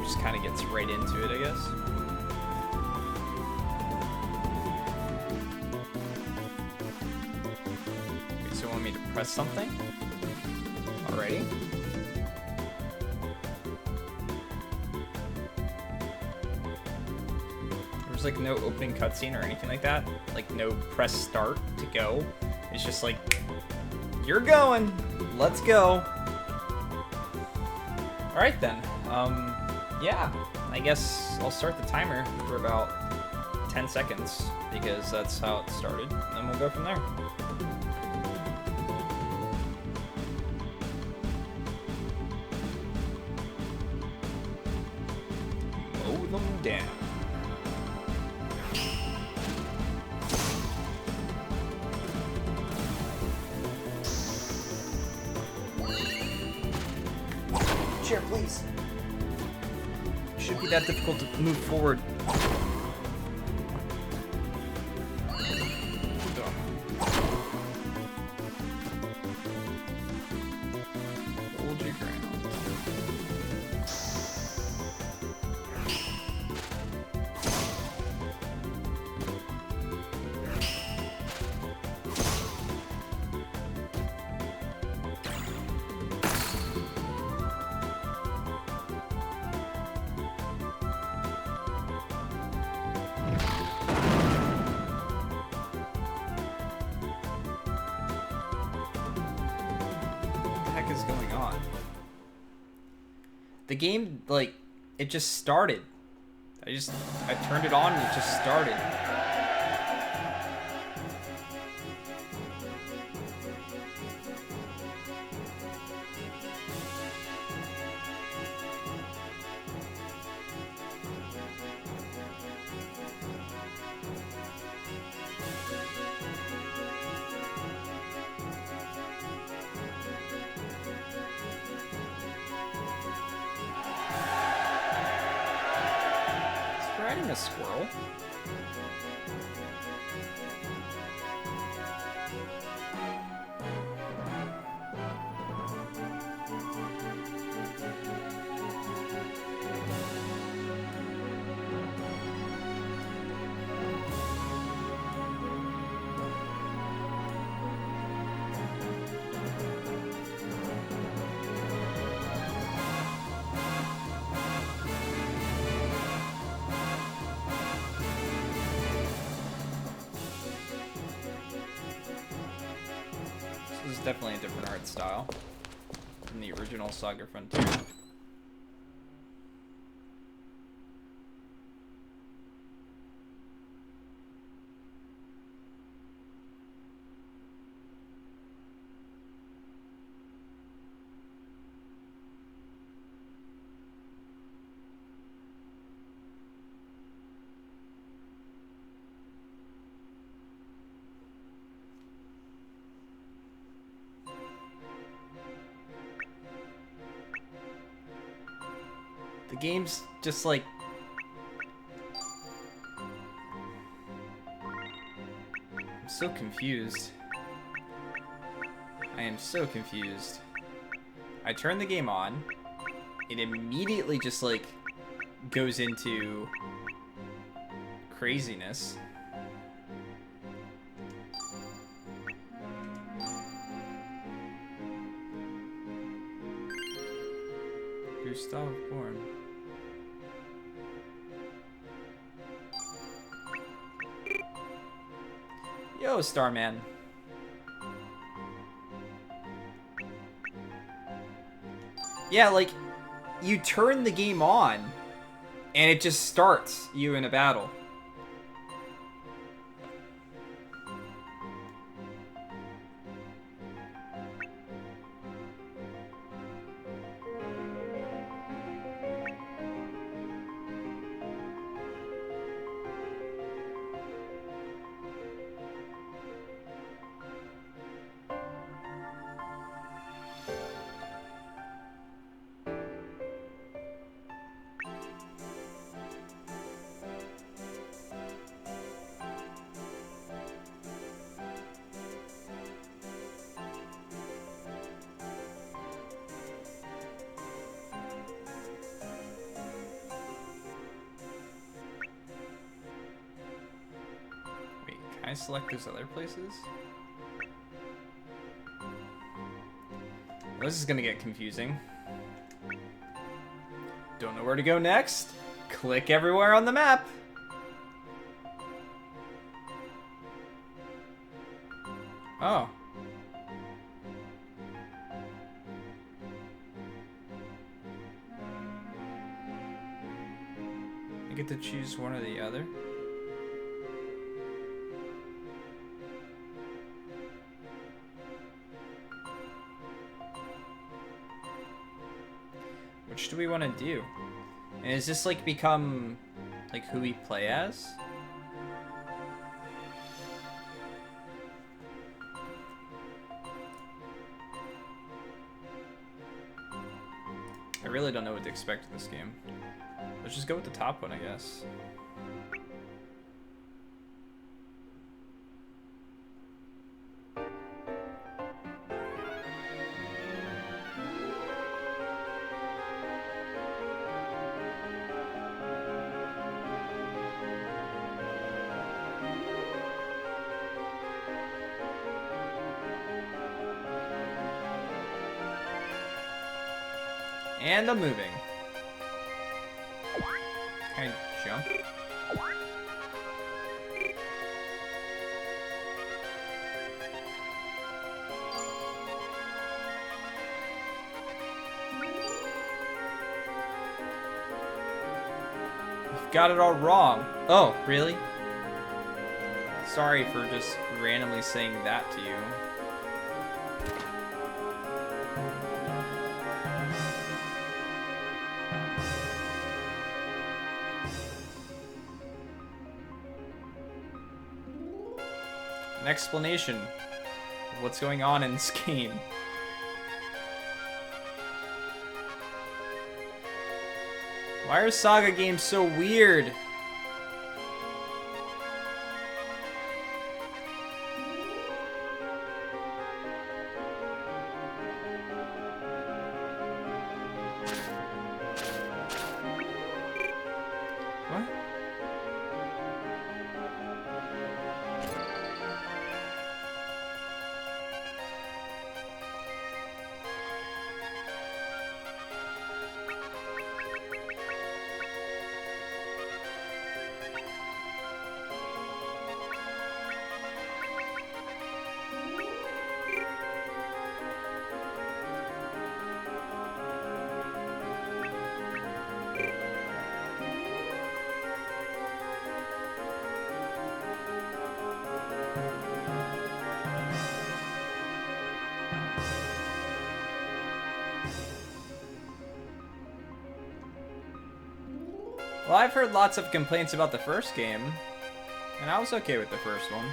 just kind of gets right into it, I guess. Okay, so you want me to press something? Alrighty. There's like no opening cutscene or anything like that. Like no press start to go. It's just like, you're going. Let's go. Alright then. Yeah. I guess I'll start the timer for about 10 seconds because that's how it started. And then we'll go from there. Mow them down. Chair, please. Shouldn't be that difficult to move forward. Hold your ground. Is going on? The game, like, it just started. I turned it on and it just started. Riding a squirrel. This is definitely a different art style than the original SaGa Frontier. The game's just like... I'm so confused. I am so confused. I turn the game on. It immediately just like goes into craziness. Gustav Born. Yo, Starman. Yeah, like, you turn the game on, and it just starts you in a battle. Can I select those other places? Well, this is gonna get confusing. Don't know where to go next? Click everywhere on the map. Oh. I get to choose one or the other. Which do we want to do? And is this like become like who we play as? I really don't know what to expect in this game. Let's just go with the top one, I guess. And I'm moving. Can I jump? You've got it all wrong. Oh, really? Sorry for just randomly saying that to you. An explanation of what's going on in this game. Why are SaGa games so weird? What? Well, I've heard lots of complaints about the first game, and I was okay with the first one.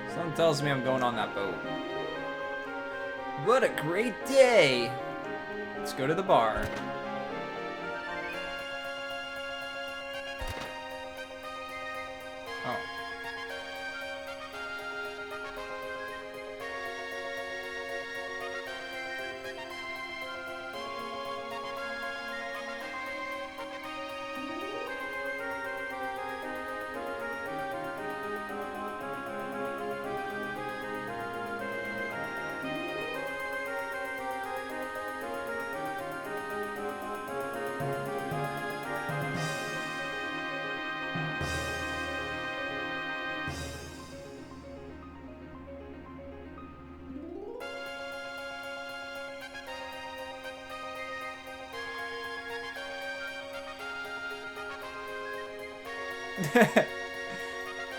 Someone tells me I'm going on that boat. What a great day! Let's go to the bar. Oh.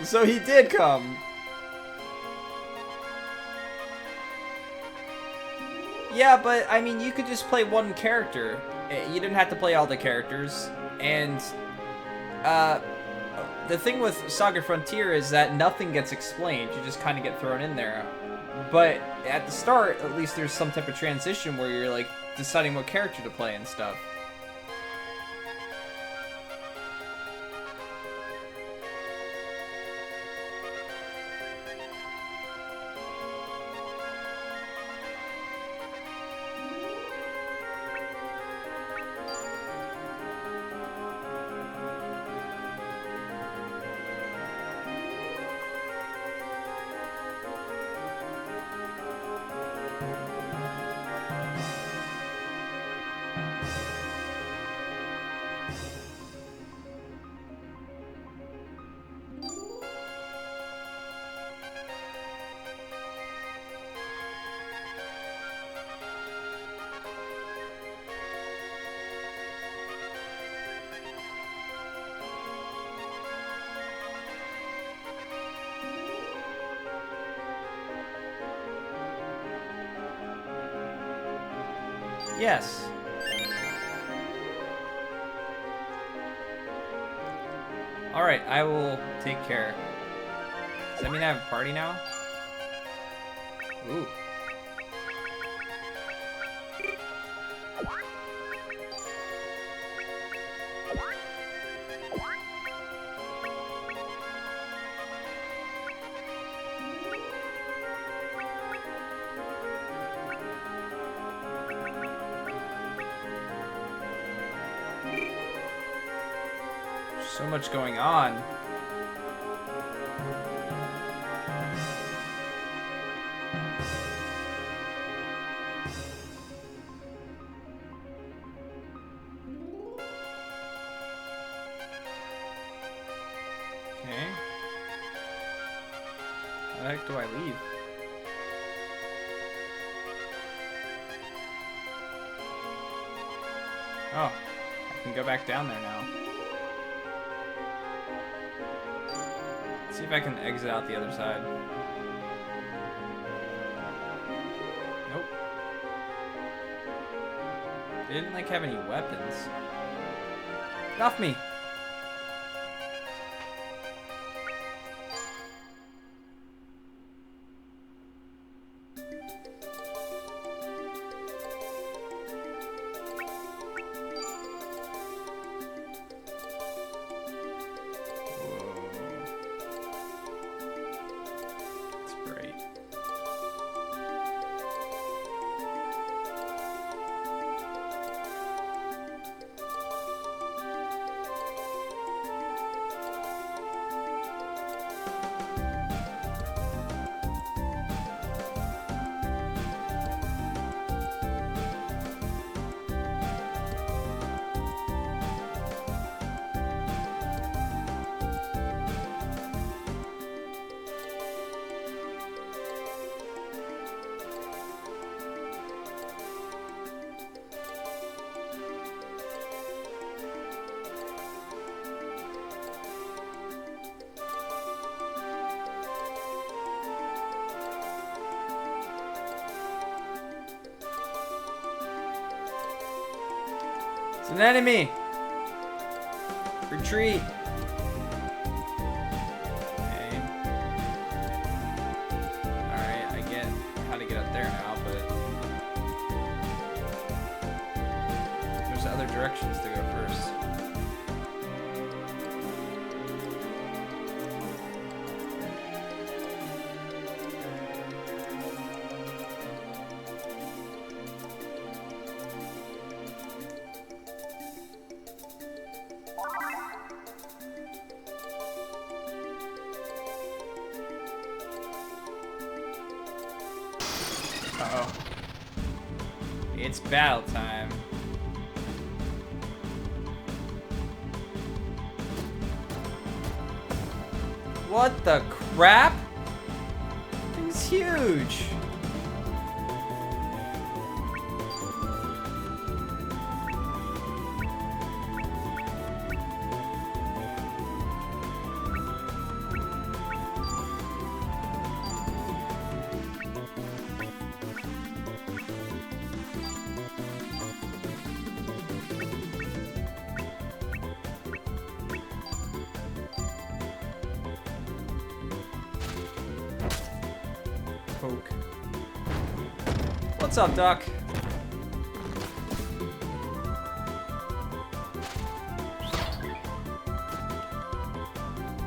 So he did come. Yeah, but I mean, you could just play one character. You didn't have to play all the characters. And the thing with SaGa Frontier is that nothing gets explained. You just kind of get thrown in there. But at the start, at least there's some type of transition where you're like deciding what character to play and stuff. Yes. Alright, I will take care. Does that mean I have a party now? Ooh. So much going on. Okay. How the heck do I leave? Oh, I can go back down there now. Let's see if I can exit out the other side. Nope. They didn't like have any weapons. Get off me! It's an enemy! Retreat! Okay. Alright, I get how to get up there now, but there's other directions to go first. Uh-oh. It's battle time. What the crap? Thing's huge. Poke. What's up, Doc?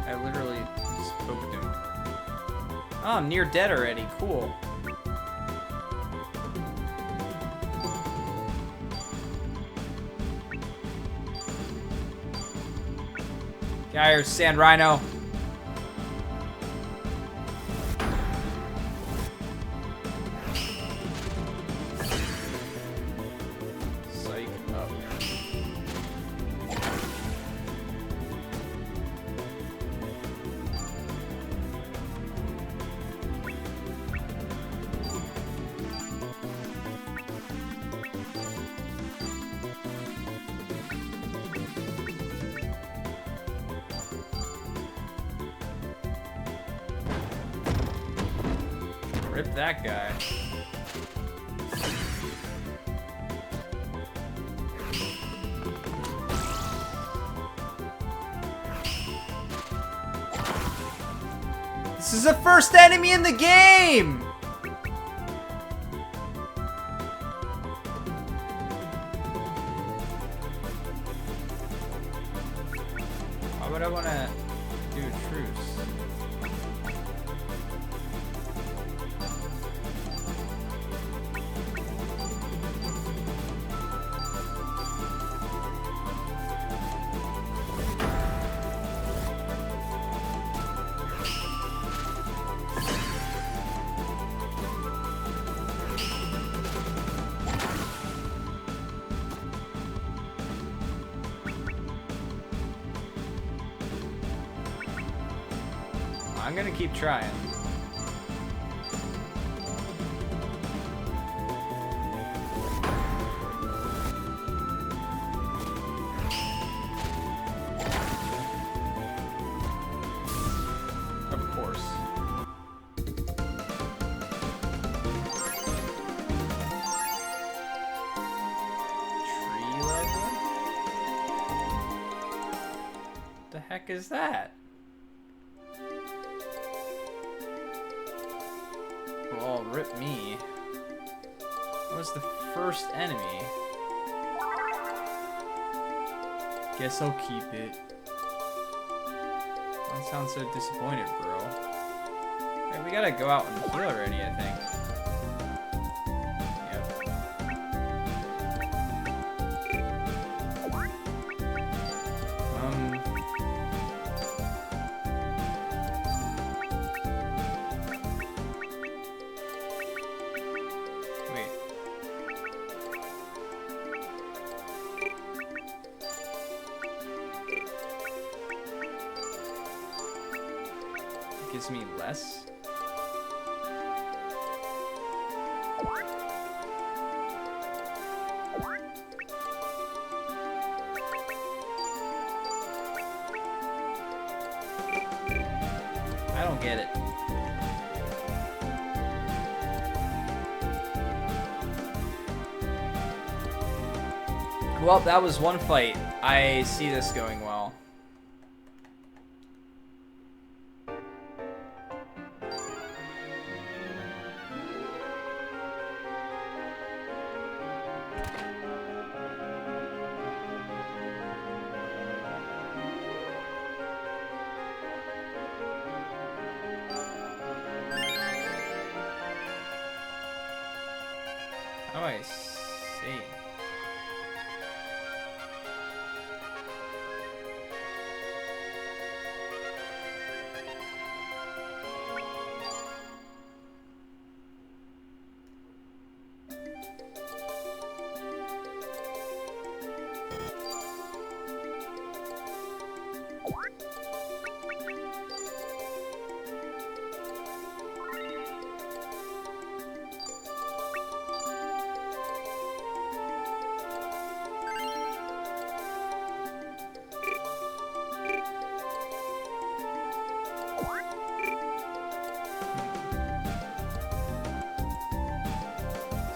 I literally just poked him. Oh, I'm near dead already. Cool. Get out of here, Sand Rhino. Psych up. Rip that guy. This is the first enemy in the game! Why would I want to do a truce? I'm gonna keep trying. Of course. Tree level? The heck is that? Oh, rip me. What was the first enemy? Guess I'll keep it. Don't sound so disappointed, bro. Hey, we gotta go out and heal already, I think. Gives me less. I don't get it. Well, that was one fight. I see this going well. Oh, I see.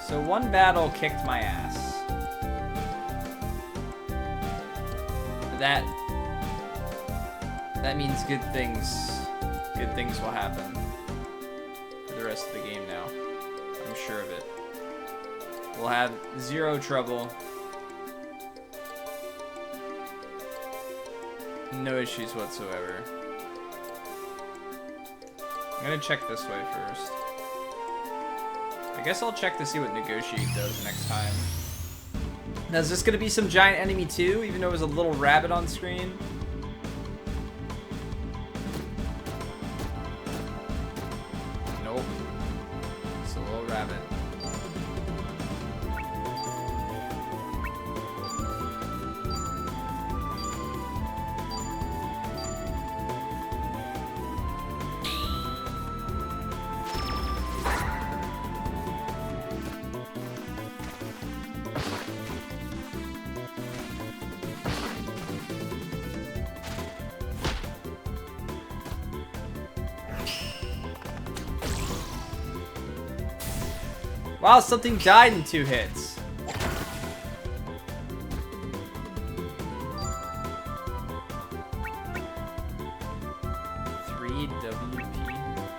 So one battle kicked my ass. That means good things will happen for the rest of the game now. I'm sure of it. We'll have zero trouble. No issues whatsoever. I'm gonna check this way first. I guess I'll check to see what Negotiate does next time. Now, is this gonna be some giant enemy too, even though it was a little rabbit on screen? Nope. It's a little rabbit. Wow, something died in 2 hits. $3 WP.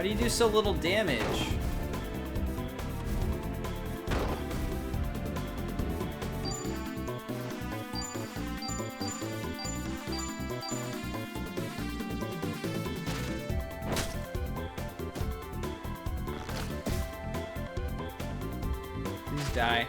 How do you do so little damage? Please die.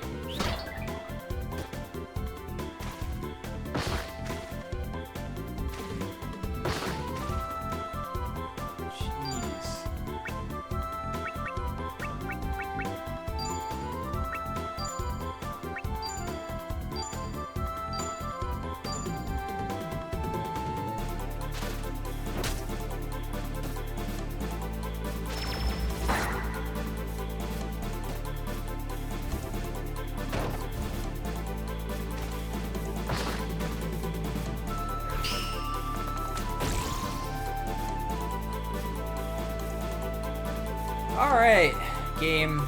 Alright, game.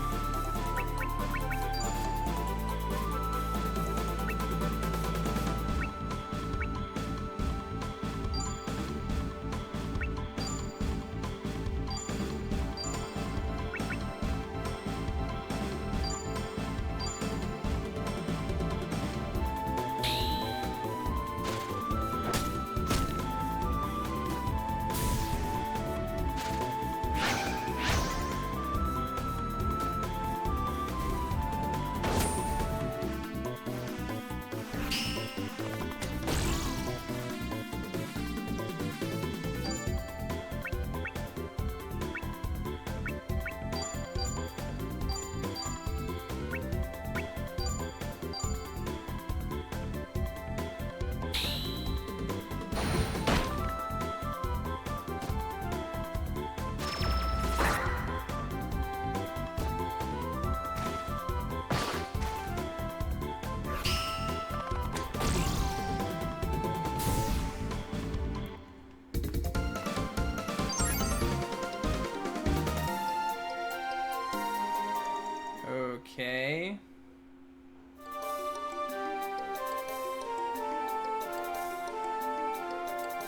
Okay.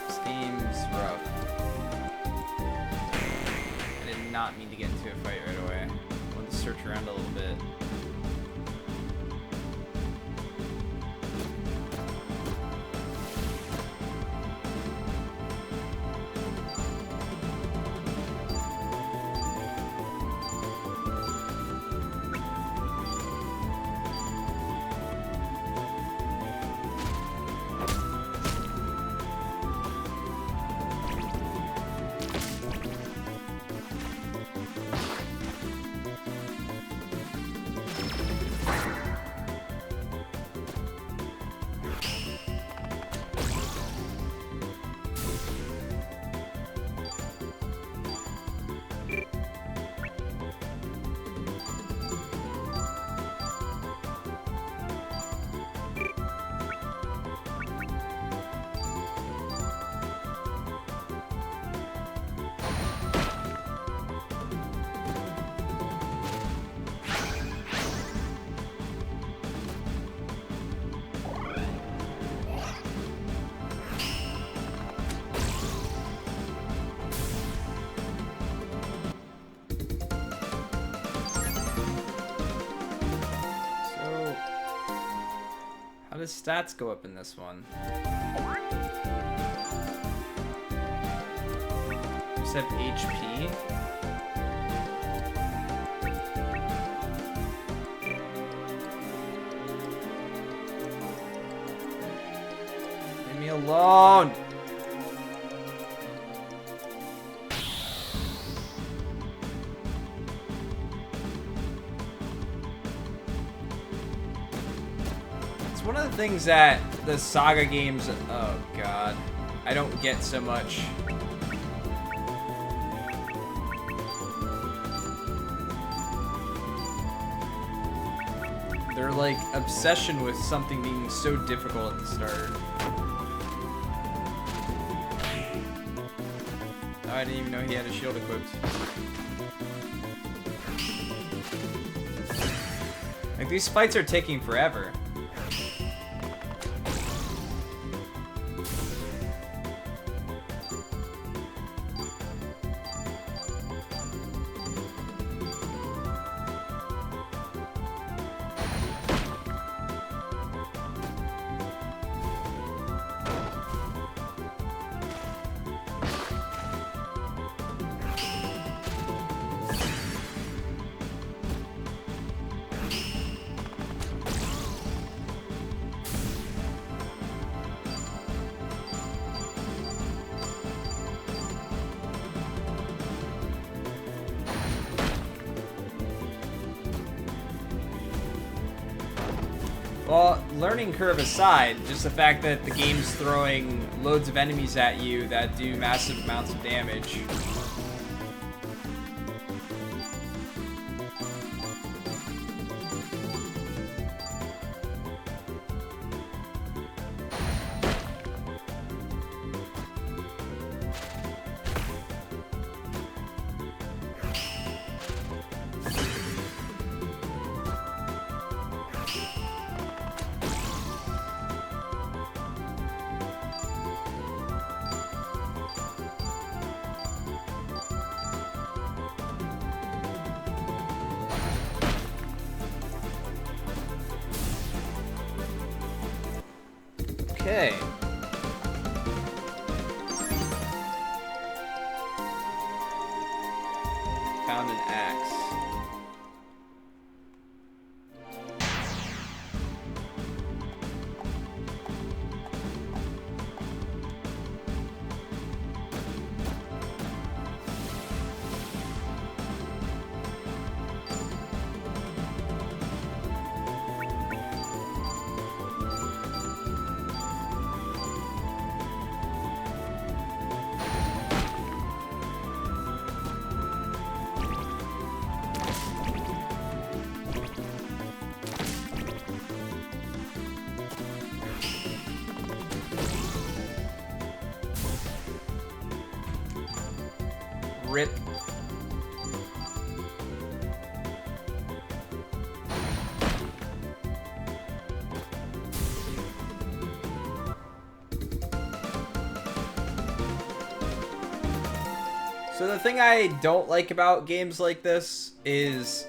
This game's rough. I did not mean to get into a fight right away. I wanted to search around a little bit. How does stats go up in this one? Except HP? Leave me alone! One of the things that the SaGa games, oh god, I don't get so much. Their like obsession with something being so difficult at the start. Oh, I didn't even know he had a shield equipped. Like these fights are taking forever. Well, learning curve aside, just the fact that the game's throwing loads of enemies at you that do massive amounts of damage. Okay. Found an axe. Rip. So the thing I don't like about games like this is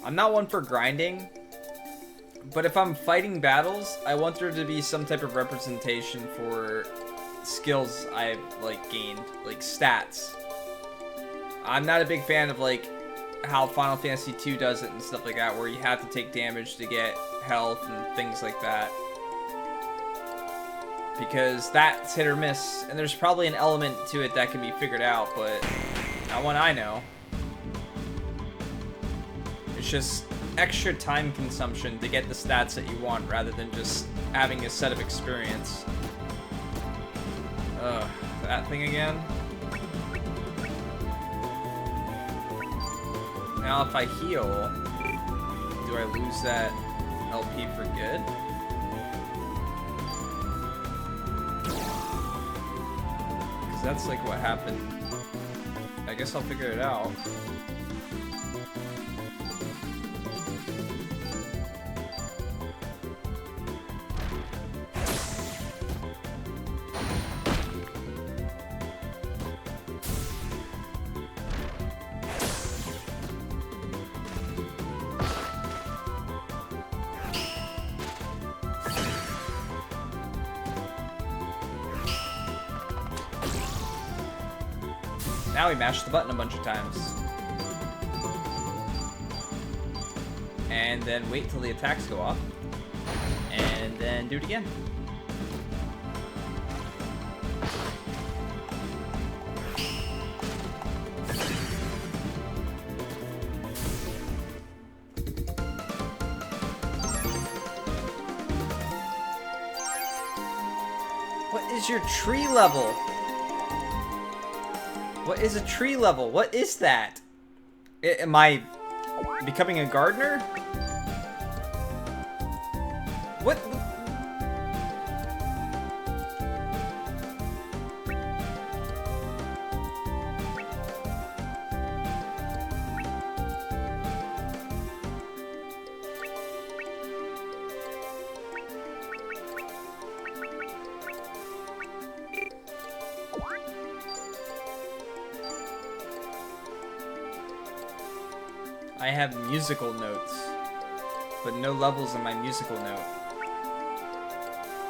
I'm not one for grinding, but if I'm fighting battles, I want there to be some type of representation for skills I've like gained, like stats. I'm not a big fan of like how Final Fantasy II does it and stuff like that, where you have to take damage to get health and things like that. Because that's hit or miss, and there's probably an element to it that can be figured out, but not one I know. It's just extra time consumption to get the stats that you want, rather than just having a set of experience. Ugh, that thing again? Now if I heal, do I lose that LP for good? Because that's like what happened. I guess I'll figure it out. Now we mash the button a bunch of times. And then wait till the attacks go off. And then do it again. What is your tree level? What is a tree level? What is that? Am I becoming a gardener? What? I have musical notes, but no levels in my musical note.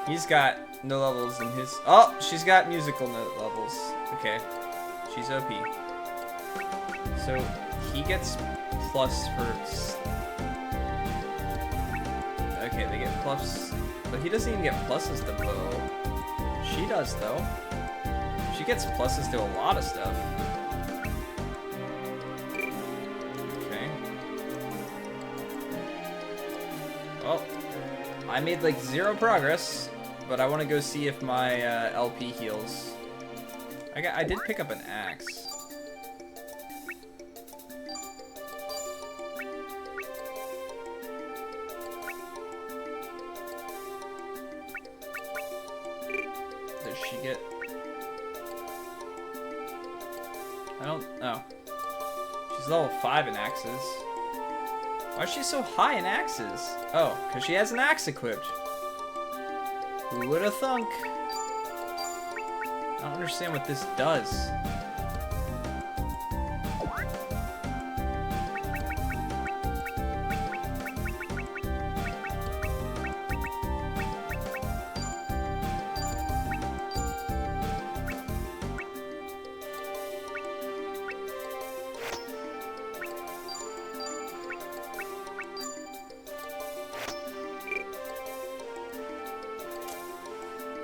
He's got no levels in his... Oh, she's got musical note levels. Okay, she's OP. So he gets plus for... Okay, they get plus, but he doesn't even get pluses to bow. She does though. She gets pluses to a lot of stuff. I made like 0 progress, but I want to go see if my LP heals. I did pick up an axe. Does she get... I don't... Oh. She's level 5 in axes. Why is she so high in axes? Oh, because she has an axe equipped. Who would have thunk? I don't understand what this does.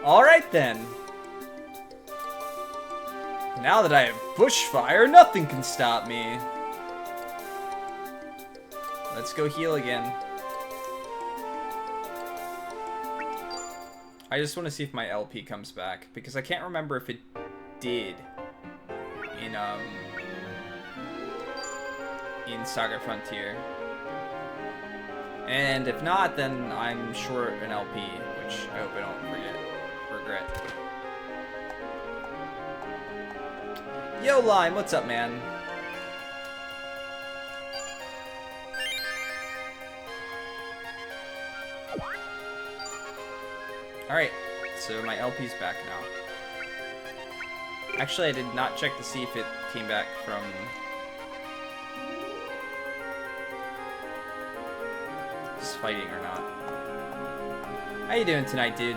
Alright then. Now that I have bushfire, nothing can stop me. Let's go heal again. I just want to see if my LP comes back, because I can't remember if it did in SaGa Frontier. And if not, then I'm short an LP, which I hope I don't regret. Yo, Lime, what's up, man? Alright, so my LP's back now. Actually, I did not check to see if it came back from... just fighting or not. How you doing tonight, dude?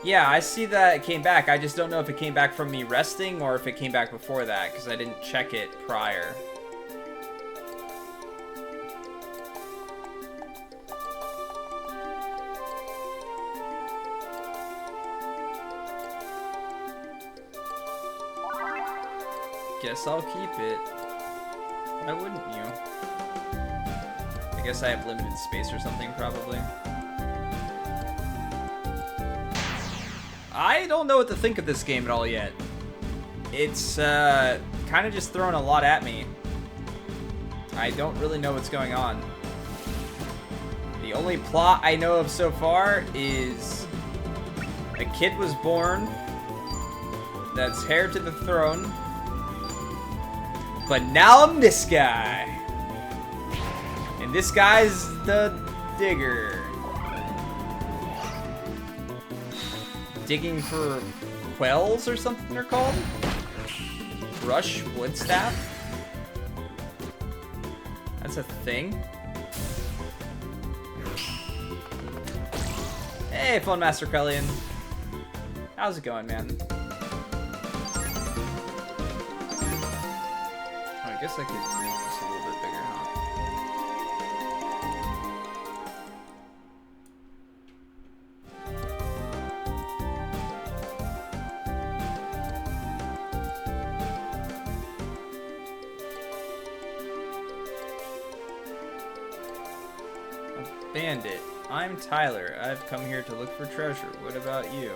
Yeah, I see that it came back. I just don't know if it came back from me resting or if it came back before that, because I didn't check it prior. Guess I'll keep it. Why wouldn't you? I guess I have limited space or something, probably. I don't know what to think of this game at all yet. It's kind of just throwing a lot at me. I don't really know what's going on. The only plot I know of so far is a kid was born that's heir to the throne, but now I'm this guy. And this guy's the digger. Digging for quells or something they're called? Brush wood staff? That's a thing? Hey, Phone Master Krellian. How's it going, man? Oh, I guess I could make this a little bit bigger, huh? Bandit. I'm Tyler. I've come here to look for treasure. What about you?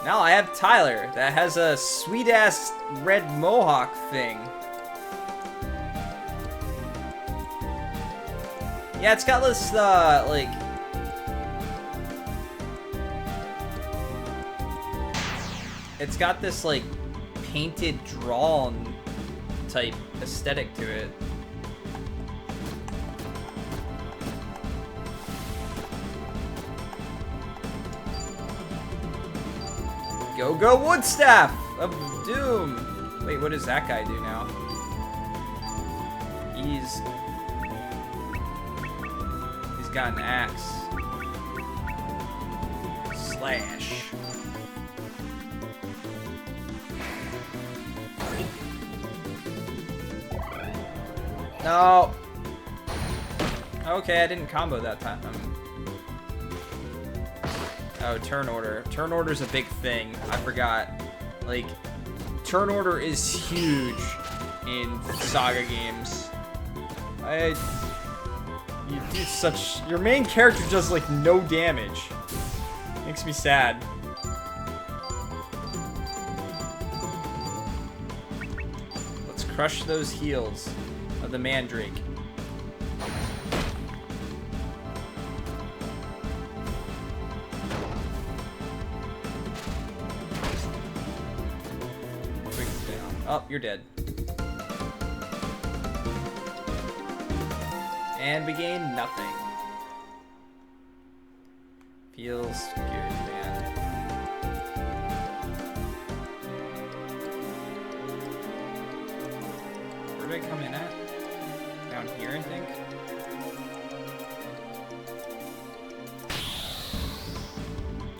Now I have Tyler that has a sweet-ass red mohawk thing. Yeah, it's got this, like... it's got this, like, painted, drawn type aesthetic to it. Go Woodstaff of Doom! Wait, what does that guy do now? He's got an axe. Slash. No. Okay, I didn't combo that time. Oh, turn order. Turn order's a big thing. I forgot. Like, turn order is huge in SaGa games. You do such... Your main character does, like, no damage. Makes me sad. Let's crush those heals of the Mandrake. Oh, you're dead. And we gain nothing. Feels good, man. Where did I come in at? Down here, I think.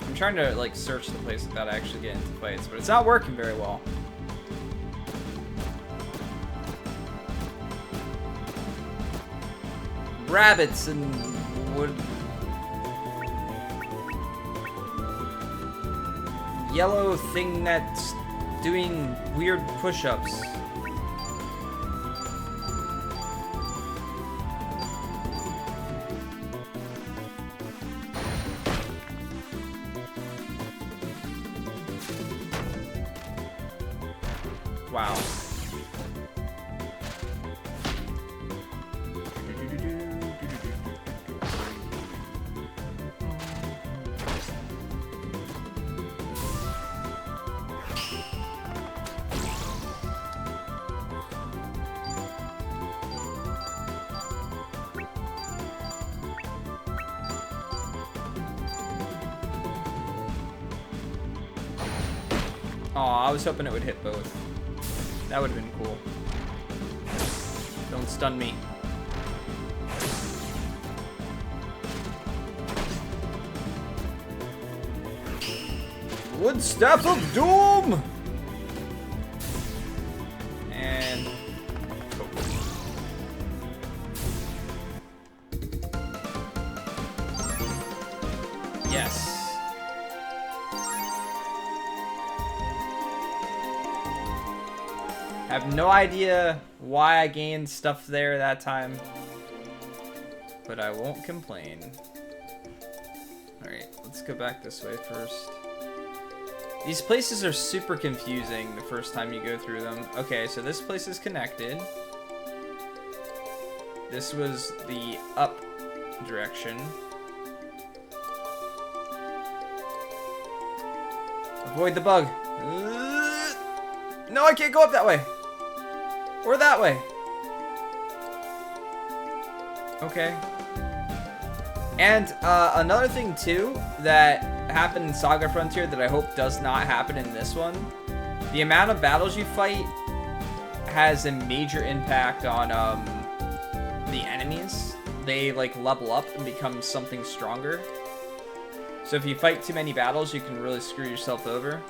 I'm trying to, like, search the place without actually getting into fights, but it's not working very well. Rabbits and wood. Yellow thing that's doing weird push-ups. Wow. Aw, I was hoping it would hit both. That would have been cool. Don't stun me. Wood Staff of Doom! And... yes. I have no idea why I gained stuff there that time, but I won't complain. Alright, let's go back this way first. These places are super confusing the first time you go through them. Okay, so this place is connected. This was the up direction. Avoid the bug. No, I can't go up that way. Or that way. Okay. And another thing too that happened in SaGa Frontier that I hope does not happen in this one. The amount of battles you fight has a major impact on the enemies. They like level up and become something stronger. So if you fight too many battles, you can really screw yourself over.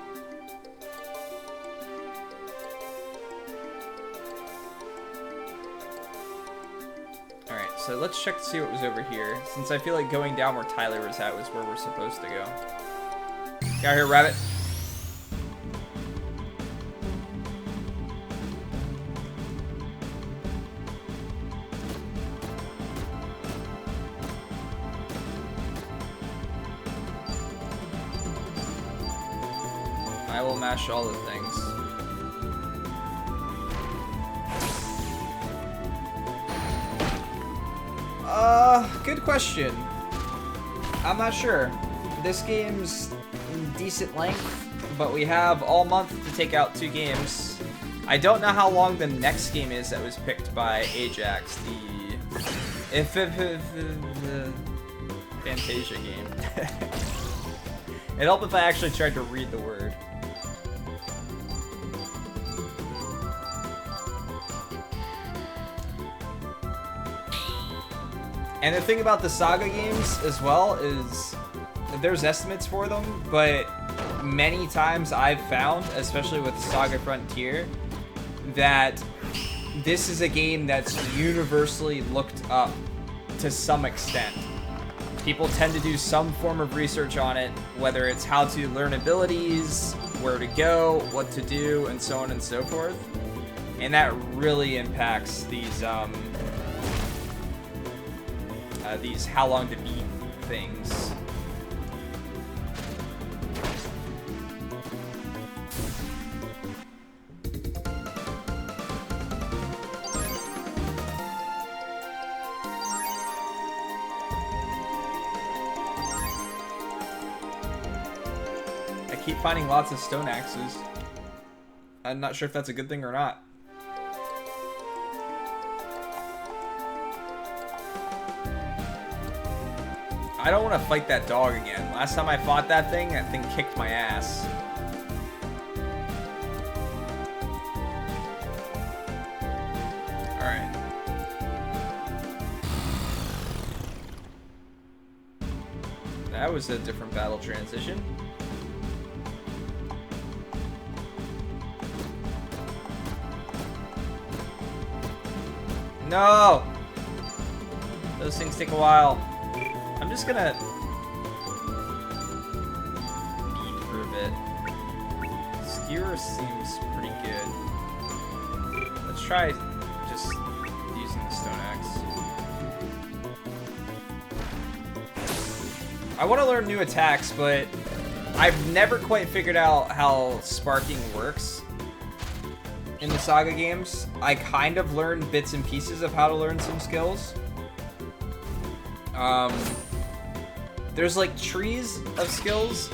So let's check to see what was over here, since I feel like going down where Tyler was at was where we're supposed to go. Get out here, rabbit. I will mash all the things. Good question. I'm not sure. This game's decent length, but we have all month to take out 2 games. I don't know how long the next game is that was picked by Ajax, the Fantasia game. It'd help if I actually tried to read the word. And the thing about the SaGa games as well is there's estimates for them, but many times I've found, especially with SaGa Frontier, that this is a game that's universally looked up to some extent. People tend to do some form of research on it, whether it's how to learn abilities, where to go, what to do, and so on and so forth. And that really impacts these how long to beat things. I keep finding lots of stone axes. I'm not sure if that's a good thing or not. I don't want to fight that dog again. Last time I fought that thing kicked my ass. Alright. That was a different battle transition. No! Those things take a while. I'm just gonna beat for a bit. Skewer seems pretty good. Let's try just using the stone axe. I want to learn new attacks, but I've never quite figured out how sparking works in the SaGa games. I kind of learned bits and pieces of how to learn some skills. There's like trees of skills,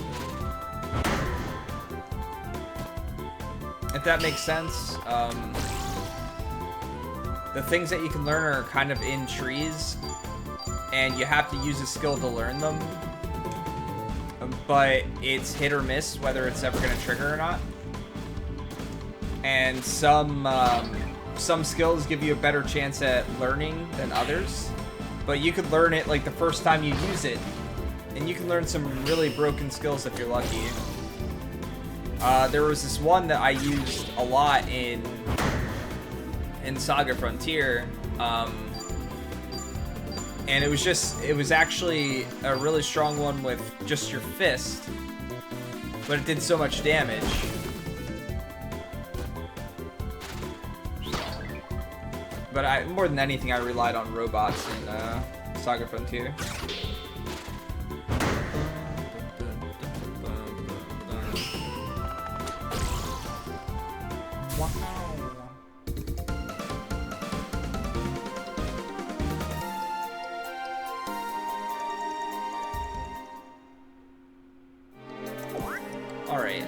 if that makes sense. The things that you can learn are kind of in trees, and you have to use a skill to learn them, but it's hit or miss whether it's ever going to trigger or not. And some skills give you a better chance at learning than others, but you could learn it like the first time you use it, and you can learn some really broken skills if you're lucky. There was this one that I used a lot in SaGa Frontier, and it was actually a really strong one with just your fist, but it did so much damage. But more than anything, I relied on robots in SaGa Frontier. Alright,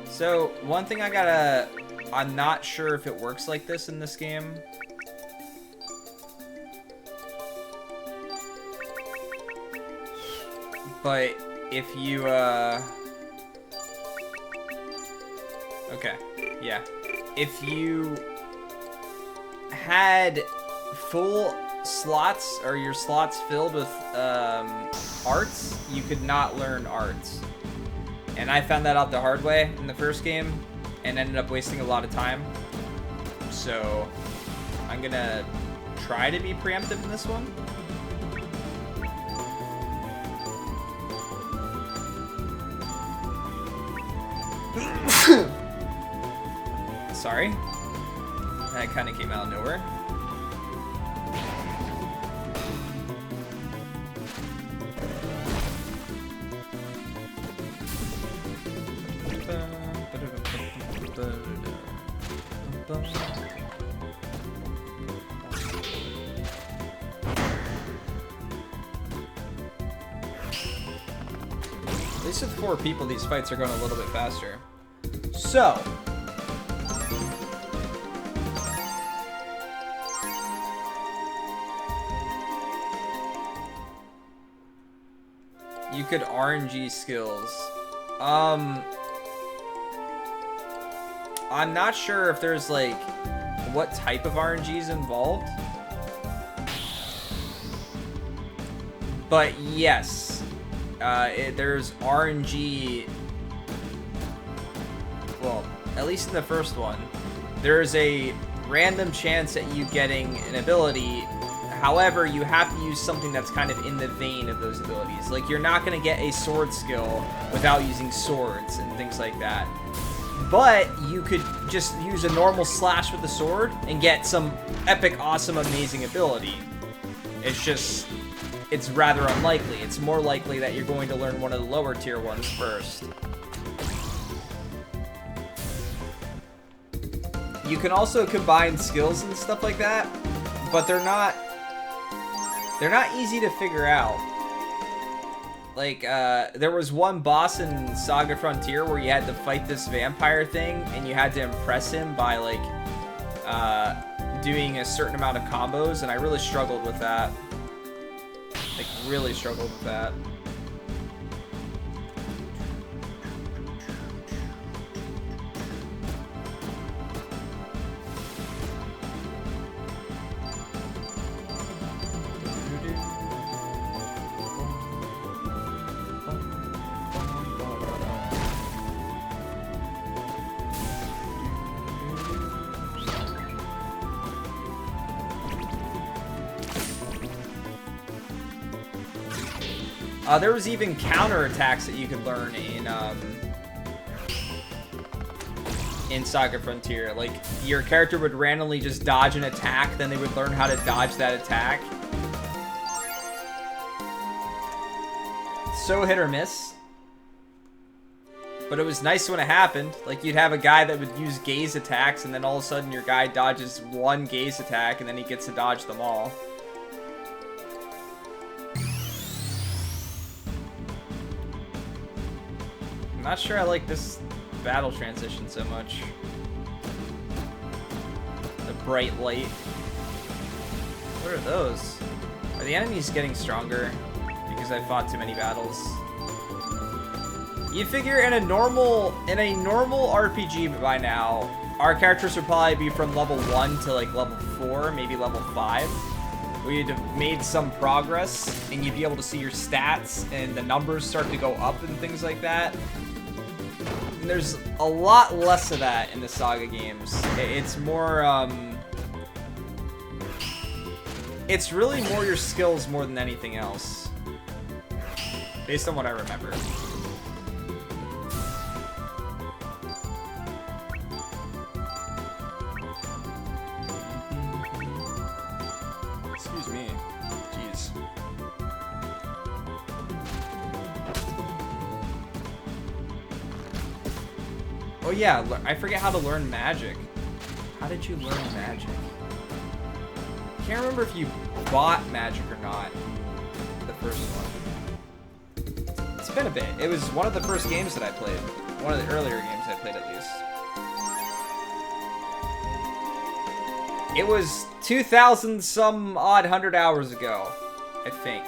so, one thing I'm not sure if it works like this in this game. But if you, okay, yeah. If you had full slots, or your slots filled with, arts, you could not learn arts. And I found that out the hard way in the first game, and ended up wasting a lot of time. So, I'm gonna try to be preemptive in this one. Sorry. That kind of came out of nowhere. At least with 4 people, these fights are going a little bit faster. So, you could RNG skills. I'm not sure if there's like what type of RNG is involved, but yes, there's RNG. Well, at least in the first one, there's a random chance at you getting an ability. However, you have to use something that's kind of in the vein of those abilities. Like, you're not going to get a sword skill without using swords and things like that. But you could just use a normal slash with the sword and get some epic, awesome, amazing ability. It's just, it's rather unlikely. It's more likely that you're going to learn one of the lower tier ones first. You can also combine skills and stuff like that, but they're not easy to figure out. Like, there was one boss in SaGa Frontier where you had to fight this vampire thing, and you had to impress him by, like, doing a certain amount of combos, and I really struggled with that. Like, really struggled with that. There was even counterattacks that you could learn in SaGa Frontier. Like, your character would randomly just dodge an attack, then they would learn how to dodge that attack. So hit or miss. But it was nice when it happened. Like, you'd have a guy that would use gaze attacks, and then all of a sudden your guy dodges one gaze attack, and then he gets to dodge them all. I'm not sure I like this battle transition so much. The bright light. What are those? Are the enemies getting stronger because I fought too many battles? You figure in a normal RPG by now, our characters would probably be from level 1 to like level 4, maybe level 5. We'd have made some progress, and you'd be able to see your stats, and the numbers start to go up and things like that. And there's a lot less of that in the SaGa games. It's more, it's really more your skills more than anything else. Based on what I remember. Excuse me. Jeez. Oh yeah, I forget how to learn magic. How did you learn magic? Can't remember if you bought magic or not. The first one. It's been a bit. It was one of the first games that I played. One of the earlier games I played, at least. It was 2,000 some odd 100 hours ago, I think.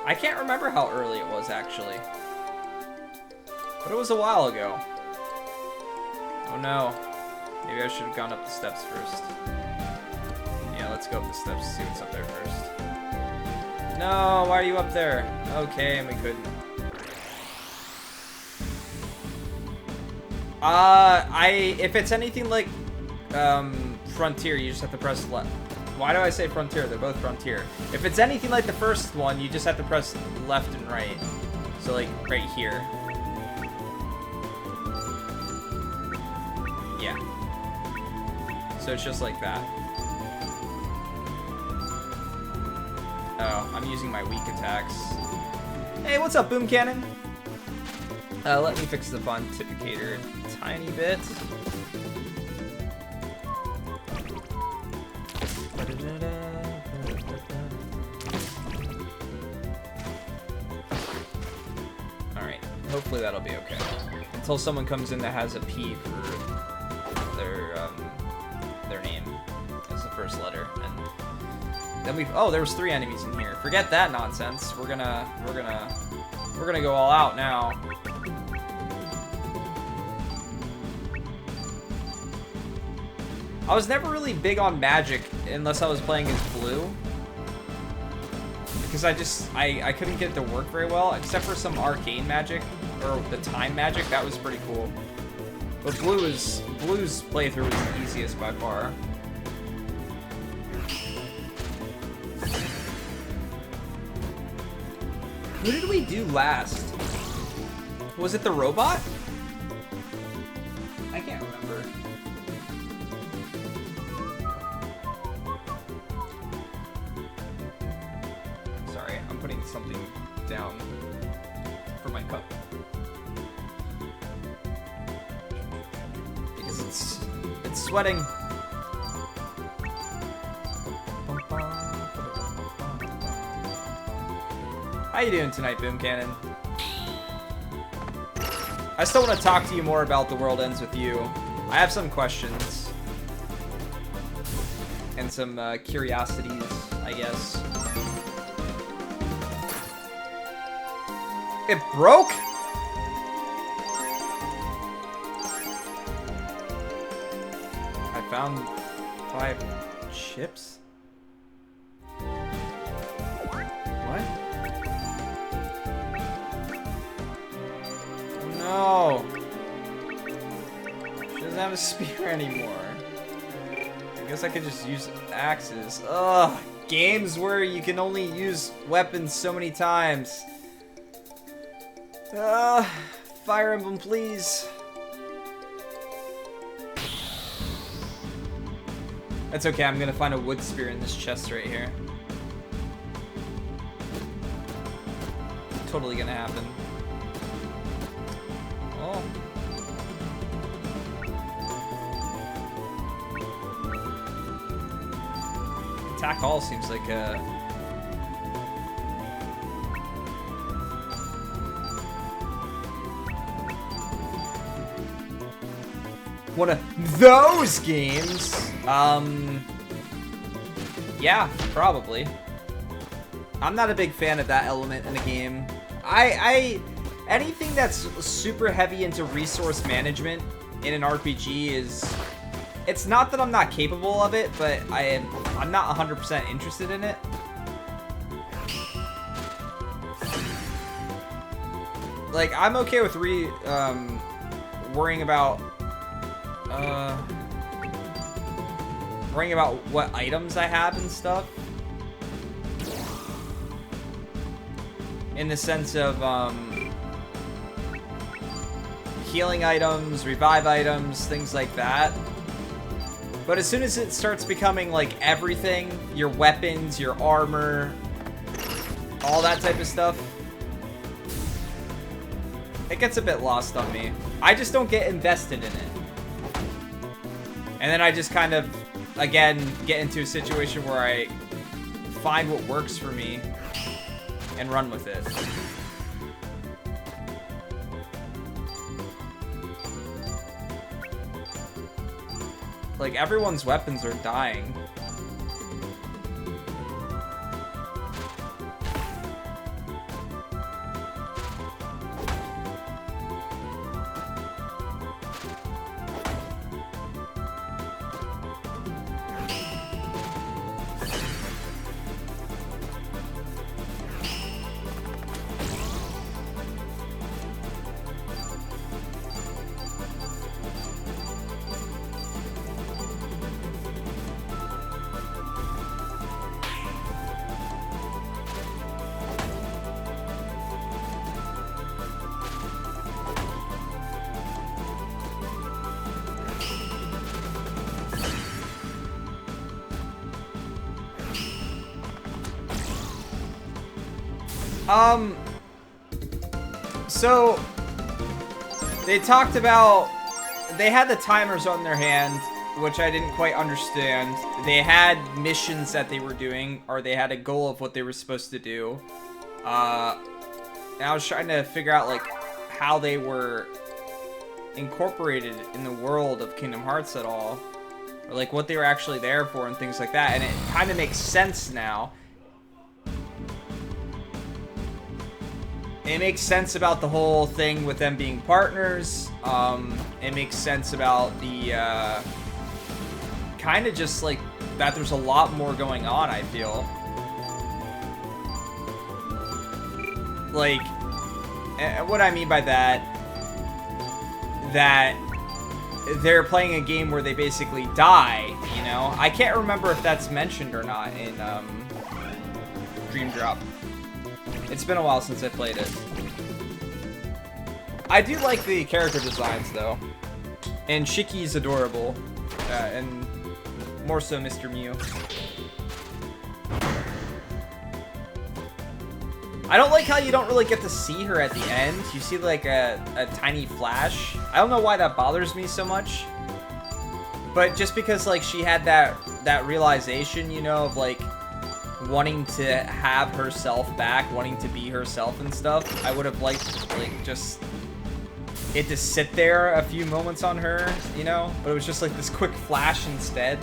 I can't remember how early it was, actually. But it was a while ago. Oh no. Maybe I should have gone up the steps first. Yeah, let's go up the steps to see what's up there first. No, why are you up there? Okay, and we couldn't. If it's anything like, Frontier, you just have to press left. Why do I say Frontier? They're both Frontier. If it's anything like the first one, you just have to press left and right. So, like, right here. Yeah. So it's just like that. Oh, I'm using my weak attacks. Hey, what's up, Boom Cannon? Let me fix the pontificator a tiny bit. Alright, hopefully that'll be okay. Until someone comes in that has a P for their name as the first letter. And then there was 3 enemies in here. Forget that nonsense. We're gonna go all out now. I was never really big on magic unless I was playing as blue. Because I couldn't get it to work very well, except for some arcane magic, or the time magic. That was pretty cool. But Blue's playthrough was the easiest by far. Who did we do last? Was it the robot? I can't remember. Sorry, I'm putting something down for my cup. Because it's sweating. How you doing tonight, Boom Cannon? I still want to talk to you more about The World Ends With You. I have some questions. And some curiosities, I guess. It broke? I found 5 chips? What? No. She doesn't have a spear anymore. I guess I could just use axes. Ugh. Games where you can only use weapons so many times. Fire Emblem, please. That's okay, I'm gonna find a wood spear in this chest right here. Totally gonna happen. Oh. Attack all seems like a... one of those games? Yeah, probably. I'm not a big fan of that element in a game. Anything that's super heavy into resource management in an RPG is... It's not that I'm not capable of it, but I'm not 100% interested in it. Like, I'm okay with worrying about what items I have and stuff. In the sense of healing items, revive items, things like that. But as soon as it starts becoming like everything, your weapons, your armor, all that type of stuff, it gets a bit lost on me. I just don't get invested in it. And then I just kind of, again, get into a situation where I find what works for me and run with it. Like, everyone's weapons are dying. So they talked about, they had the timers on their hand, which I didn't quite understand. They had missions that they were doing, or they had a goal of what they were supposed to do. And I was trying to figure out, like, how they were incorporated in the world of Kingdom Hearts at all. Or, like, what they were actually there for and things like that. And it kind of makes sense now. It makes sense about the whole thing with them being partners. It makes sense about the, kind of just, like, that there's a lot more going on, I feel. Like, what I mean by that they're playing a game where they basically die, you know? I can't remember if that's mentioned or not in Dream Drop. It's been a while since I played it. I do like the character designs, though. And Shiki's adorable. And more so Mr. Mew. I don't like how you don't really get to see her at the end. You see like a tiny flash. I don't know why that bothers me so much. But just because like she had that realization, you know, of like wanting to have herself back, wanting to be herself and stuff. I would have liked like just it to sit there a few moments on her, you know? But it was just like this quick flash instead.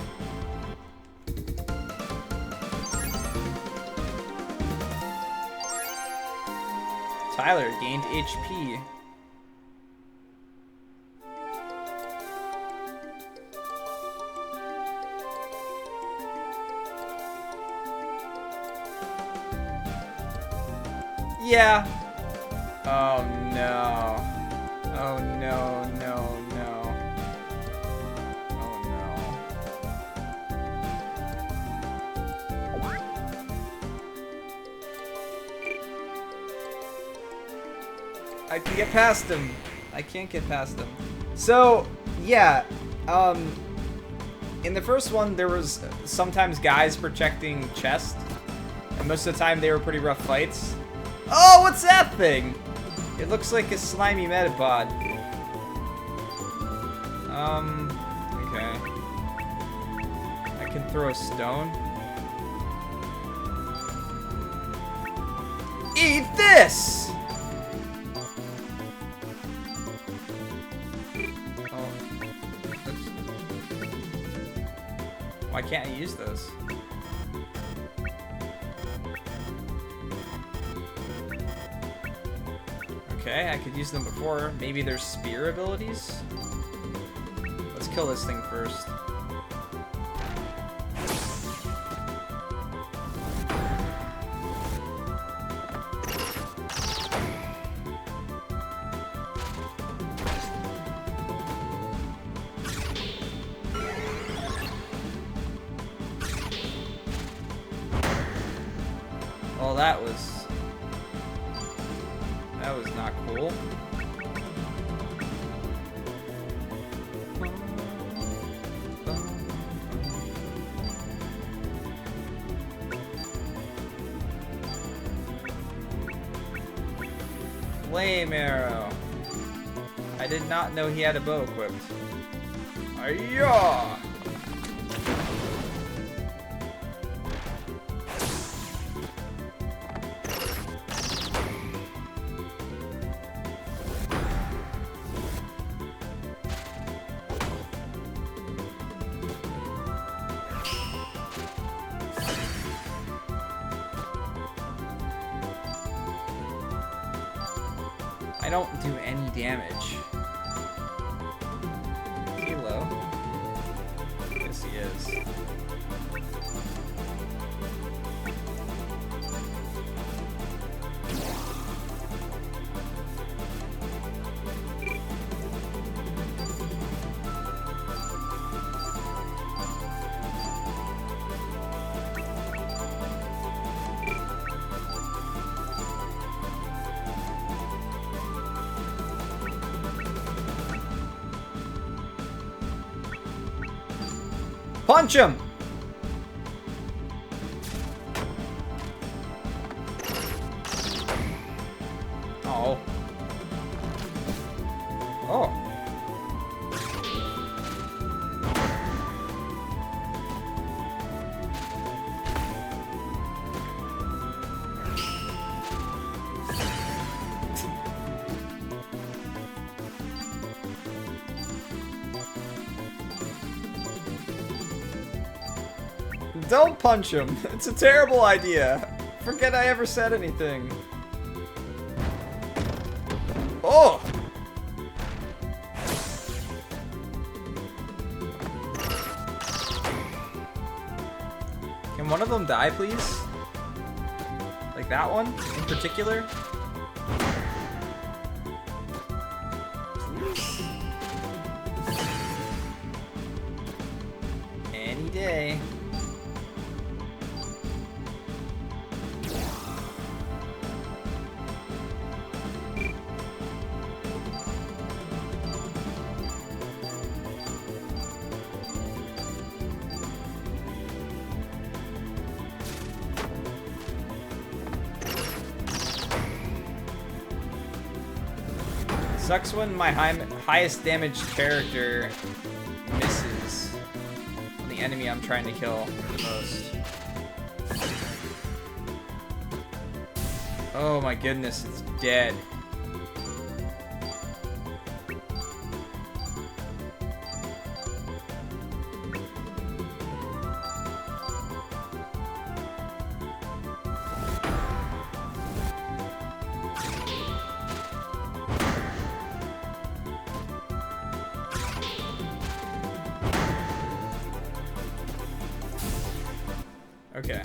Tyler gained HP. Yeah. Oh no. Oh no, no, no. Oh no. I can get past him. I can't get past him. So, yeah. In the first one, there was sometimes guys protecting chest. And most of the time, they were pretty rough fights. Oh, what's that thing? It looks like a slimy Metapod. Okay. I can throw a stone. Eat this! Oh. Why can't I use those? Okay, I could use them before. Maybe there's spear abilities? Let's kill this thing first. Well, that was not cool. Flame arrow. I did not know he had a bow equipped. Ayah! I don't do any damage. Halo. Yes, he is. Punch him! Oh. Oh. Don't punch him. It's a terrible idea. Forget I ever said anything. Oh! Can one of them die, please? Like that one in particular? Please? day. Sucks when my highest damaged character misses the enemy I'm trying to kill the most. Oh my goodness, it's dead. Okay.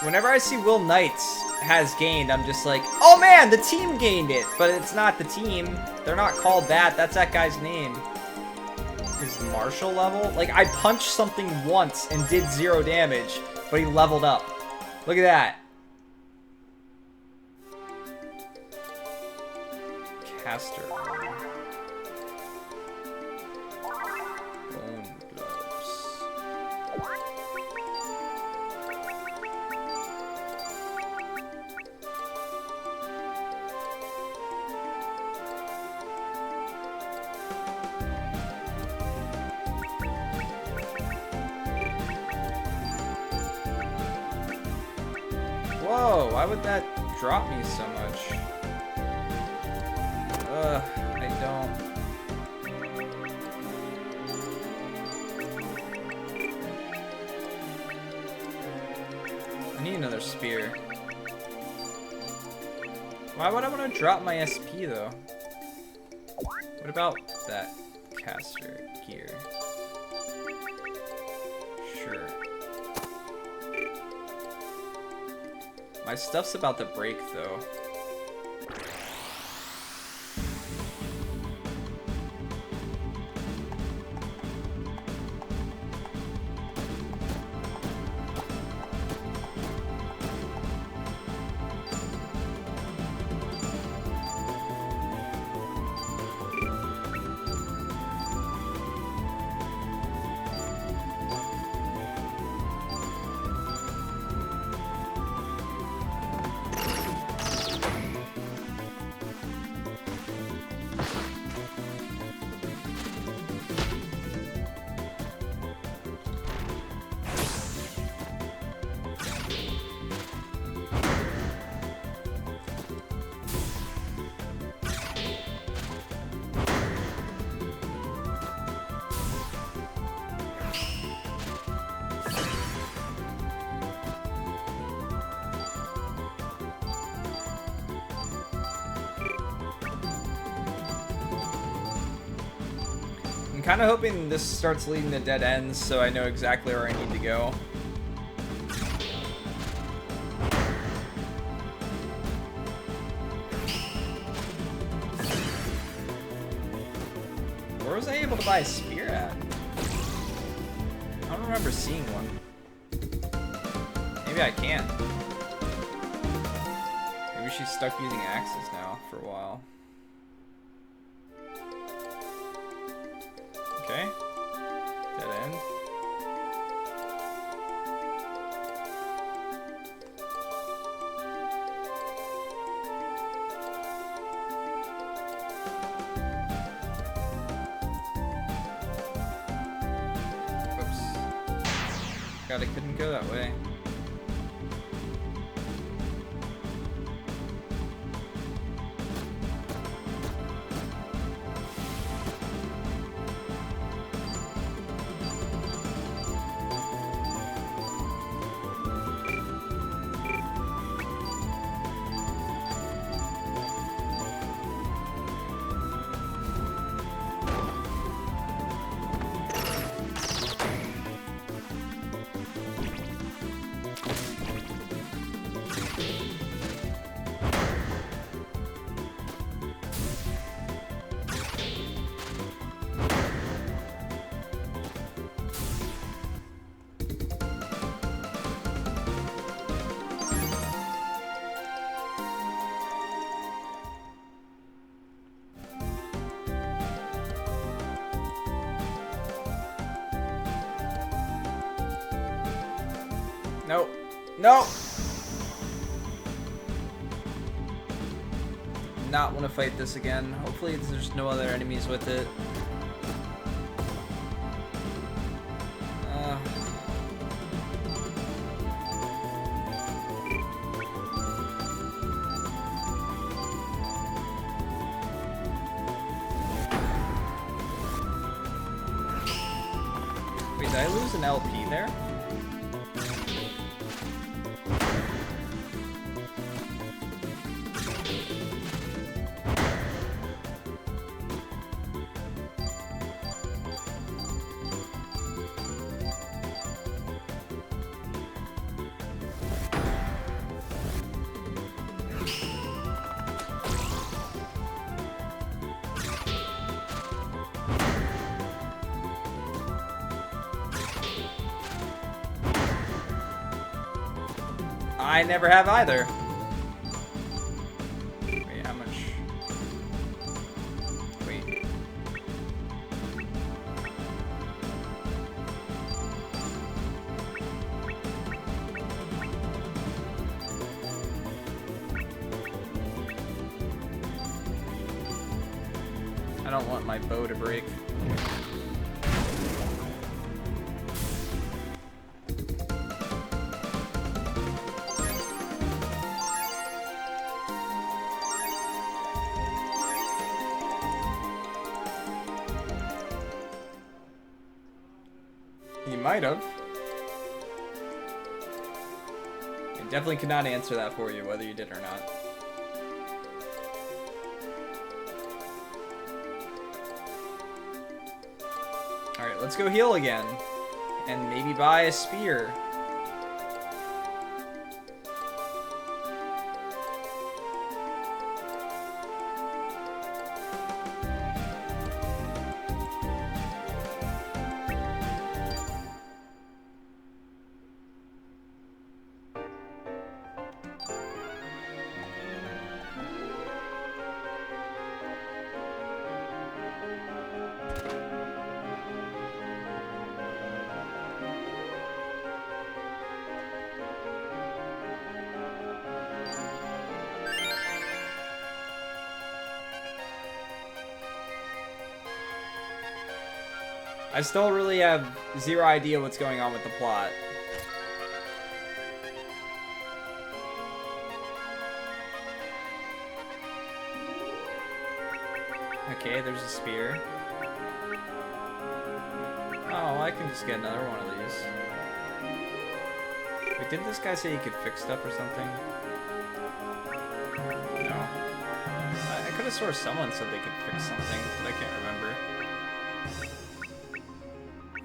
Whenever I see Will Knights has gained, I'm just like, oh man, the team gained it! But it's not the team. They're not called that. That's that guy's name. His martial level? Like, I punched something once and did 0 damage, but he leveled up. Look at that. Caster. Whoa, why would that drop me so much? I don't. I need another spear. Why would I want to drop my SP though? What about that caster gear? Sure. My stuff's about to break, though. I'm kind of hoping this starts leading to dead ends so I know exactly where I need to go. Where was I able to buy a spear at? I don't remember seeing one. Maybe I can. Maybe she's stuck using axes now for a while. Okay. Dead end. Whoops. God, I couldn't go that way. No. No! Not want to fight this again. Hopefully there's no other enemies with it. Wait, did I lose an LP there? I never have either. Wait, how much? Wait. I don't want my bow to break. You might have. I definitely could not answer that for you, whether you did or not. Alright, let's go heal again. And maybe buy a spear. I still really have zero idea what's going on with the plot. Okay, there's a spear. Oh, I can just get another one of these. Wait, didn't this guy say he could fix stuff or something? No. I could have swore someone said they could fix something, but I can't remember.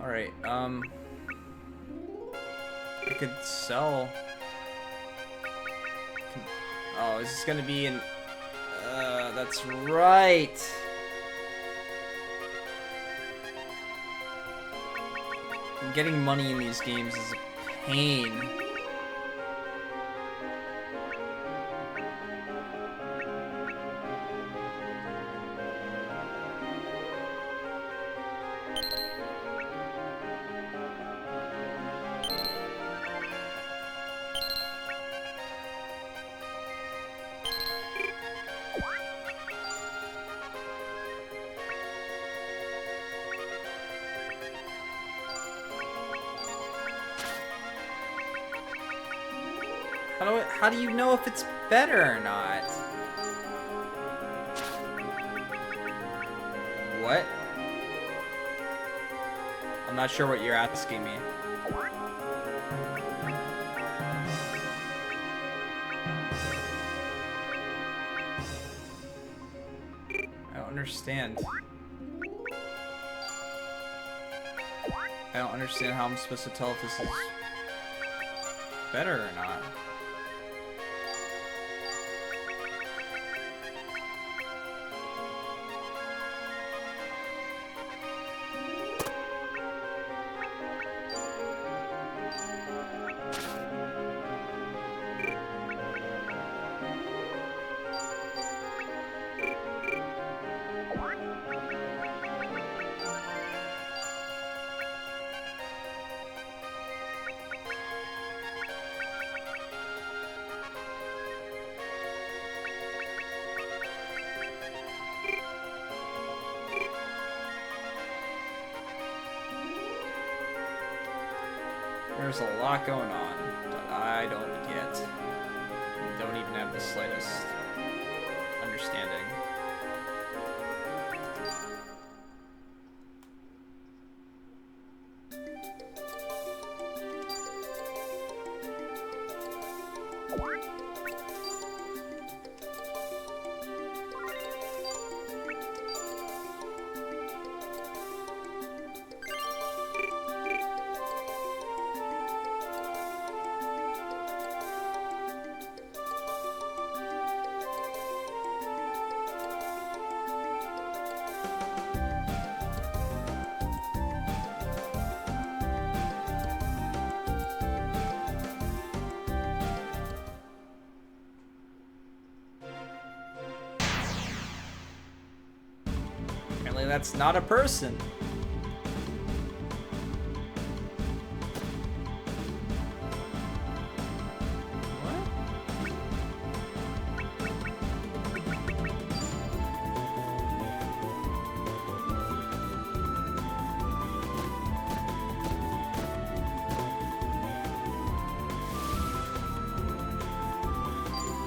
Alright, I could sell... Oh, is this gonna be an... that's right! Getting money in these games is a pain. How do you know if it's better or not? What? I'm not sure what you're asking me. I don't understand. I don't understand how I'm supposed to tell if this is better or not. There's a lot going on, but I don't get. Don't even have the slightest understanding. Apparently that's not a person.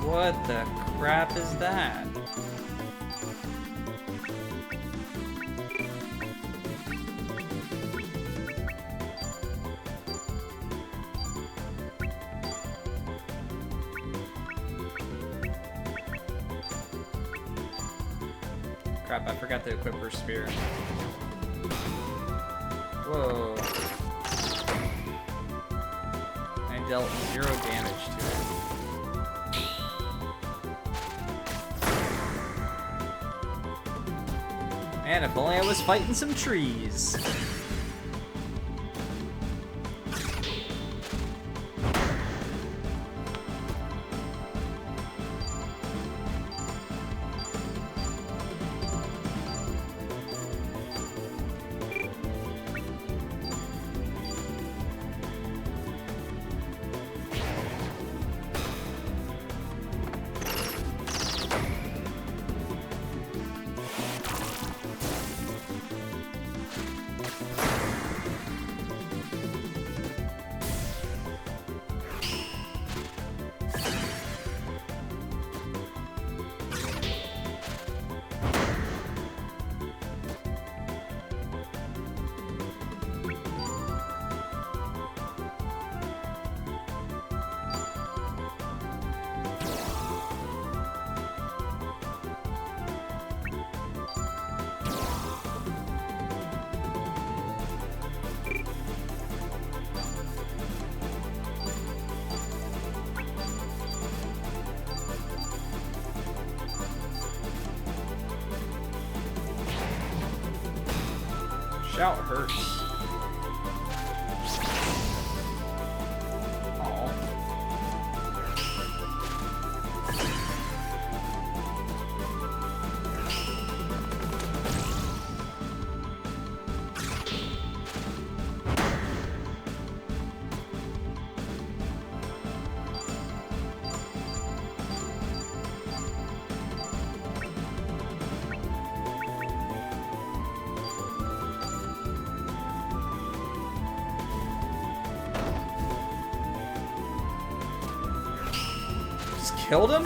What the crap is that? Crap, I forgot to equip her spear. Whoa. I dealt 0 damage to it. Man, if only I was fighting some trees. Shout hurts. Aw. Killed him?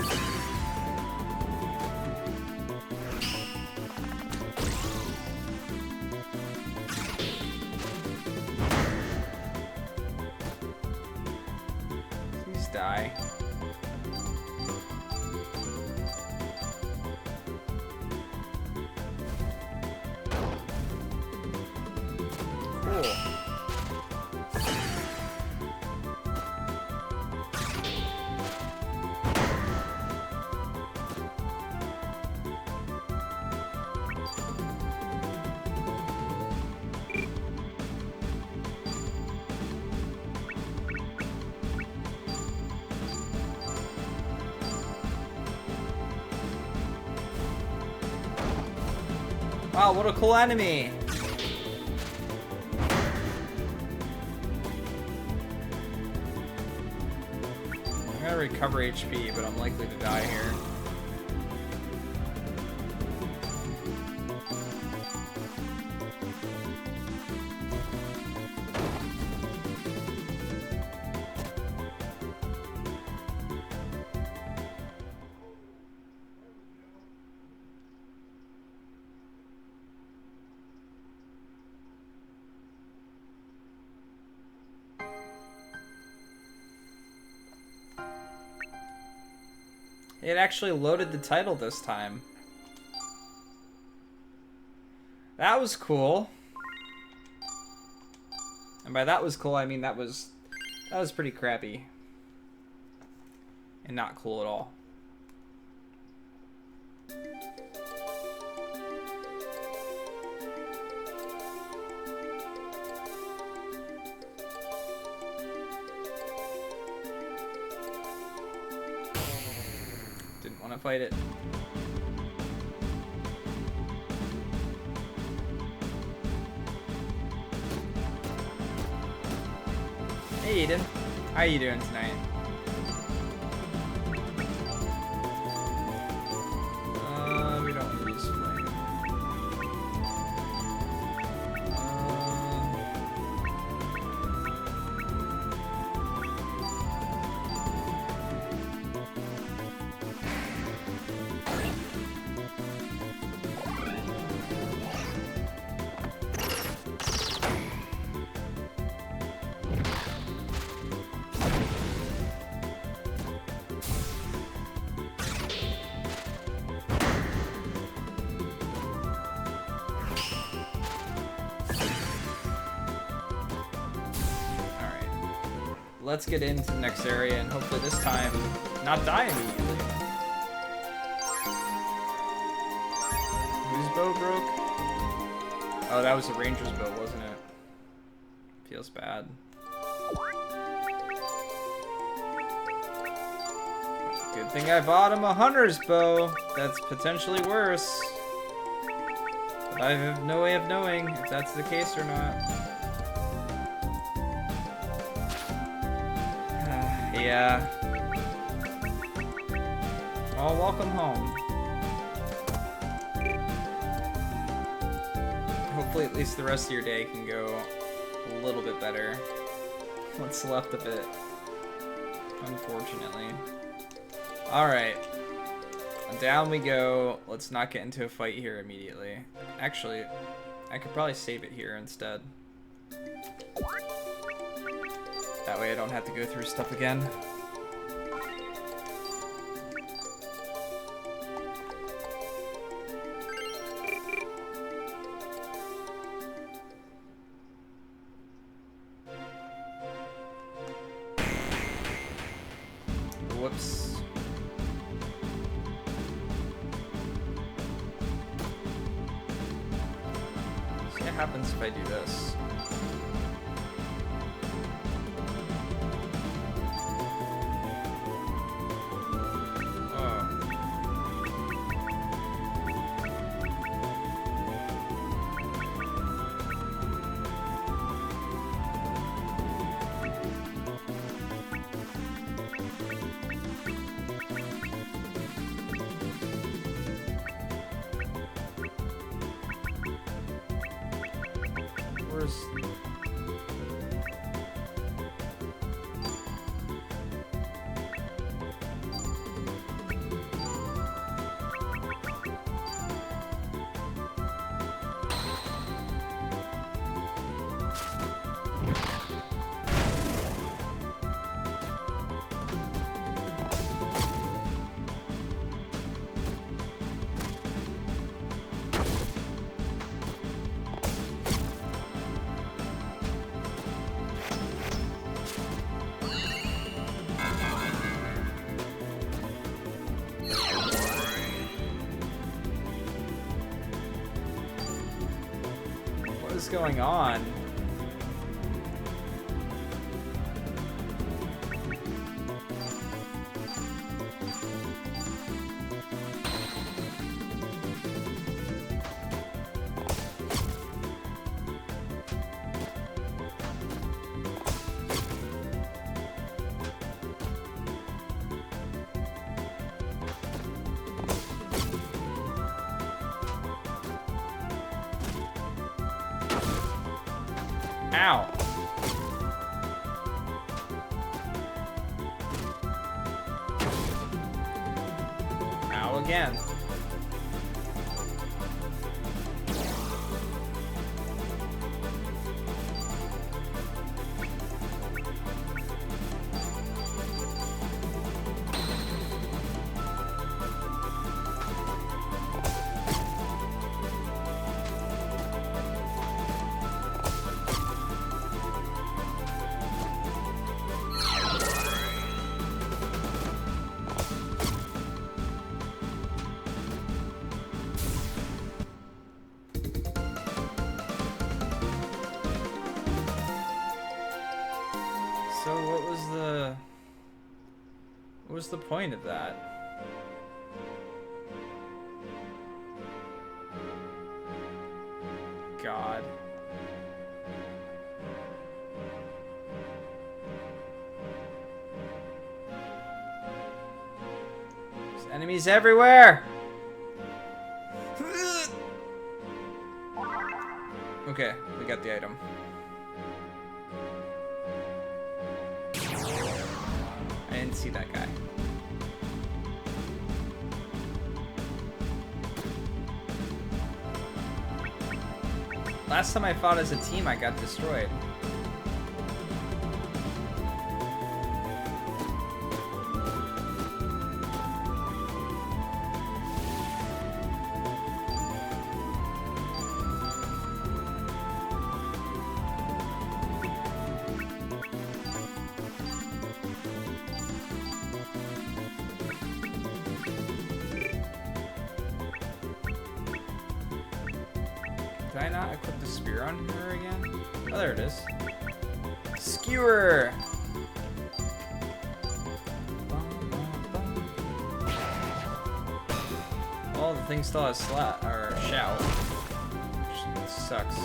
Please die. Cool. Wow, what a cool enemy! I'm gonna recover HP, but I'm likely to die here. It actually loaded the title this time. That was cool. And by that was cool, I mean that was pretty crappy. And not cool at all. Didn't want to fight it. Hey Eden, how you doing tonight? We don't use flame. Let's get into the next area and hopefully this time not die immediately. Whose bow broke? Oh, that was the ranger's bow, wasn't it? Feels bad. Good thing I bought him a hunter's bow. That's potentially worse. But I have no way of knowing if that's the case or not. Yeah. Oh, welcome home. Hopefully at least the rest of your day can go a little bit better. What's left of it, unfortunately. Alright. Down we go. Let's not get into a fight here immediately. Actually, I could probably save it here instead. That way I don't have to go through stuff again. Whoops. See what happens if I do this. What is going on? Ow. Ow again. So what was the point of that? God. There's enemies everywhere! Okay, we got the item. I didn't see that guy. Last time I fought as a team, I got destroyed. Did I not equip the spear on her again? Oh, there it is. Skewer! Oh, the thing still has slap or shout. Which sucks.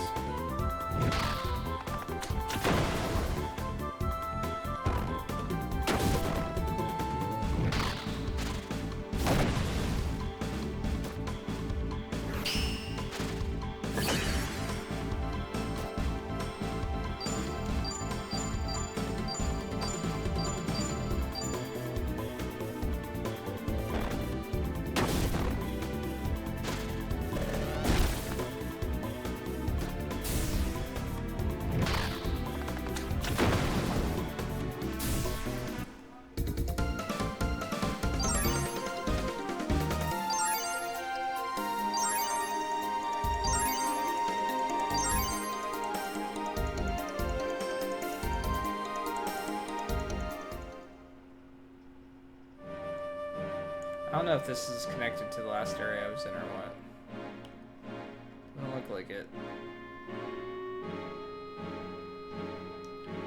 I don't know if this is connected to the last area I was in or what. Doesn't look like it.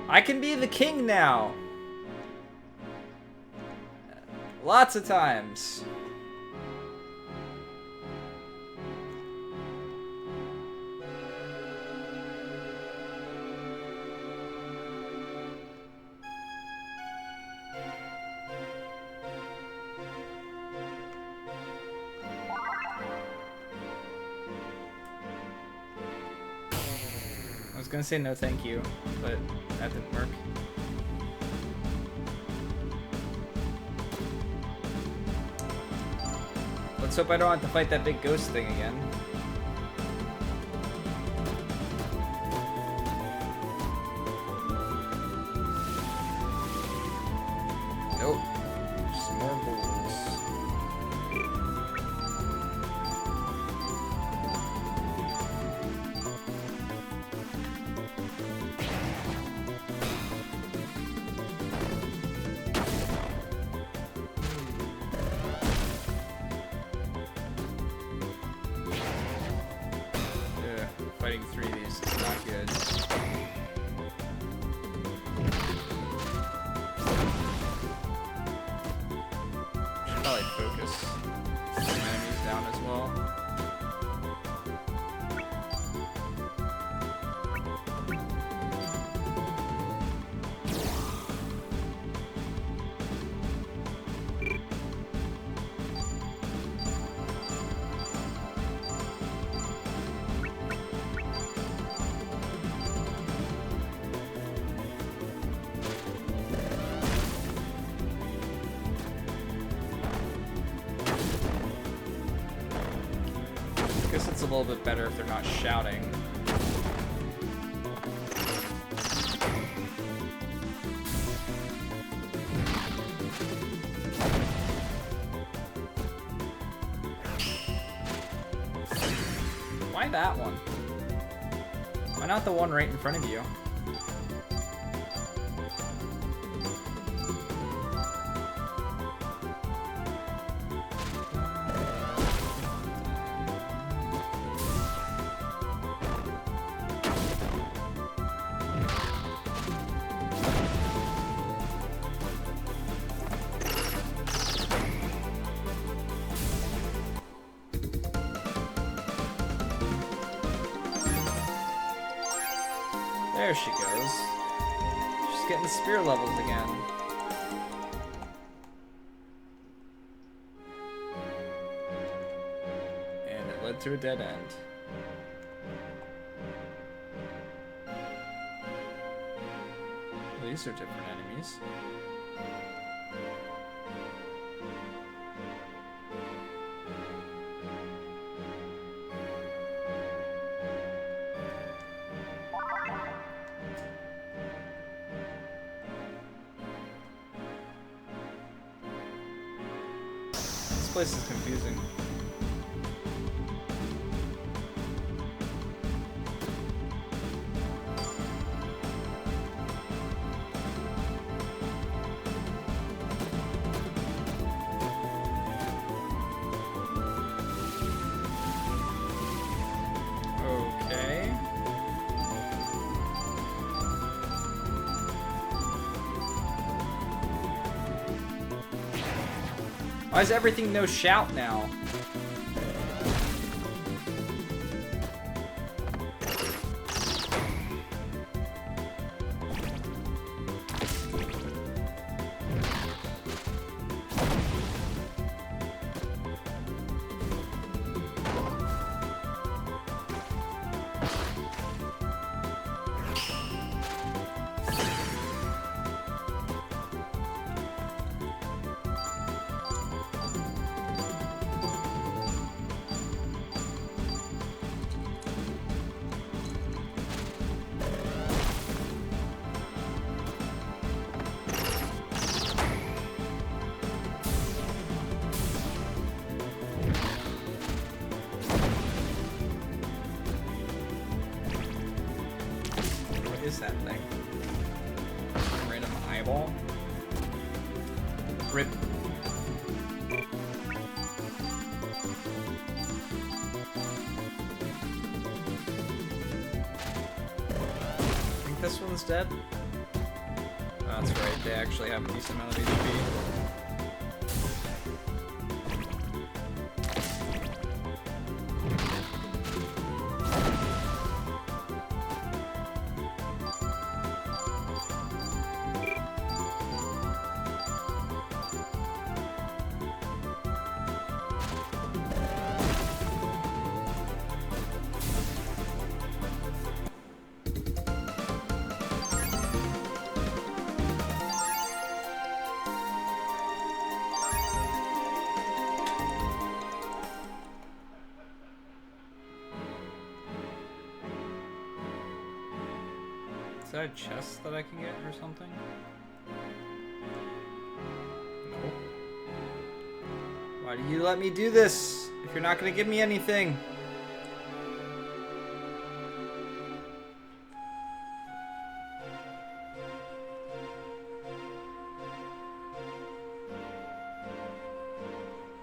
I can be the king now! Lots of times. I was gonna say no thank you, but that didn't work. Let's hope I don't have to fight that big ghost thing again. Nope. Just more ghouls. Fighting 3 of these is not good. Should probably focus some enemies down as well. I guess it's a little bit better if they're not shouting. Why that one? Why not the one right in front of you? There she goes. She's getting the spear levels again. And it led to a dead end. Well, these are different enemies. This place is confusing. Okay. Why is everything no shout now? What is that thing? Random eyeball? Rip. I think this one's dead? Oh, that's right, they actually have a decent amount of HP. Is that a chest that I can get or something? No. Why do you let me do this if you're not gonna give me anything?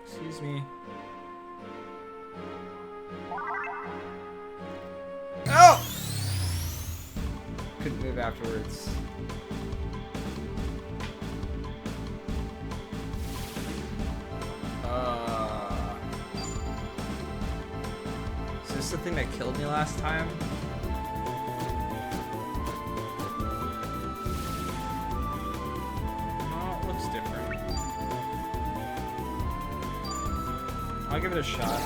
Excuse me. Oh! Couldn't move afterwards. Is this the thing that killed me last time? Oh, it looks different. I'll give it a shot.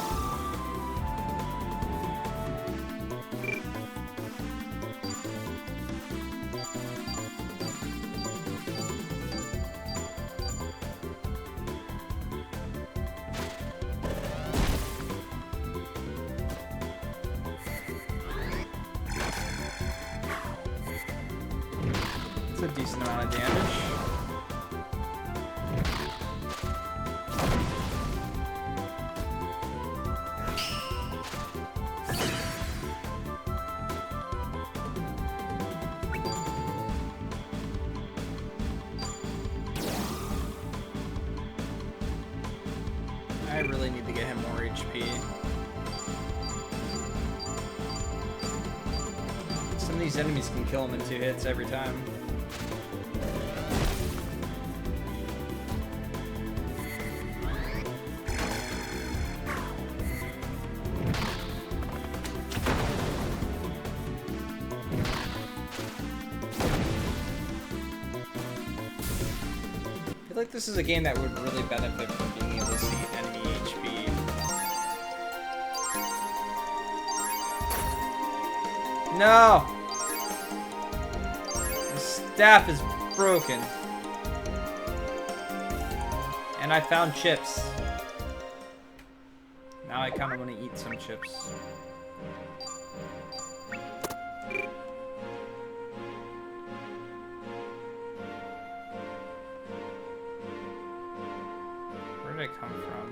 It's a decent amount of damage. I really need to get him more HP. Some of these enemies can kill him in 2 hits every time. feel like this is a game that would really benefit from being able to see enemy HP. No! The staff is broken. And I found chips. Now I kind of want to eat some chips. Where did I come from?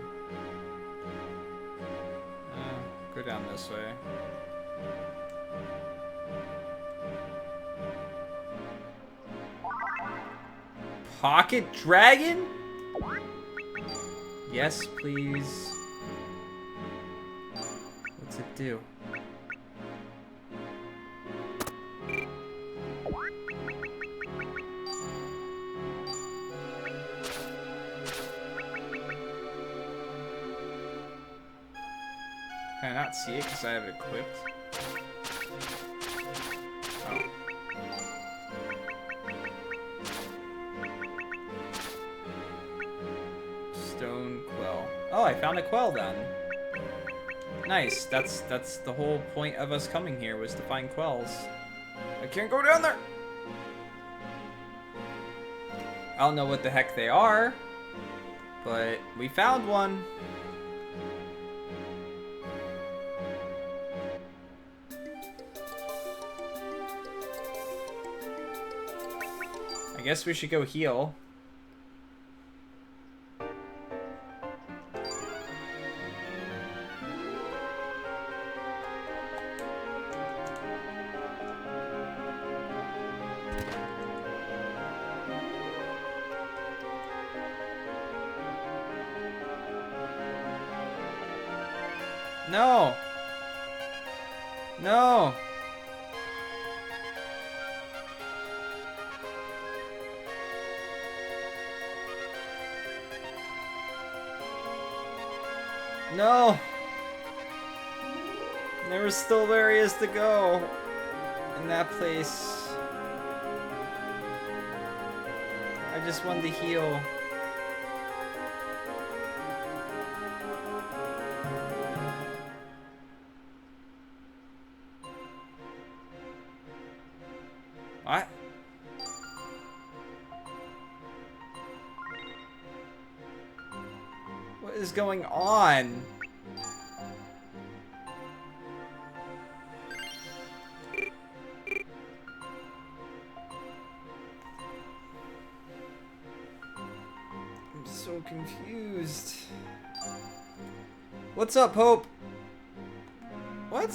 Go down this way. Pocket Dragon? Yes, please. What's it do? Can I not see it because I have it equipped? Oh. Stone Quell. Oh, I found a quell then. Nice. That's the whole point of us coming here, was to find quells. I can't go down there. I don't know what the heck they are, but we found one. I guess we should go heal. No! No! No! There were still areas to go in that place. I just wanted to heal. What? What is going on? I'm so confused. What's up, Hope? What?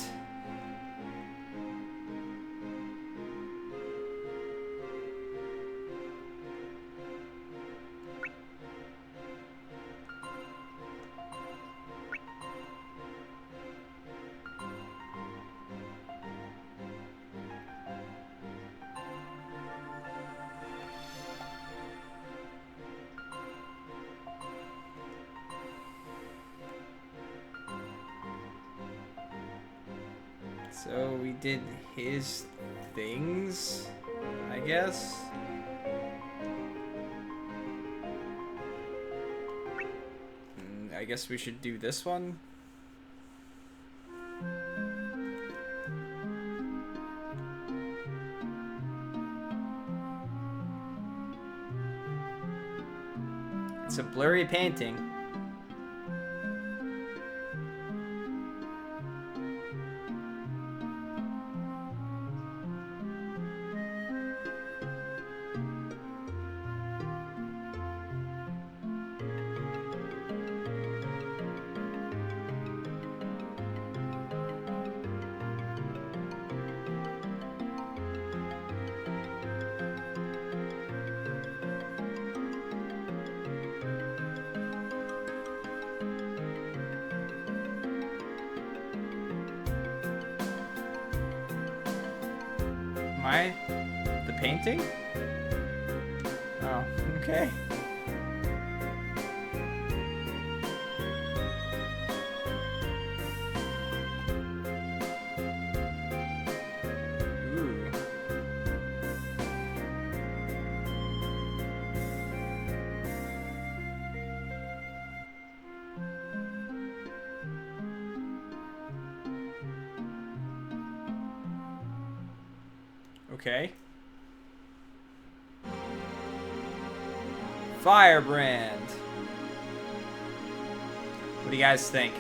So we did his things, I guess. I guess we should do this one. It's a blurry painting. Am I the painting? Oh, okay. Ooh. Okay. Firebrand. What do you guys think?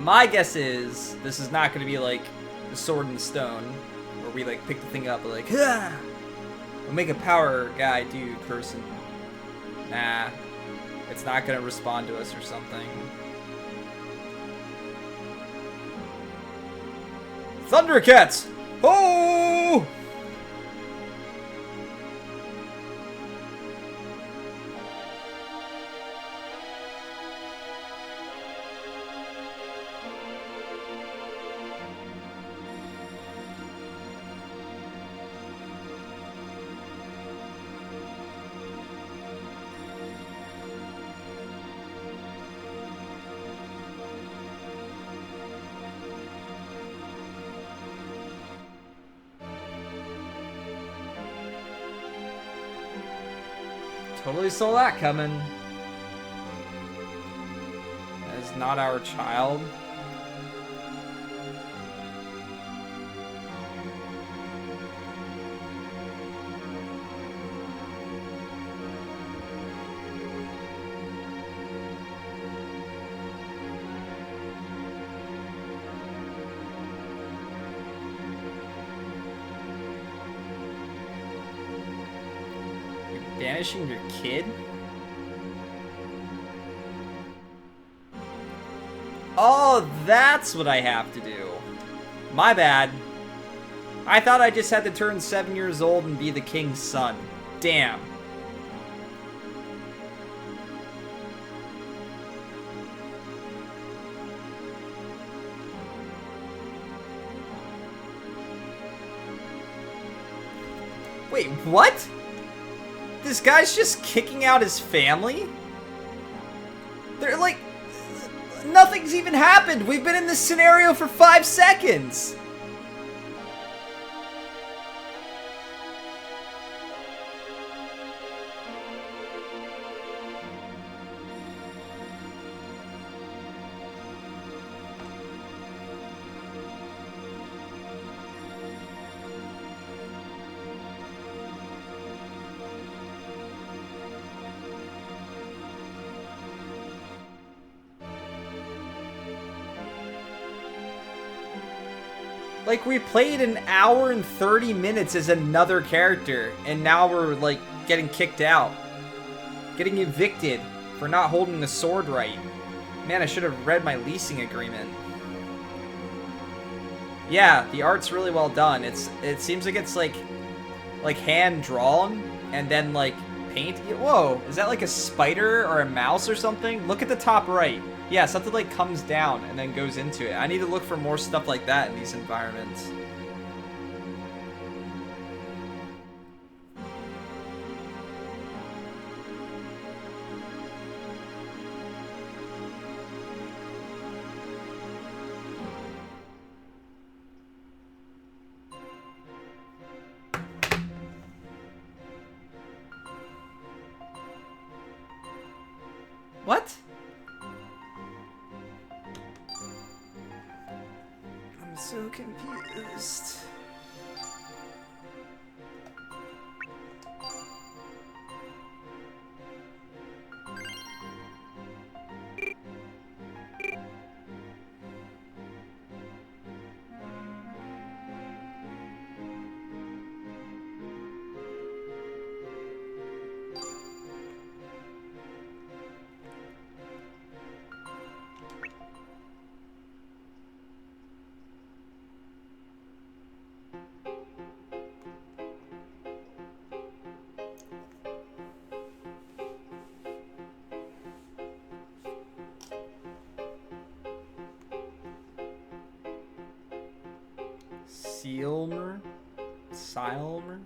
My guess is this is not going to be like the Sword in Stone, where we like pick the thing up and like, ah! We'll make a power guy dude person. Nah, it's not going to respond to us or something. Thundercats! Oh! Totally saw that coming. That is not our child. Banishing your kid? Oh, that's what I have to do. My bad. I thought I just had to turn 7 years old and be the king's son. Damn. Wait, what? This guy's just kicking out his family? They're like... Nothing's even happened! We've been in this scenario for 5 seconds! Like, we played an hour and 30 minutes as another character, and now we're, like, getting kicked out. Getting evicted for not holding the sword right. Man, I should have read my leasing agreement. Yeah, the art's really well done. It seems like it's, like hand-drawn, and then, like, paint. Whoa, is that, like, a spider or a mouse or something? Look at the top right. Yeah, something like comes down and then goes into it. I need to look for more stuff like that in these environments. What? I'm so confused. Sealmer? Silmer?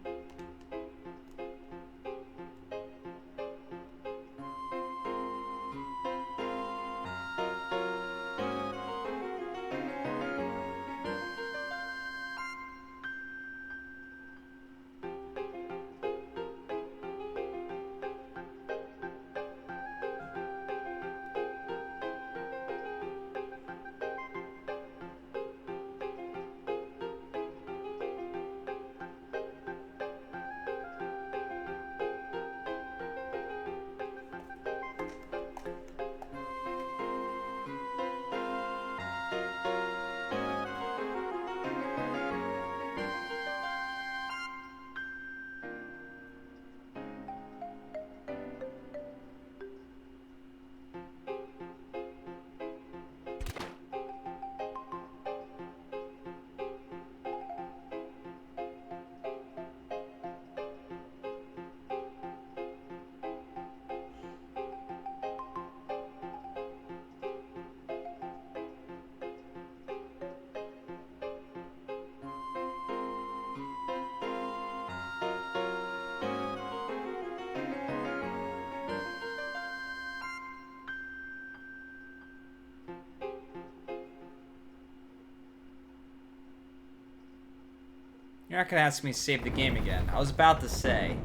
You're not gonna ask me to save the game again. I was about to say.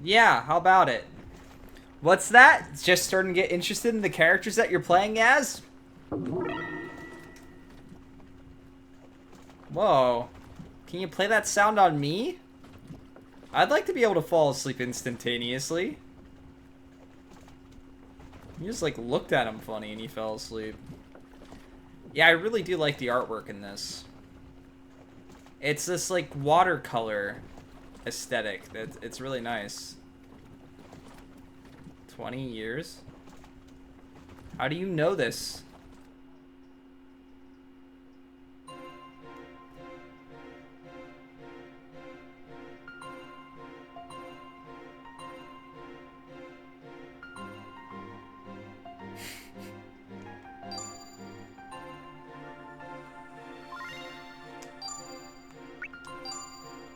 Yeah, how about it? What's that? Just starting to get interested in the characters that you're playing as? Whoa. Can you play that sound on me? I'd like to be able to fall asleep instantaneously. You just like looked at him funny and he fell asleep. Yeah, I really do like the artwork in this. It's this like watercolor aesthetic. It's really nice. 20 years? How do you know this?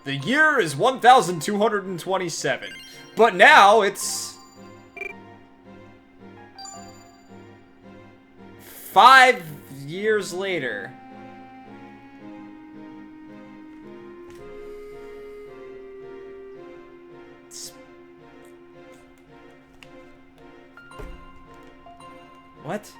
The year is 1227, but now it's 5 years later. What?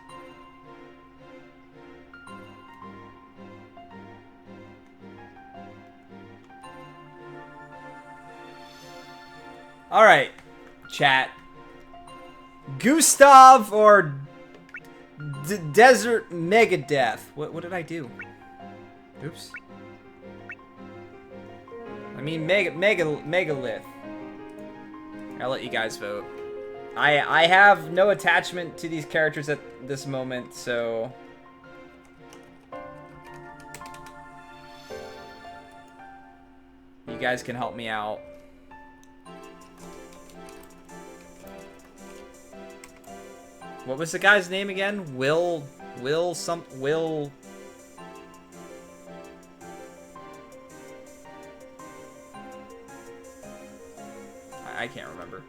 Alright, chat. Gustav or Desert Megadeth. What did I do? Oops. I mean Megalith. I'll let you guys vote. I have no attachment to these characters at this moment, so you guys can help me out. What was the guy's name again? Will. I can't remember.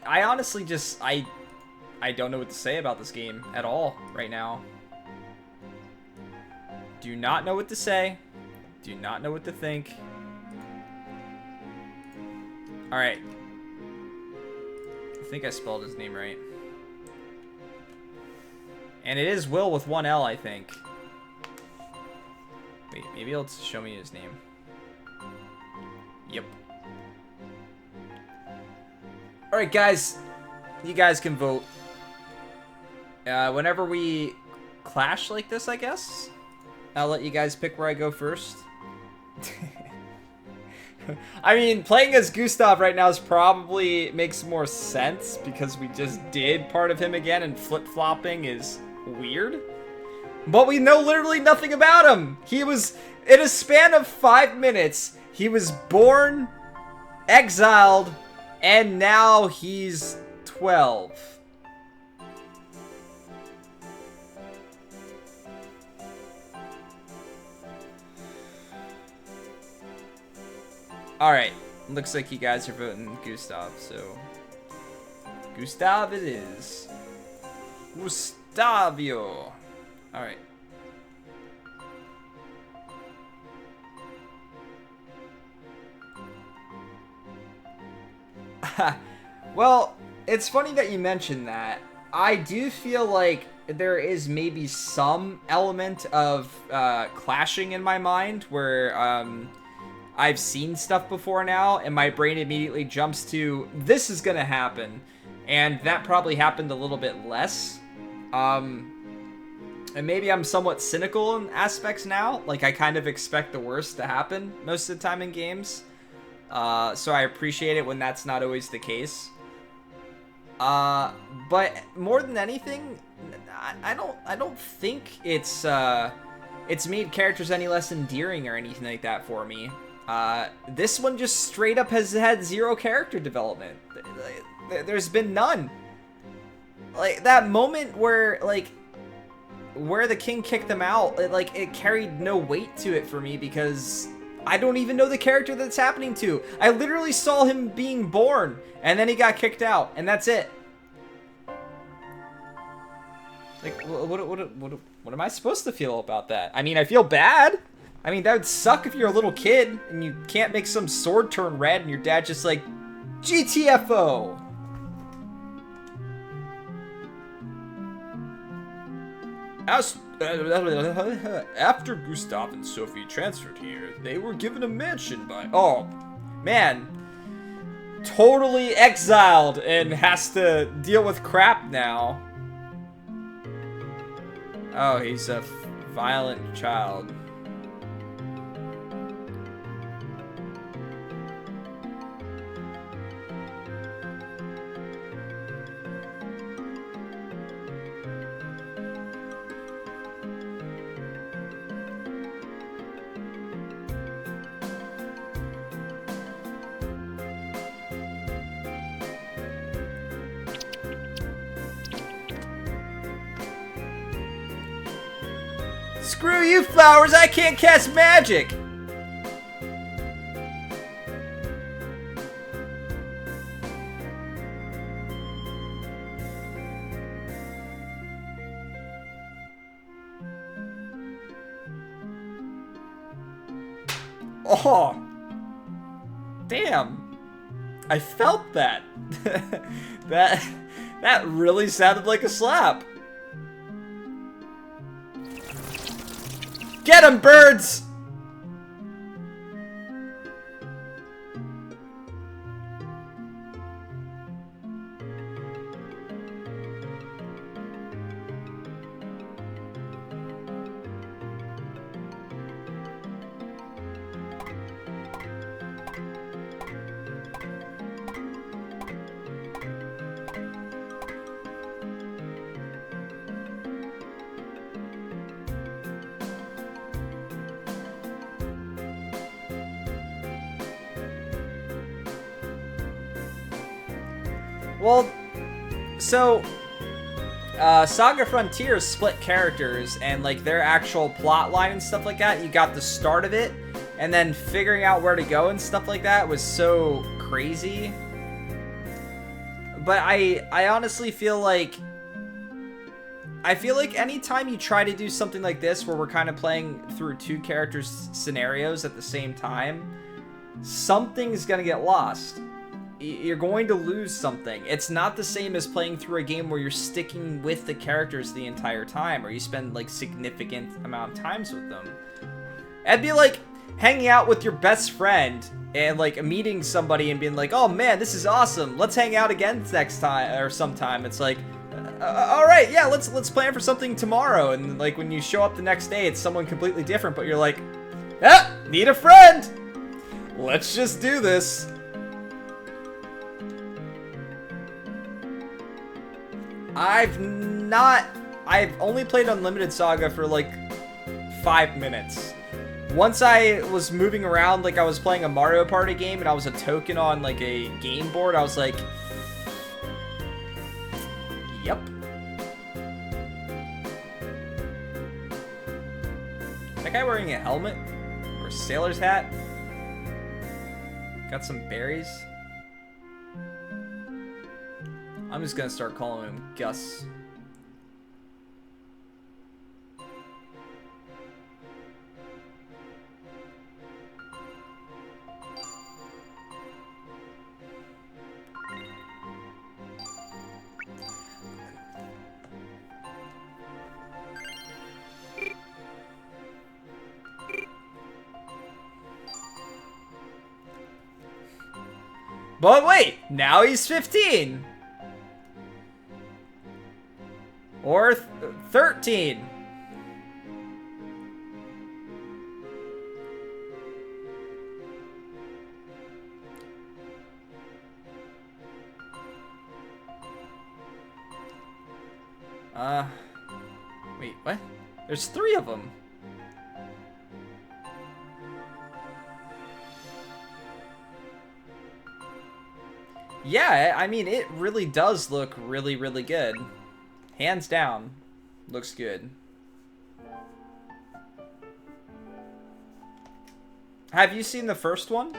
I honestly just, I don't know what to say about this game at all right now. Do not know what to say. Do not know what to think. Alright. I think I spelled his name right. And it is Will with one L, I think. Wait, maybe it'll show me his name. Yep. Alright, guys. You guys can vote. Whenever we clash like this, I guess, I'll let you guys pick where I go first. I mean, playing as Gustav right now is probably makes more sense because we just did part of him again, and flip-flopping is weird. But we know literally nothing about him. He was, in a span of 5 minutes, he was born, exiled, and now he's 12. Alright, looks like you guys are voting Gustav, so Gustav it is. Gustavio. Alright. Well, it's funny that you mentioned that. I do feel like there is maybe some element of clashing in my mind where I've seen stuff before now, and my brain immediately jumps to, this is gonna happen. And that probably happened a little bit less. And maybe I'm somewhat cynical in aspects now. Like, I kind of expect the worst to happen most of the time in games. So I appreciate it when that's not always the case. But more than anything, I don't think it's made characters any less endearing or anything like that for me. This one just straight up has had zero character development. There's been none. Like, that moment where, like, where the king kicked them out, it carried no weight to it for me because I don't even know the character that's happening to. I literally saw him being born, and then he got kicked out, and that's it. Like, what am I supposed to feel about that? I mean, I feel bad. I mean, that would suck if you're a little kid and you can't make some sword turn red and your dad just like, GTFO! After Gustav and Sophie transferred here, they were given a mansion by... Oh, man. Totally exiled and has to deal with crap now. Oh, he's a violent child. Screw you, flowers! I can't cast magic! Oh! Damn! I felt that! That really sounded like a slap! Get 'em, birds! Well, so, SaGa Frontier split characters, and, like, their actual plot line and stuff like that, you got the start of it, and then figuring out where to go and stuff like that was so crazy. But I honestly feel like... anytime you try to do something like this, where we're kind of playing through two characters' scenarios at the same time, something's gonna get lost. You're going to lose something. It's not the same as playing through a game where you're sticking with the characters the entire time, or you spend, like, significant amount of times with them. It'd be like hanging out with your best friend and, like, meeting somebody and being like, oh man, this is awesome, let's hang out again next time, or sometime. It's like, alright, yeah, let's plan for something tomorrow, and, like, when you show up the next day, it's someone completely different, but you're like, ah, need a friend! Let's just do this. I've only played Unlimited Saga for like 5 minutes. Once I was moving around, like I was playing a Mario Party game and I was a token on like a game board, I was like, yep. That guy wearing a helmet? Or a sailor's hat? Got some berries? I'm just gonna start calling him Gus. But wait, now he's 15! Or 13. Uh, wait, what? There's 3 of them. Yeah, I mean, it really does look really, really good. Hands down, looks good. Have you seen the first one?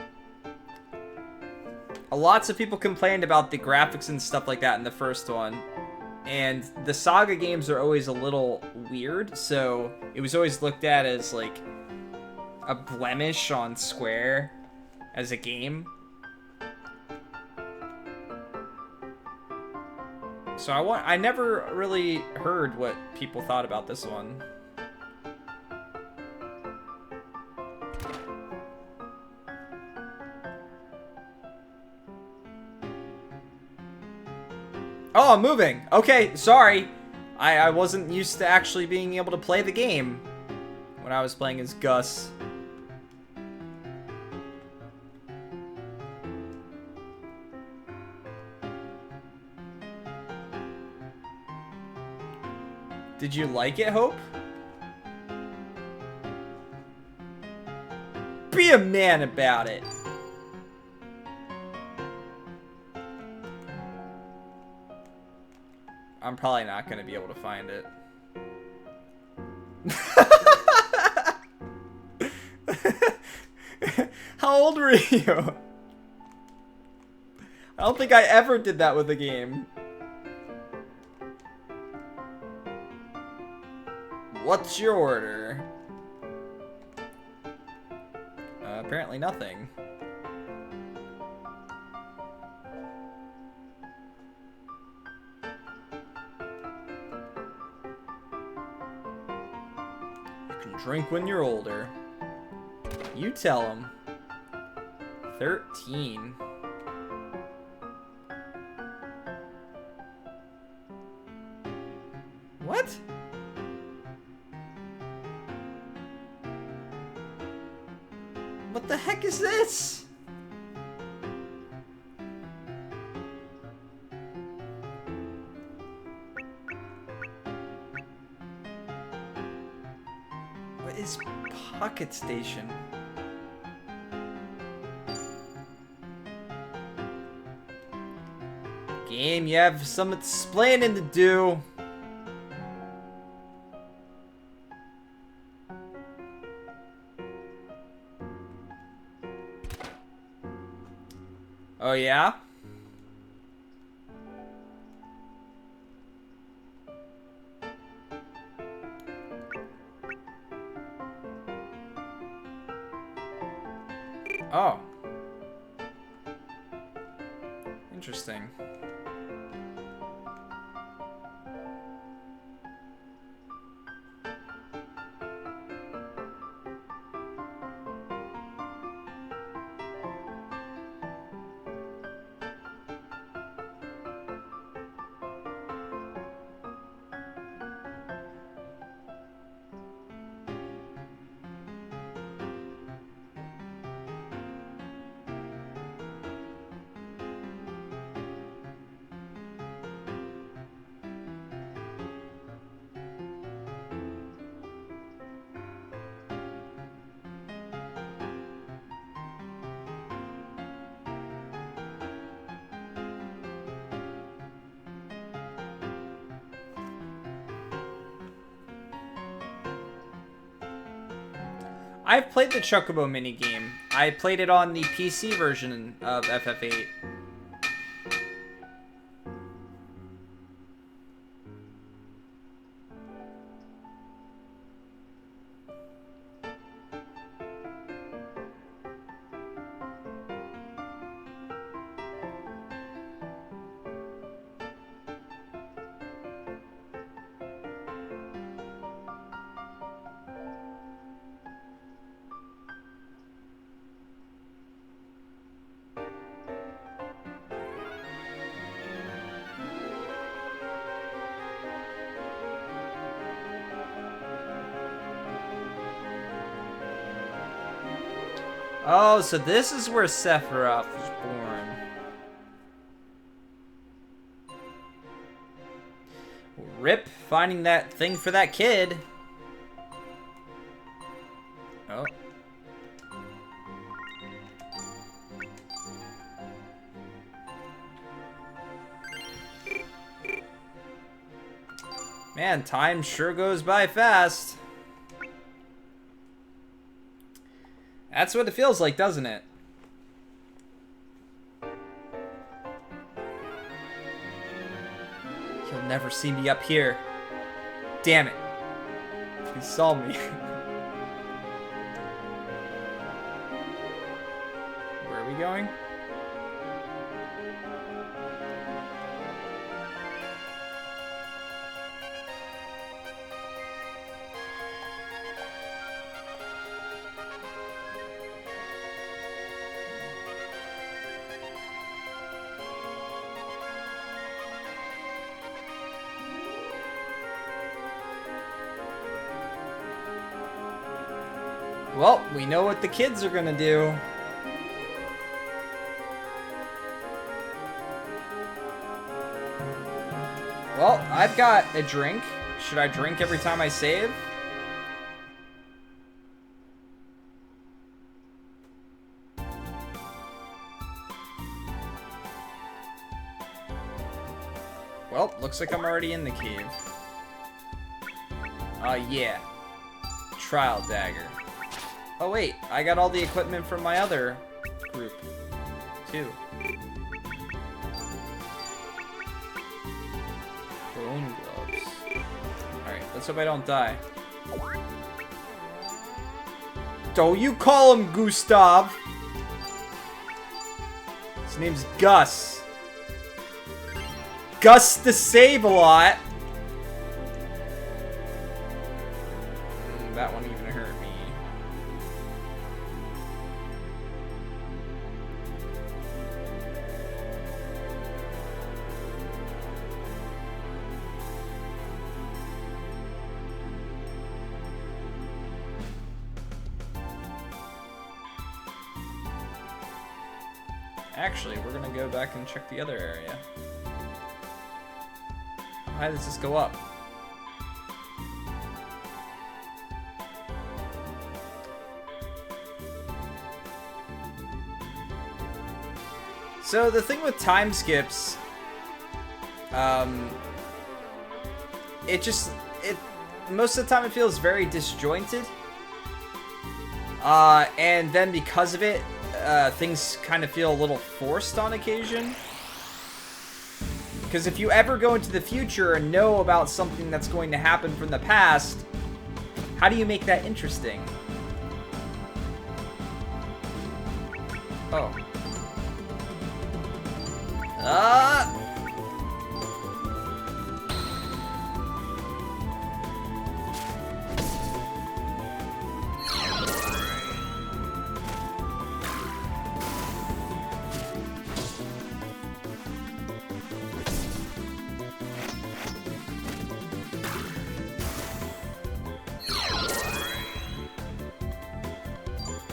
Lots of people complained about the graphics and stuff like that in the first one. And the SaGa games are always a little weird, so it was always looked at as like a blemish on Square as a game. So I never really heard what people thought about this one. Oh, I'm moving. Okay, sorry. I wasn't used to actually being able to play the game when I was playing as Gus. Did you like it, Hope? Be a man about it. I'm probably not going to be able to find it. How old were you? I don't think I ever did that with a game. What's your order? Apparently nothing. You can drink when you're older. You tell him. 13. What? What the heck is this? What is Pocket Station? Game, you have some explaining to do. Oh, yeah? Oh. Interesting. I've played the Chocobo minigame. I played it on the PC version of FF8. Oh, so this is where Sephiroth was born. Rip finding that thing for that kid. Oh. Man, time sure goes by fast. That's what it feels like, doesn't it? You'll never see me up here. Damn it. He saw me. Where are we going? Well, we know what the kids are gonna do. Well, I've got a drink. Should I drink every time I save? Well, looks like I'm already in the cave. Yeah. Trial dagger. Oh wait, I got all the equipment from my other group, too. Bone gloves. Alright, let's hope I don't die. Don't you call him Gustav! His name's Gus. Gus the Save-A-Lot! That one even hurt me. Actually, we're gonna go back and check the other area. How high does this go up? So the thing with time skips, most of the time it feels very disjointed. And then because of it, things kind of feel a little forced on occasion. Because if you ever go into the future and know about something that's going to happen from the past, how do you make that interesting? Oh.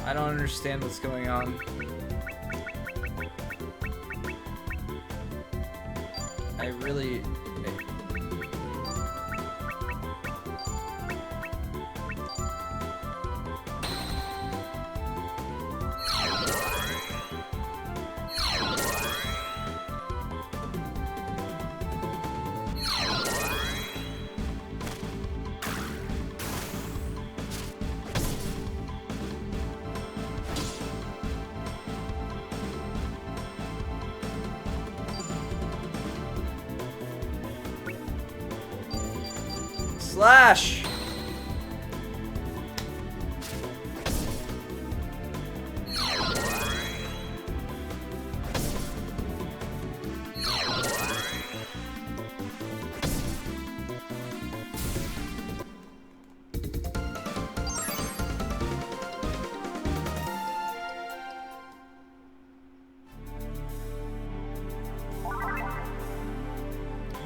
I don't understand what's going on. I really... Slash!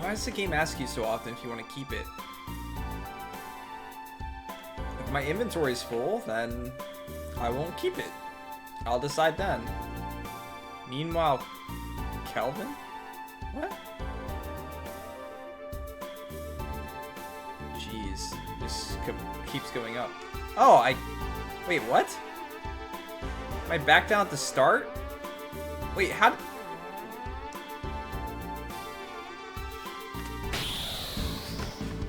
Why does the game ask you so often if you want to keep it? If my inventory's full, then I won't keep it. I'll decide then. Meanwhile, Kelvin? What? just keeps going up. Oh, wait, what? Am I back down at the start? Wait, how...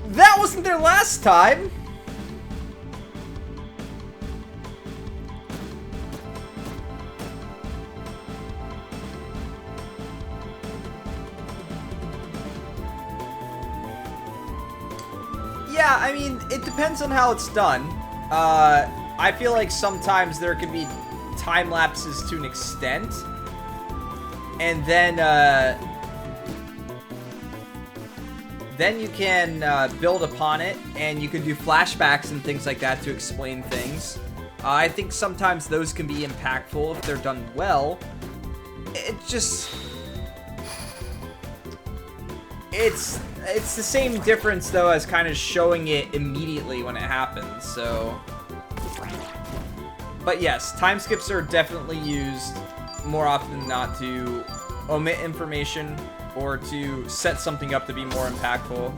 That wasn't there last time! Yeah, I mean, it depends on how it's done. I feel like sometimes there can be time lapses to an extent. And then you can build upon it, and you can do flashbacks and things like that to explain things. I think sometimes those can be impactful if they're done well. It just... It's the same difference, though, as kind of showing it immediately when it happens, so... But yes, time skips are definitely used more often than not to omit information or to set something up to be more impactful.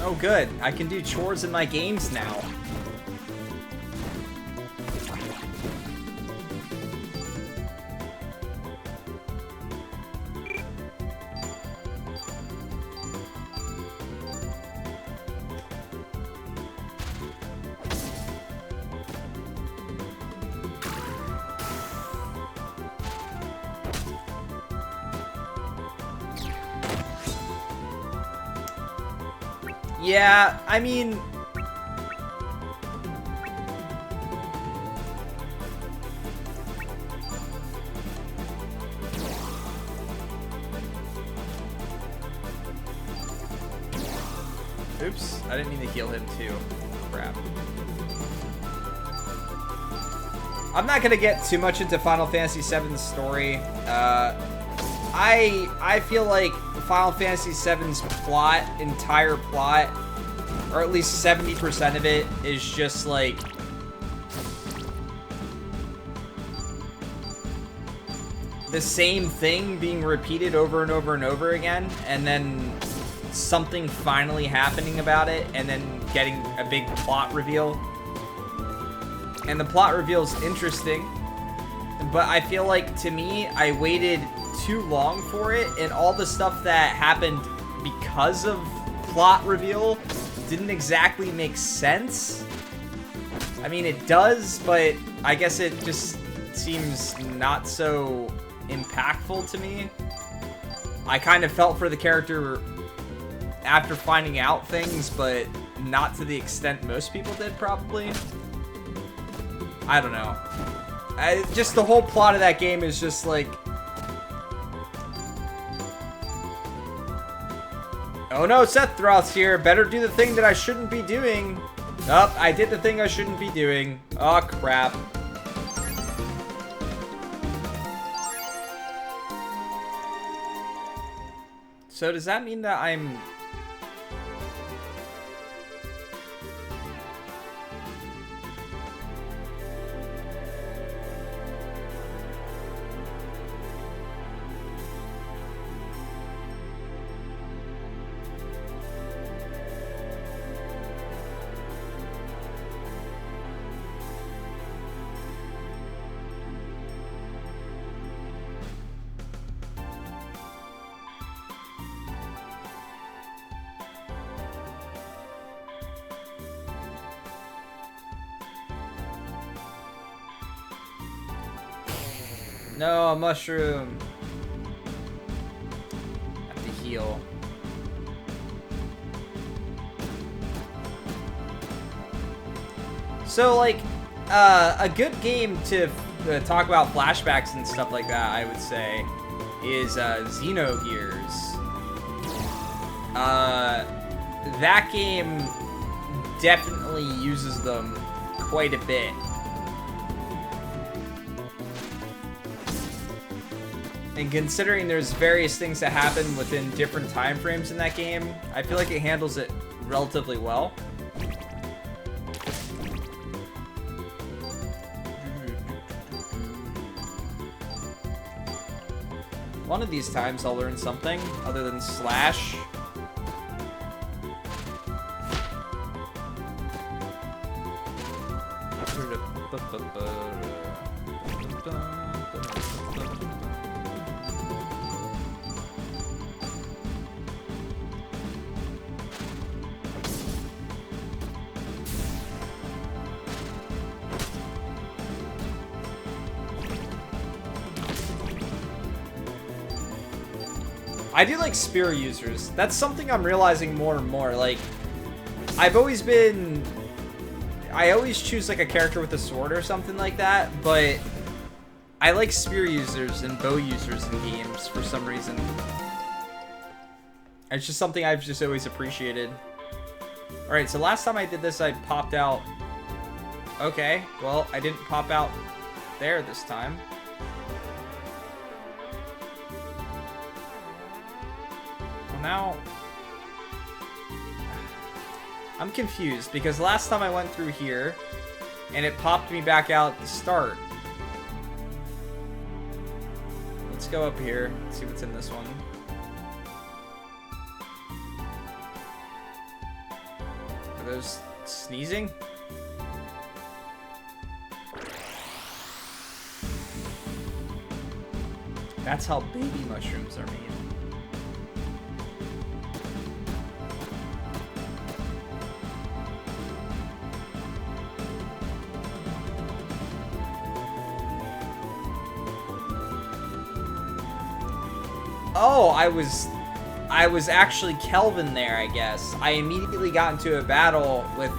Oh good, I can do chores in my games now. Yeah, I mean... Oops, I didn't mean to heal him too. Crap. I'm not gonna get too much into Final Fantasy VII's story. I feel like Final Fantasy VII's entire plot, or at least 70% of it, is just like the same thing being repeated over and over and over again, and then something finally happening about it, and then getting a big plot reveal. And the plot reveal is interesting, but I feel like, to me, I waited too long for it, and all the stuff that happened because of plot reveal didn't exactly make sense. I mean, it does, but I guess it just seems not so impactful to me. I kind of felt for the character after finding out things, but not to the extent most people did, probably. I don't know. Just the whole plot of that game is just like... Oh no, Sephiroth's here. Better do the thing that I shouldn't be doing. Oh, I did the thing I shouldn't be doing. Oh, crap. So does that mean that I'm... No, a mushroom. Have to heal. So, like, a good game to talk about flashbacks and stuff like that, I would say, is Xenogears. That game definitely uses them quite a bit. And considering there's various things that happen within different time frames in that game, I feel like it handles it relatively well. One of these times I'll learn something other than slash. I do like spear users. That's something I'm realizing more and more. Like, I always choose like a character with a sword or something like that, but I like spear users and bow users in games for some reason. It's just something I've just always appreciated. Alright, so last time I did this, I popped out. Okay, well, I didn't pop out there this time. Now I'm confused because last time I went through here and it popped me back out at the start. Let's go up here, see what's in this one. Are those sneezing? That's how baby mushrooms are made. Oh, I was actually Kelvin there, I guess. I immediately got into a battle with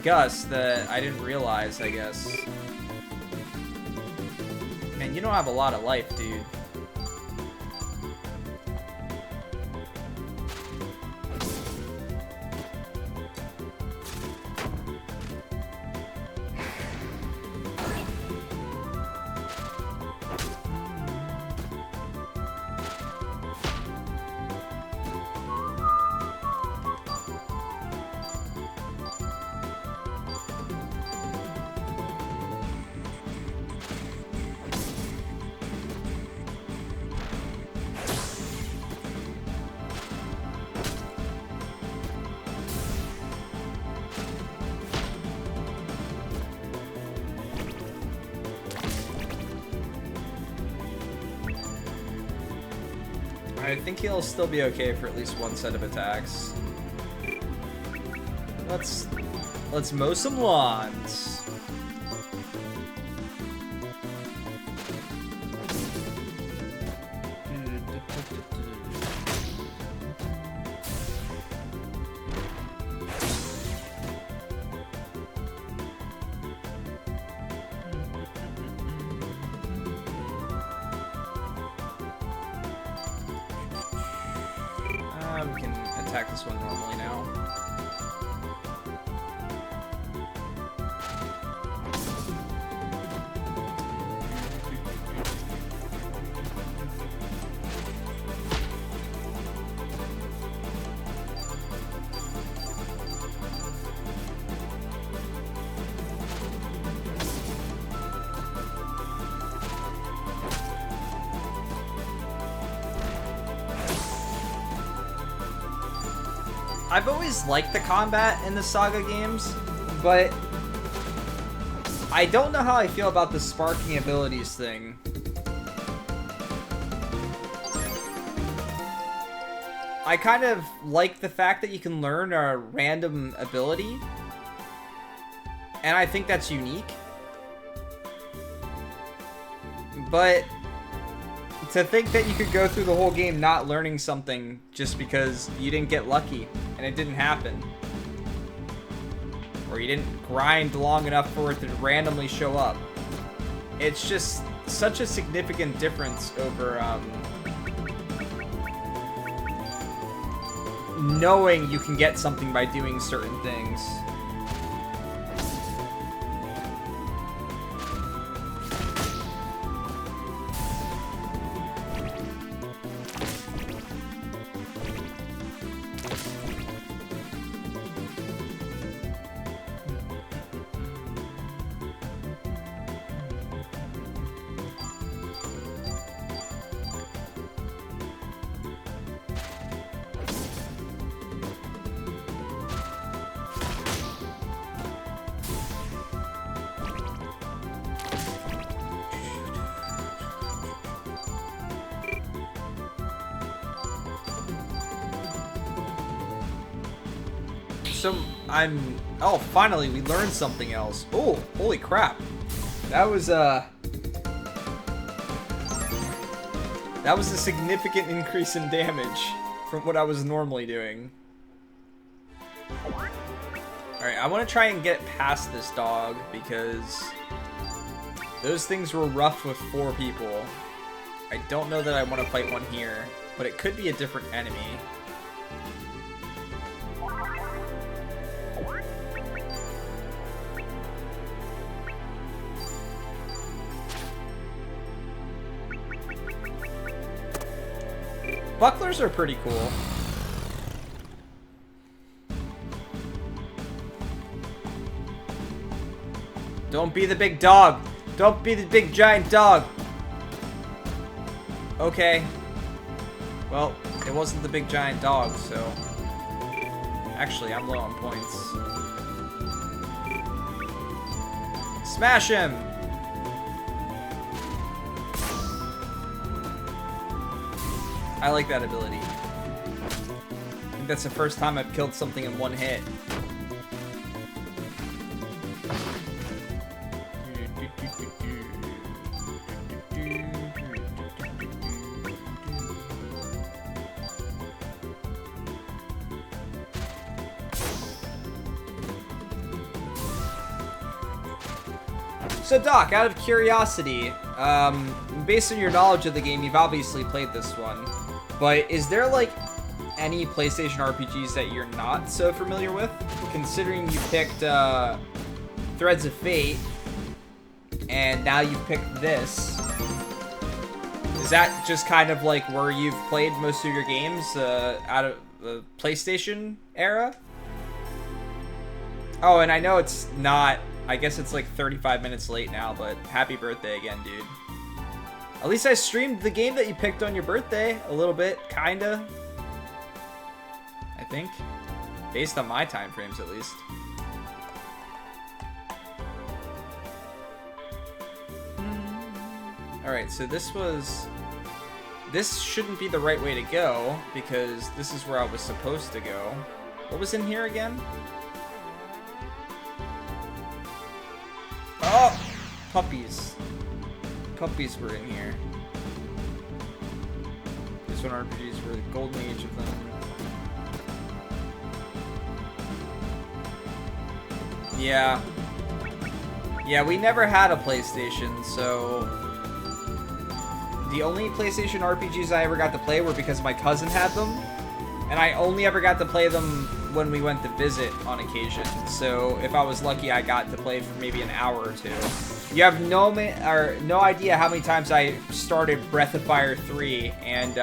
Gus that I didn't realize, I guess. Man, you don't have a lot of life, dude. I think he'll still be okay for at least one set of attacks. Let's mow some lawns. We can attack this one normally now. I've always liked the combat in the SaGa games, but I don't know how I feel about the sparking abilities thing. I kind of like the fact that you can learn a random ability, and I think that's unique. But to think that you could go through the whole game not learning something just because you didn't get lucky and it didn't happen, or you didn't grind long enough for it to randomly show up, it's just such a significant difference over knowing you can get something by doing certain things. So oh, finally we learned something else. Oh, holy crap. That was a significant increase in damage from what I was normally doing. Alright, I want to try and get past this dog because those things were rough with 4 people. I don't know that I want to fight one here, but it could be a different enemy. Bucklers are pretty cool. Don't be the big dog. Don't be the big giant dog. Okay. Well, it wasn't the big giant dog, so... Actually, I'm low on points. Smash him! I like that ability. I think that's the first time I've killed something in one hit. So Doc, out of curiosity, based on your knowledge of the game, you've obviously played this one, but is there like any PlayStation RPGs that you're not so familiar with? Considering you picked Threads of Fate, and now you've picked this, is that just kind of like where you've played most of your games out of the PlayStation era? Oh, and I know it's not... I guess it's like 35 minutes late now, but happy birthday again, dude. At least I streamed the game that you picked on your birthday a little bit, kinda. I think. Based on my time frames, at least. Alright, so this shouldn't be the right way to go, because this is where I was supposed to go. What was in here again? Oh! Puppies. Puppies were in here. This one RPGs were the golden age of them. Yeah. Yeah, we never had a PlayStation, so... The only PlayStation RPGs I ever got to play were because my cousin had them. And I only ever got to play them when we went to visit on occasion. So if I was lucky, I got to play for maybe an hour or two. You have no idea how many times I started Breath of Fire 3 and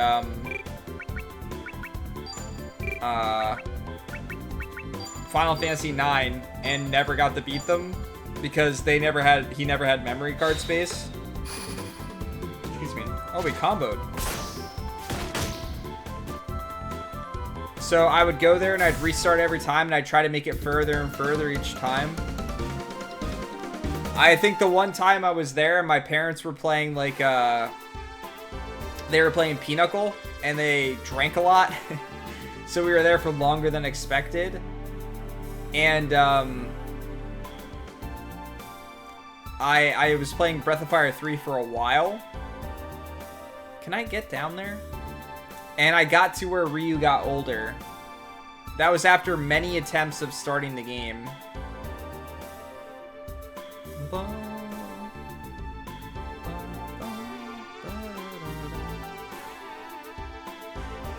Final Fantasy 9 and never got to beat them because he never had memory card space. Excuse me. Oh, we comboed. So I would go there and I'd restart every time and I'd try to make it further and further each time. I think the one time I was there and my parents were playing like, they were playing Pinochle and they drank a lot. So we were there for longer than expected. And, I was playing Breath of Fire 3 for a while. Can I get down there? And I got to where Ryu got older. That was after many attempts of starting the game.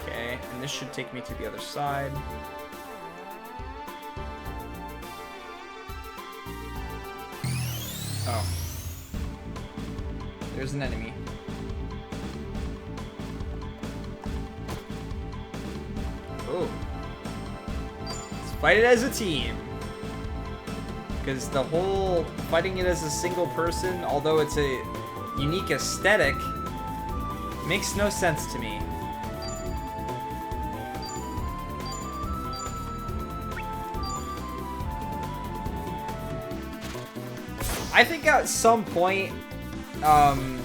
Okay, And this should take me to the other side. Oh. There's an enemy. Oh. Let's fight it as a team. Because the whole fighting it as a single person, although it's a unique aesthetic, makes no sense to me. I think at some point, I'm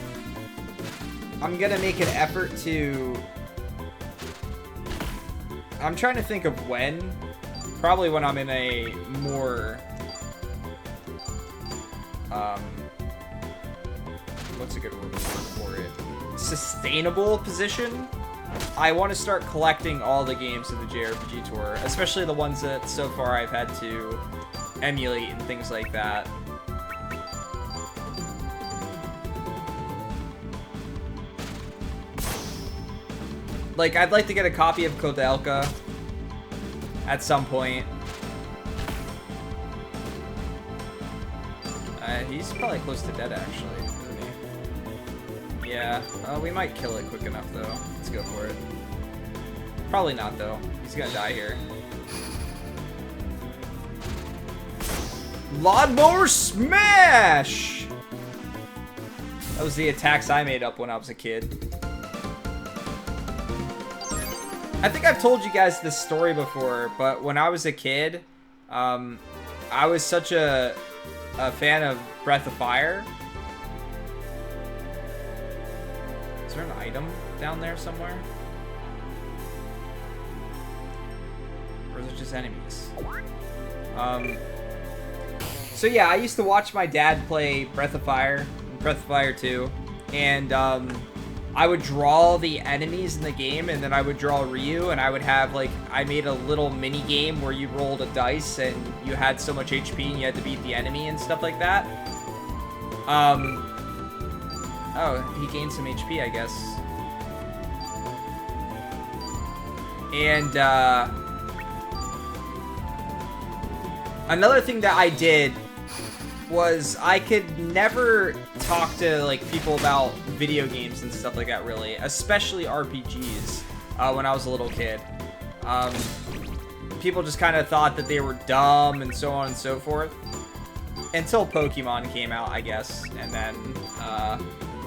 gonna make an effort to... I'm trying to think of when. Probably when I'm in a more... what's a good word for it? Sustainable position. I want to start collecting all the games in the JRPG Tour, especially the ones that so far I've had to emulate and things like that. Like, I'd like to get a copy of Kodelka at some point. He's probably close to dead, actually, isn't he? Yeah. We might kill it quick enough, though. Let's go for it. Probably not, though. He's gonna die here. Lawnmower Smash! That was the attacks I made up when I was a kid. I think I've told you guys this story before, but when I was a kid, I was such a fan of Breath of Fire. Is there an item down there somewhere? Or is it just enemies? So yeah, I used to watch my dad play Breath of Fire, Breath of Fire 2, and I would draw the enemies in the game, and then I would draw Ryu, and I would have, like, I made a little mini game where you rolled a dice and you had so much HP and you had to beat the enemy and stuff like that. Oh, he gained some HP, I guess. And, another thing that I did was I could never talk to, like, people about video games and stuff like that, really, especially RPGs, when I was a little kid. People just kind of thought that they were dumb and so on and so forth, until Pokemon came out, I guess, and then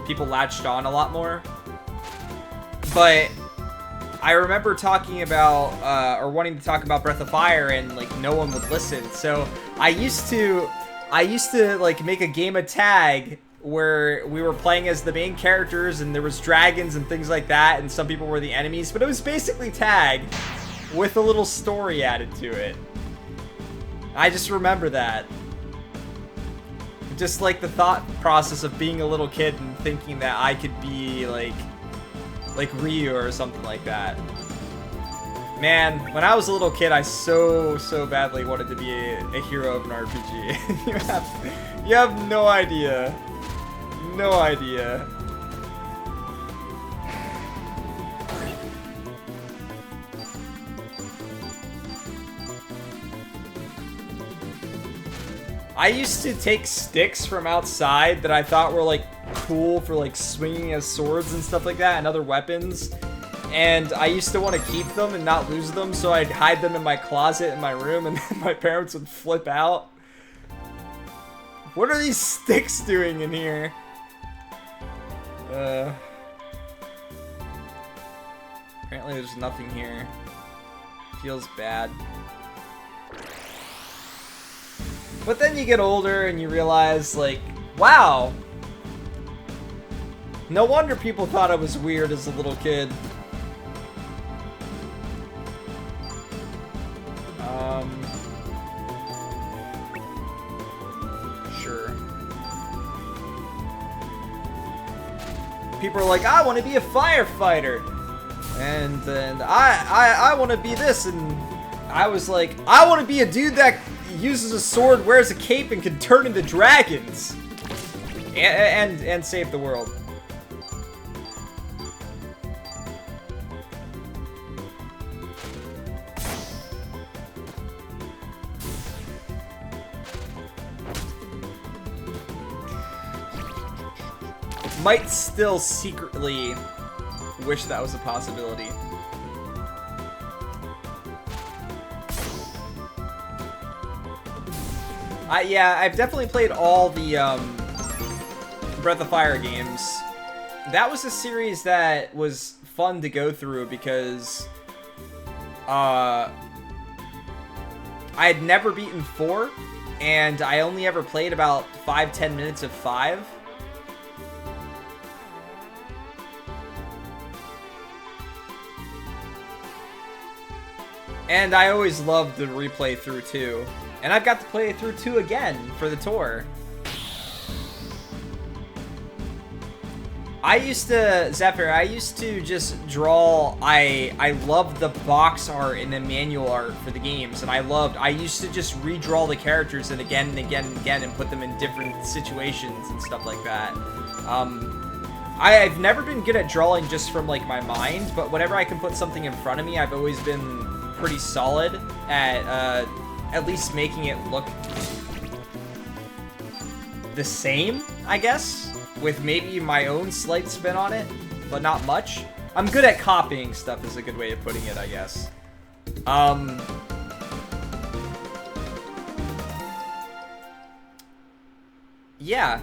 people latched on a lot more. But I remember talking about, or wanting to talk about Breath of Fire, and, like, no one would listen, so I used to like make a game of tag where we were playing as the main characters and there was dragons and things like that, and some people were the enemies, but it was basically tag with a little story added to it. I just remember that. Just like the thought process of being a little kid and thinking that I could be like Ryu or something like that. Man, when I was a little kid, I so badly wanted to be a hero of an RPG. You have no idea. No idea. I used to take sticks from outside that I thought were, like, cool for, like, swinging as swords and stuff like that, and other weapons. And I used to want to keep them and not lose them, so I'd hide them in my closet in my room, and then my parents would flip out. What are these sticks doing in here? Apparently there's nothing here. Feels bad. But then you get older and you realize, like, wow! No wonder people thought I was weird as a little kid. Sure. People are like, I want to be a firefighter, and then I want to be this, and I was like, I want to be a dude that uses a sword, wears a cape, and can turn into dragons, and save the world. might still secretly wish that was a possibility. Yeah, I've definitely played all the Breath of Fire games. That was a series that was fun to go through because I had never beaten 4, and I only ever played about 5-10 minutes of 5. And I always loved the replay through 2. And I've got to play through 2 again for the tour. I used to, Zephyr, I used to just draw, I loved the box art and the manual art for the games, and I used to just redraw the characters and again and again and again and put them in different situations and stuff like that. I've never been good at drawing just from, like, my mind, but whenever I can put something in front of me, I've always been pretty solid at least making it look the same, I guess, with maybe my own slight spin on it, but not much. I'm good at copying stuff is a good way of putting it, I guess. Yeah,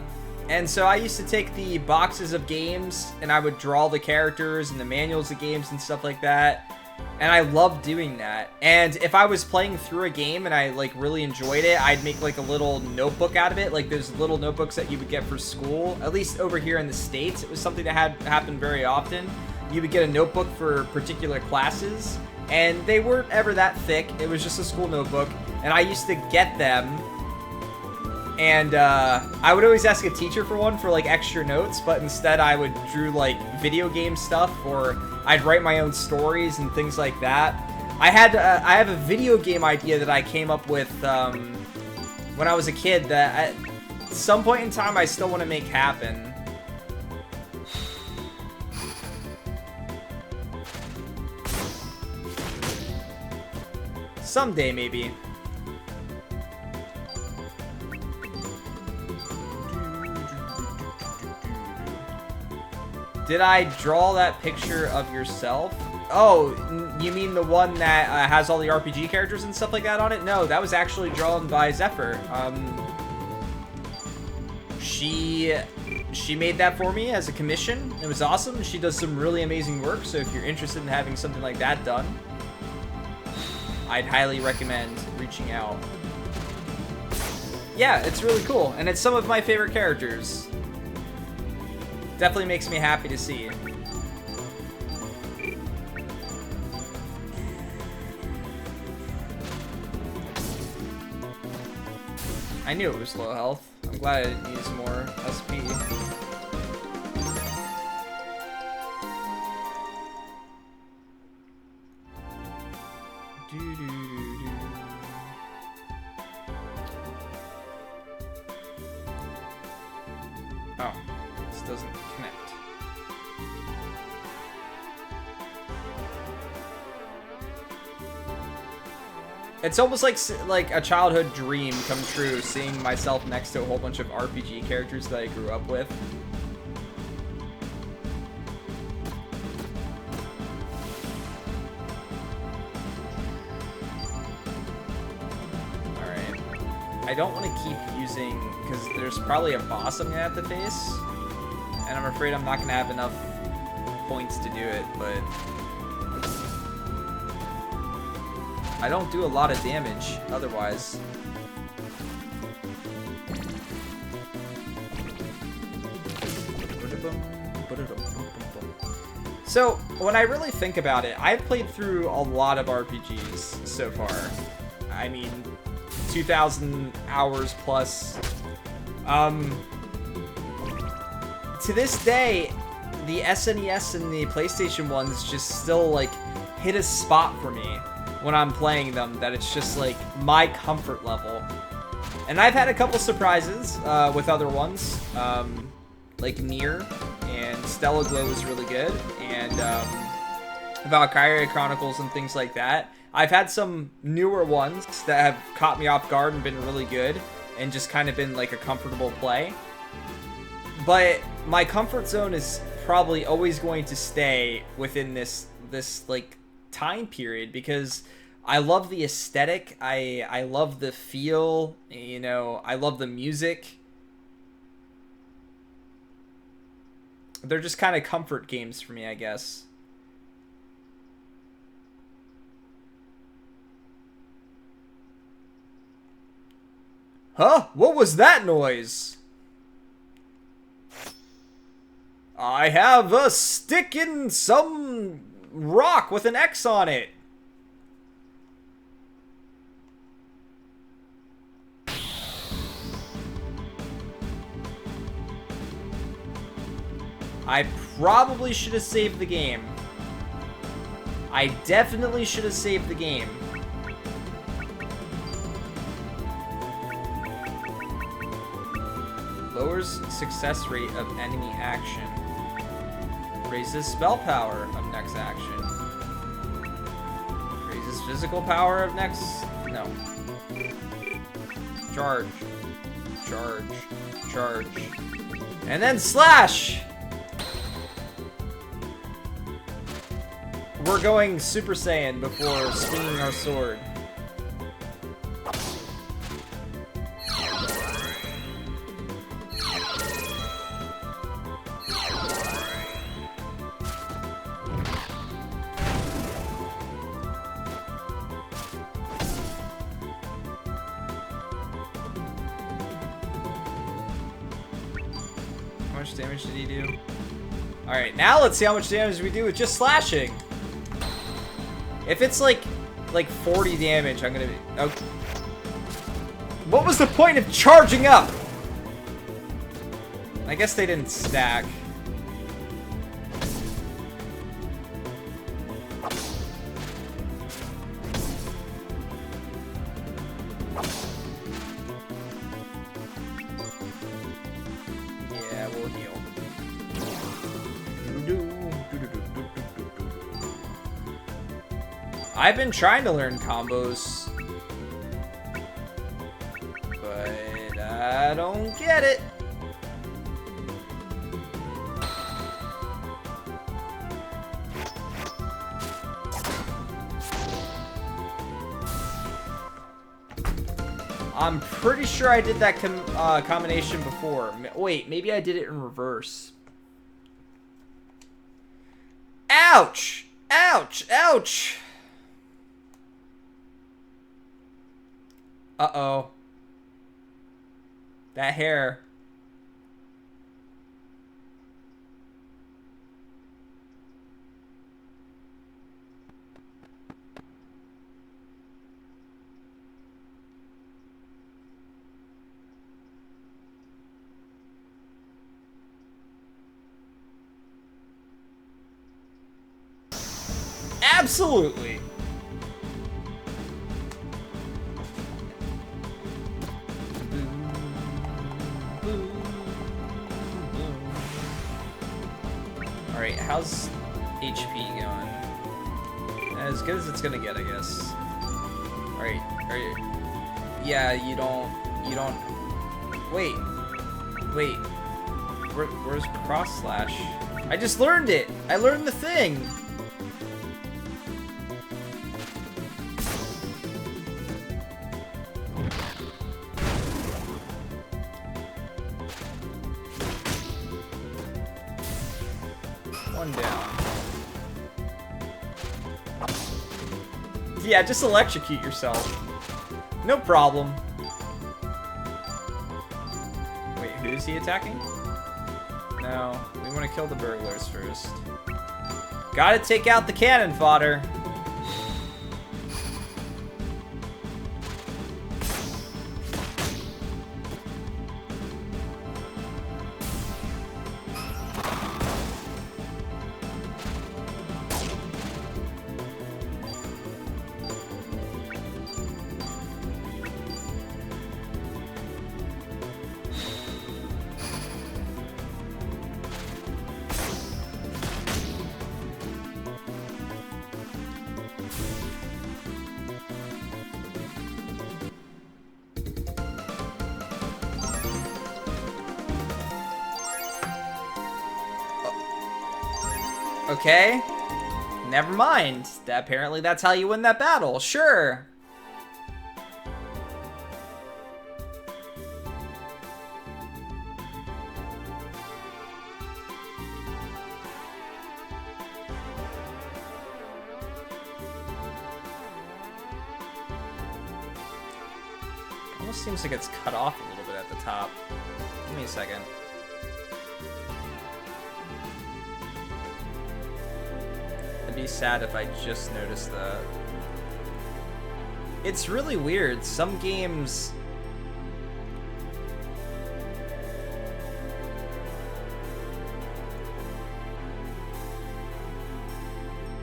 and so I used to take the boxes of games and I would draw the characters and the manuals of games and stuff like that. And I loved doing that. And if I was playing through a game and I, like, really enjoyed it, I'd make, like, a little notebook out of it. Like, those little notebooks that you would get for school. At least over here in the States, it was something that had happened very often. You would get a notebook for particular classes, and they weren't ever that thick. It was just a school notebook. And I used to get them, and I would always ask a teacher for one for, like, extra notes, but instead I would drew, like, video game stuff, or I'd write my own stories and things like that. I have a video game idea that I came up with when I was a kid that at some point in time I still want to make happen. Someday, maybe. Did I draw that picture of yourself? Oh, you mean the one that has all the RPG characters and stuff like that on it? No, that was actually drawn by Zephyr. She made that for me as a commission. It was awesome. She does some really amazing work, so if you're interested in having something like that done, I'd highly recommend reaching out. Yeah, it's really cool, and it's some of my favorite characters. Definitely makes me happy to see. I knew it was low health. I'm glad I didn't use more SP. Oh, this doesn't connect. It's almost like a childhood dream come true, seeing myself next to a whole bunch of RPG characters that I grew up with. Alright. I don't want to keep using, because there's probably a boss I'm going to have to face, and I'm afraid I'm not going to have enough points to do it, but I don't do a lot of damage otherwise. So, when I really think about it, I've played through a lot of RPGs so far. I mean, 2,000 hours plus. To this day, the SNES and the PlayStation ones just still, like, hit a spot for me when I'm playing them, that it's just, like, my comfort level. And I've had a couple surprises with other ones, like Nier, and Stellar Glow was really good, and Valkyria Chronicles and things like that. I've had some newer ones that have caught me off guard and been really good, and just kind of been, like, a comfortable play. But my comfort zone is probably always going to stay within this like time period because I love the aesthetic. I love the feel. You know, I love the music. They're just kind of comfort games for me, I guess. Huh? What was that noise? I have a stick in some rock with an X on it. I probably should have saved the game. I definitely should have saved the game. Lowers success rate of enemy action. Raises spell power of next action. Raises physical power of next... No. Charge. Charge. Charge. And then slash! We're going Super Saiyan before swinging our sword. How much damage did he do? Alright, now let's see how much damage we do with just slashing. If it's like 40 damage, I'm gonna be... Okay. What was the point of charging up? I guess they didn't stack. Yeah, we'll heal. I've been trying to learn combos, but I don't get it. I'm pretty sure I did that combination before. Wait, maybe I did it in reverse. Ouch! Ouch! Ouch! Uh-oh. That hair. Absolutely. Alright, how's HP going? As good as it's gonna get, I guess. Alright, yeah, you don't... Wait. Where's cross slash? I just learned it! I learned the thing! One down. Yeah, just electrocute yourself. No problem. Wait, who is he attacking? No, we want to kill the burglars first. Gotta take out the cannon fodder. Okay. Never mind. Apparently that's how you win that battle. Sure. Almost seems like it's cut off a little bit at the top. Give me a second. I'd be sad if I just noticed that. It's really weird. Some games...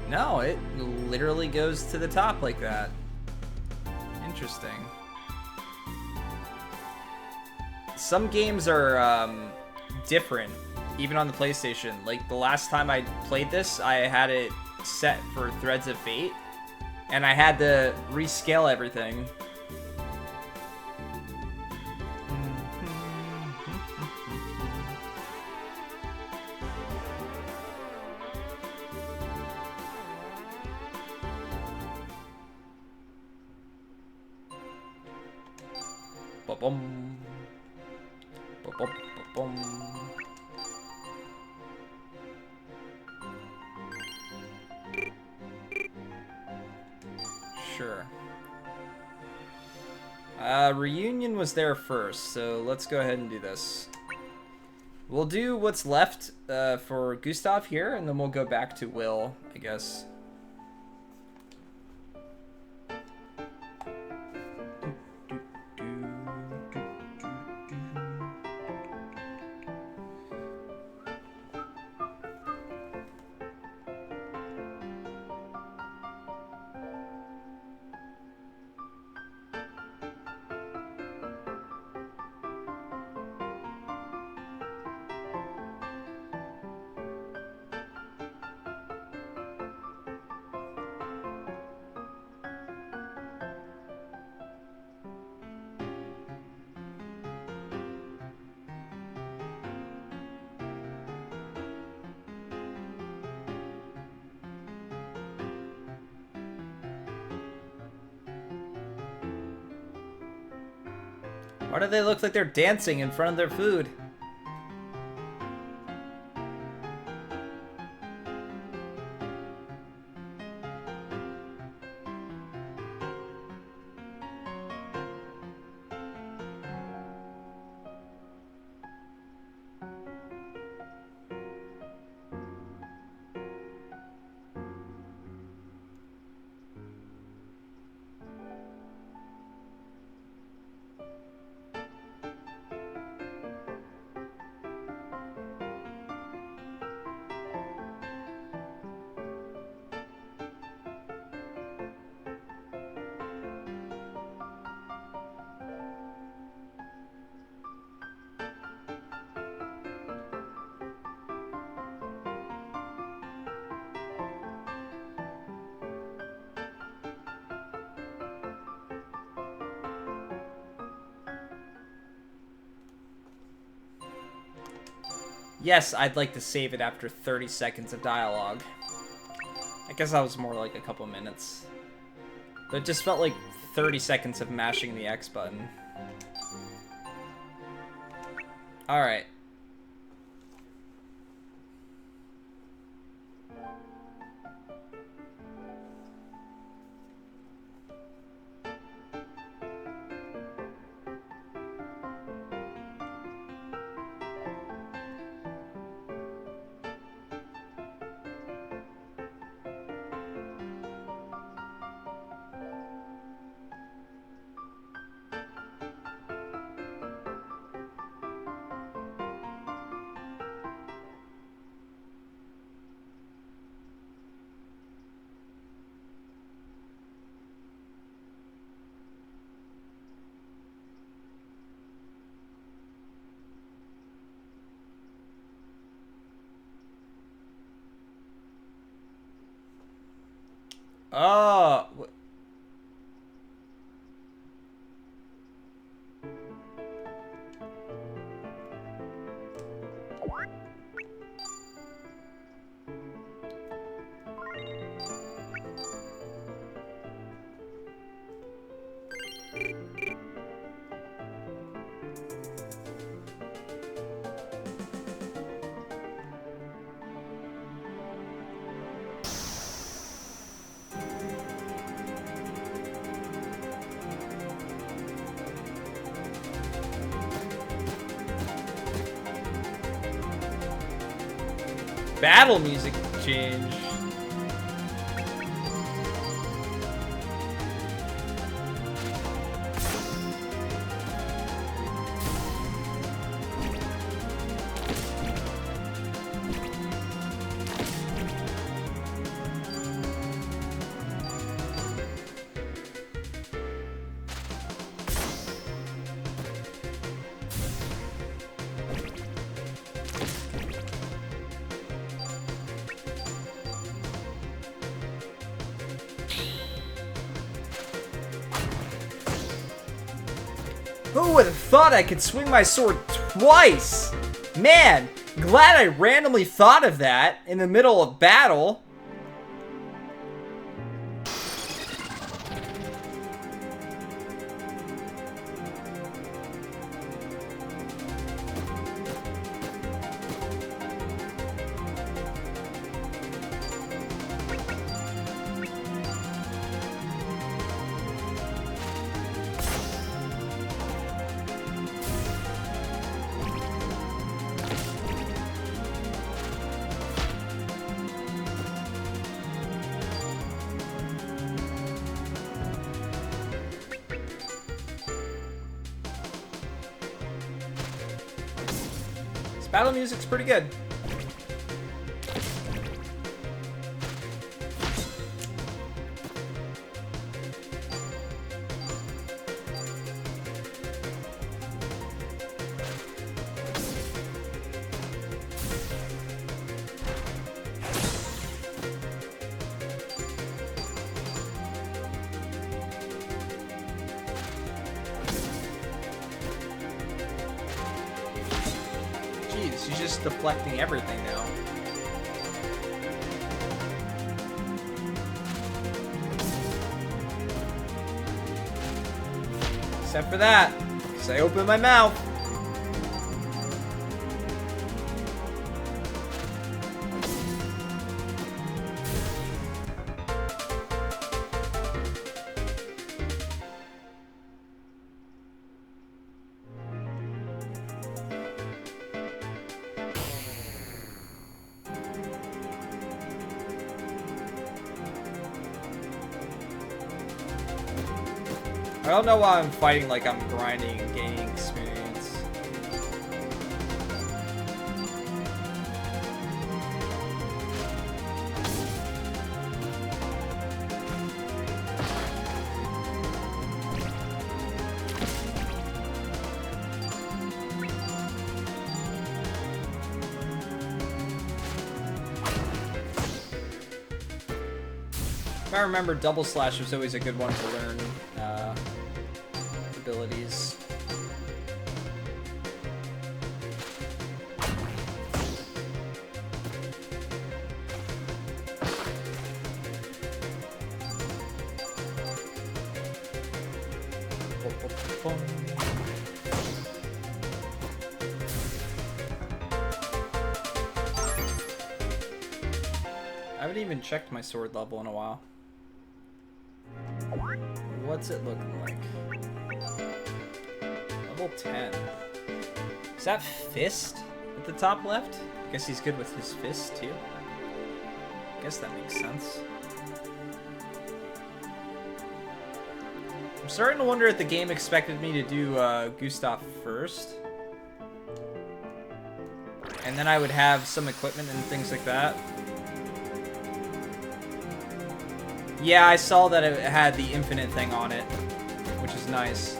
No, it literally goes to the top like that. Interesting. Some games are different, even on the PlayStation. Like, the last time I played this, I had it set for Threads of Fate, and I had to rescale everything. Ba-bum. Ba-bum, ba-bum. Sure. Reunion was there first, so let's go ahead and do this. We'll do what's left for Gustav here, and then we'll go back to Will, I guess. Why do they look like they're dancing in front of their food? Yes, I'd like to save it after 30 seconds of dialogue. I guess that was more like a couple minutes. But it just felt like 30 seconds of mashing the X button. Alright. Oh. Battle music change. Who would have thought I could swing my sword twice? Man, glad I randomly thought of that in the middle of battle. Battle music's pretty good. She's just deflecting everything now. Except for that, because I opened my mouth. I don't know why I'm fighting like I'm grinding and gaining experience. If I remember, double slash was always a good one to learn. Abilities. I haven't even checked my sword level in a while. What's it looking like? Level 10. Is that fist at the top left? I guess he's good with his fist too. I guess that makes sense. I'm starting to wonder if the game expected me to do Gustav first. And then I would have some equipment and things like that. Yeah, I saw that it had the infinite thing on it, which is nice.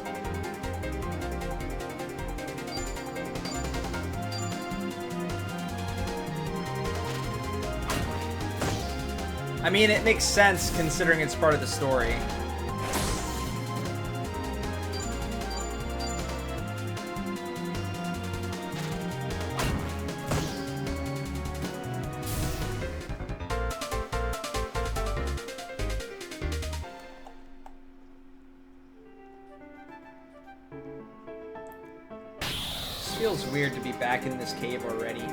I mean, it makes sense considering it's part of the story. Feels weird to be back in this cave already.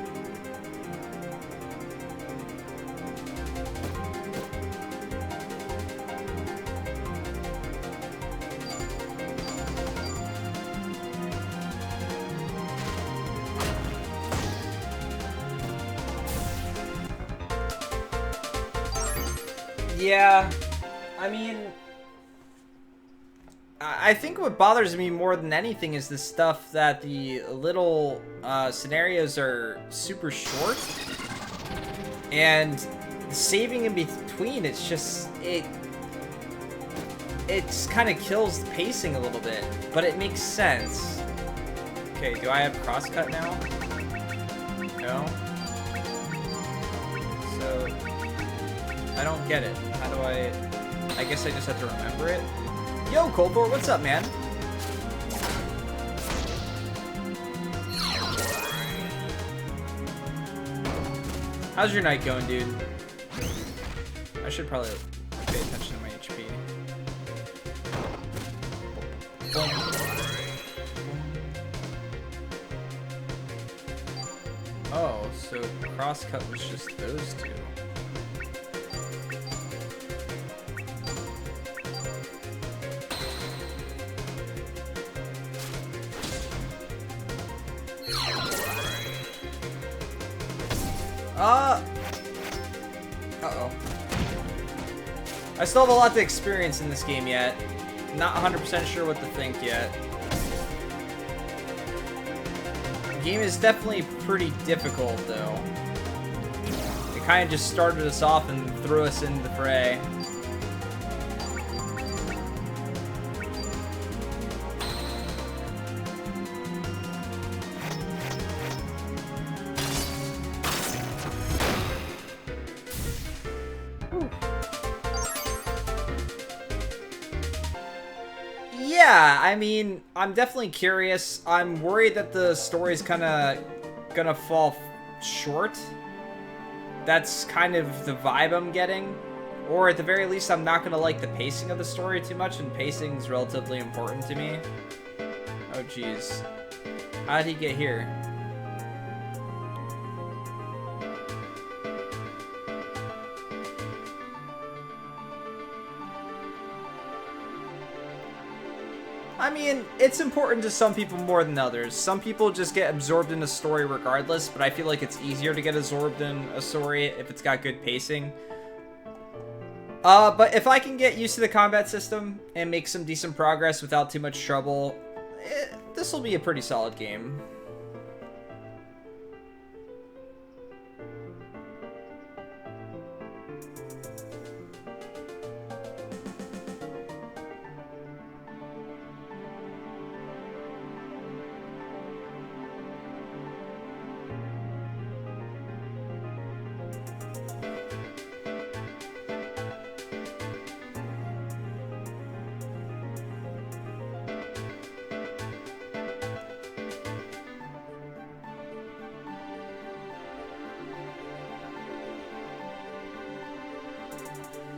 Yeah, I mean, I think what bothers me more than anything is the stuff that the little scenarios are super short, and saving in between, it's just, it kind of kills the pacing a little bit, but it makes sense. Okay, do I have crosscut now? No? So, I don't get it. How do I guess I just have to remember it? Yo, Coldor, what's up, man? How's your night going, dude? I should probably pay attention to my HP. Oh, so crosscut was just those two. Uh-oh. I still have a lot to experience in this game yet. Not 100% sure what to think yet. The game is definitely pretty difficult, though. It kind of just started us off and threw us into the fray. Yeah, I mean, I'm definitely curious. I'm worried that the story's kind of gonna fall short. That's kind of the vibe I'm getting. Or at the very least, I'm not gonna like the pacing of the story too much, and pacing's relatively important to me. Oh, jeez. How did he get here? I mean, it's important to some people more than others. Some people just get absorbed in a story regardless, but I feel like it's easier to get absorbed in a story if it's got good pacing. But if I can get used to the combat system and make some decent progress without too much trouble, this will be a pretty solid game.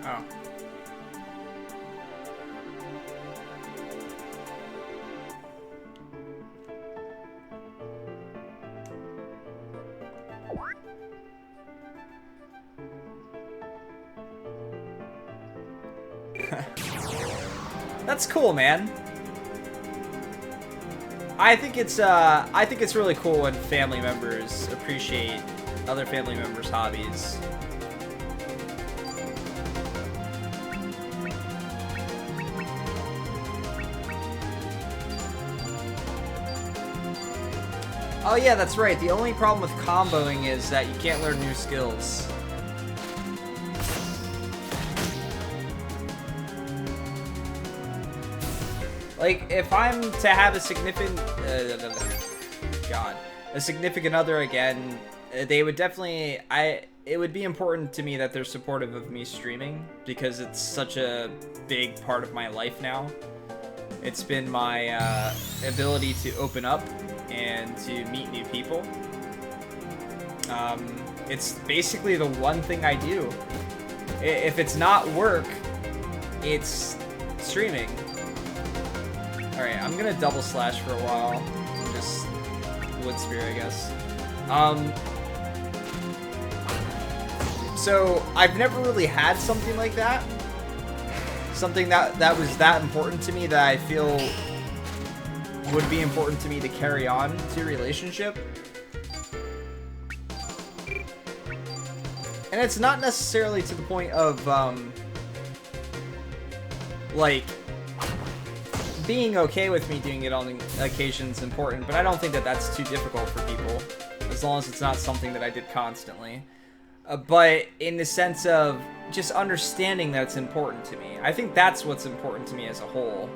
Oh. That's cool, man. I think it's really cool when family members appreciate other family members' hobbies. Oh yeah, that's right. The only problem with comboing is that you can't learn new skills. Like, if I'm to have a significant... a significant other again, they would definitely... It would be important to me that they're supportive of me streaming, because it's such a big part of my life now. It's been my ability to open up and to meet new people. It's basically the one thing I do. If it's not work, it's streaming. Alright, I'm gonna double slash for a while. Just wood spear, I guess. So I've never really had something like that. Something that was that important to me that I feel would be important to me to carry on to a relationship. And it's not necessarily to the point of like, being okay with me doing it on occasion is important, but I don't think that that's too difficult for people, as long as it's not something that I did constantly. But in the sense of just understanding that it's important to me. I think that's what's important to me as a whole.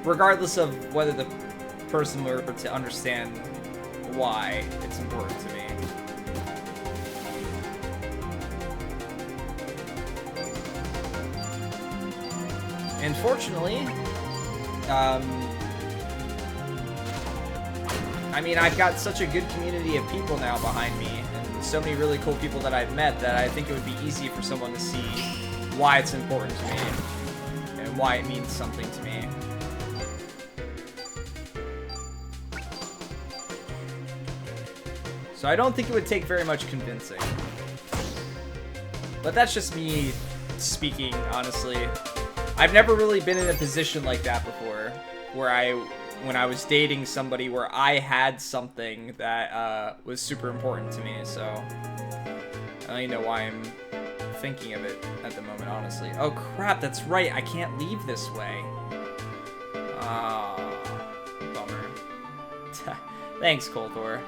Regardless of whether the person were to understand why it's important to me. And fortunately, I mean, I've got such a good community of people now behind me, and so many really cool people that I've met, that I think it would be easy for someone to see why it's important to me, and why it means something to me. So I don't think it would take very much convincing. But that's just me speaking, honestly. I've never really been in a position like that before, where when I was dating somebody where I had something that was super important to me, so I don't even know why I'm thinking of it at the moment, honestly. Oh crap, that's right, I can't leave this way. Ah, bummer. Thanks, Kolthor.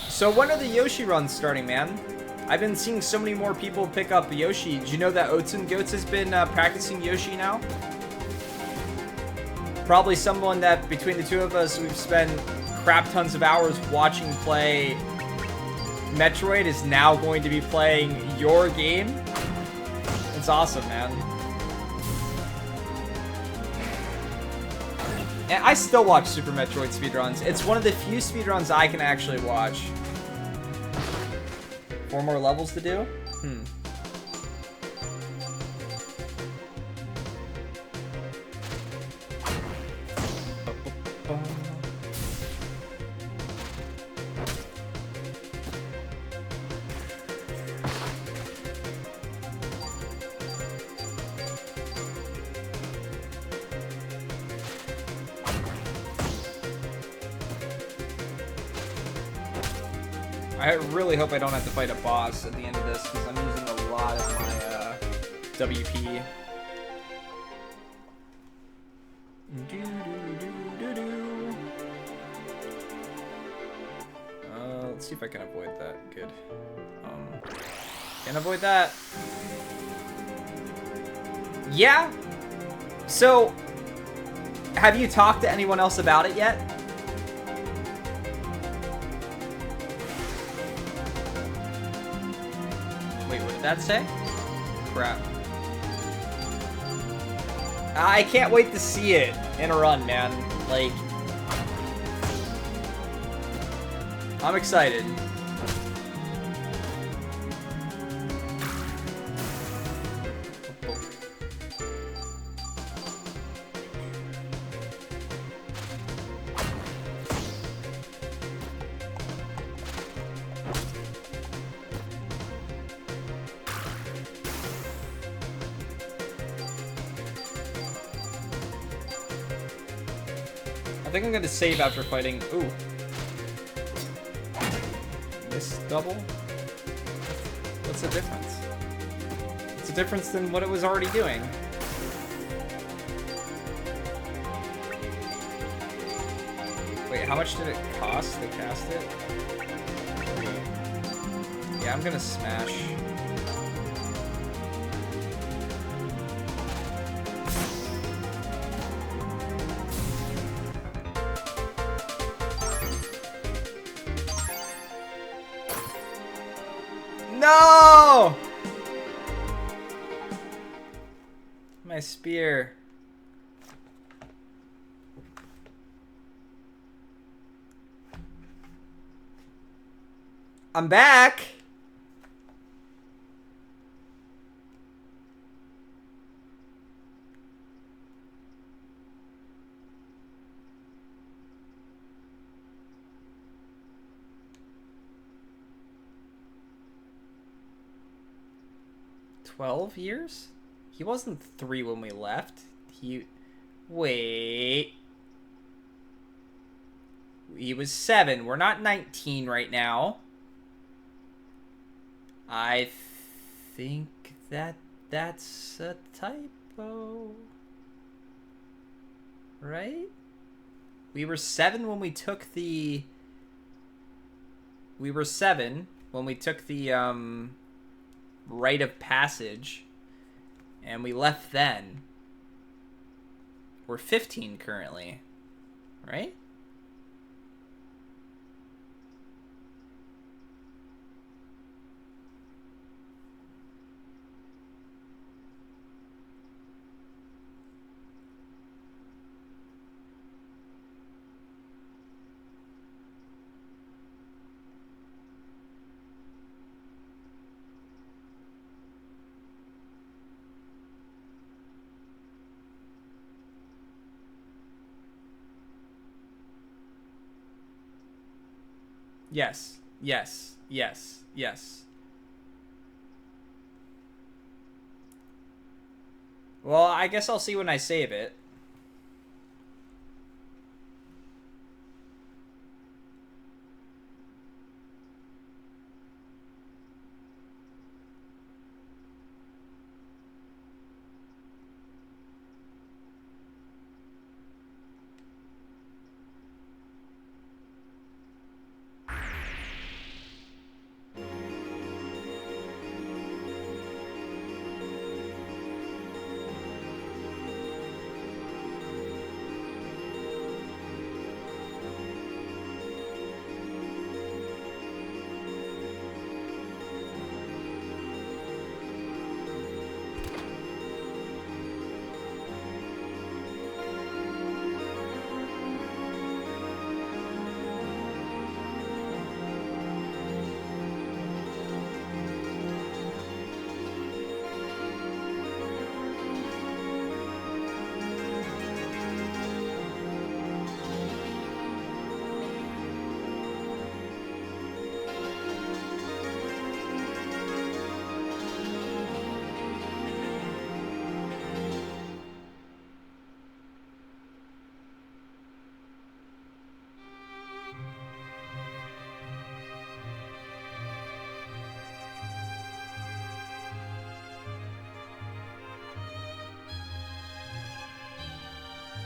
So when are the Yoshi runs starting, man? I've been seeing so many more people pick up Yoshi. Did you know that Oats and Goats has been practicing Yoshi now? Probably someone that, between the two of us, we've spent crap tons of hours watching play Metroid is now going to be playing your game. It's awesome, man. And I still watch Super Metroid speedruns. It's one of the few speedruns I can actually watch. 4 more levels to do? I really hope I don't have to fight a boss at the end of this, because I'm using a lot of my WP. Let's see if I can avoid that. Good. Can't avoid that. Yeah. So, have you talked to anyone else about it yet? Wait, what did that say? Crap. I can't wait to see it in a run, man. Like, I'm excited. I think I'm going to save after fighting... Ooh. This double? What's the difference? It's a difference than what it was already doing. Wait, how much did it cost to cast it? Yeah, I'm going to smash... No! My spear. I'm back. $12 years? He wasn't 3 when we left. Wait. He was 7. We're not 19 right now. I think that's a typo. Right? We were 7 when we took the... We were 7 when we took the rite of passage. And we left then. We're 15 currently. Right? Yes. Yes. Yes. Yes. Well, I guess I'll see when I save it.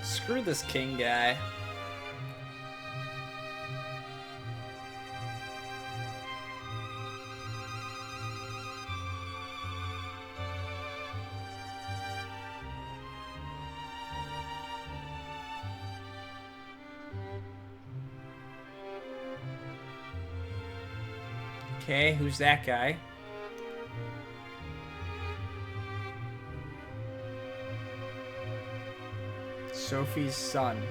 Screw this king guy. Okay, who's that guy? Sophie's son.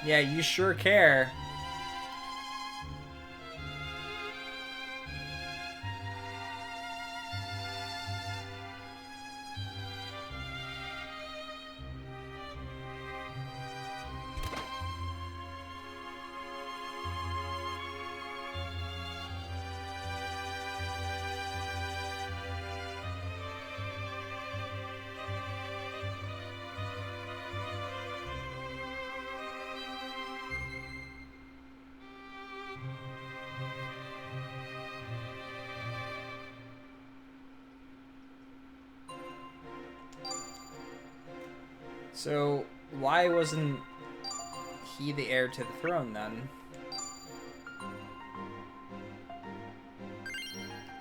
Yeah, you sure care. So, why wasn't he the heir to the throne then?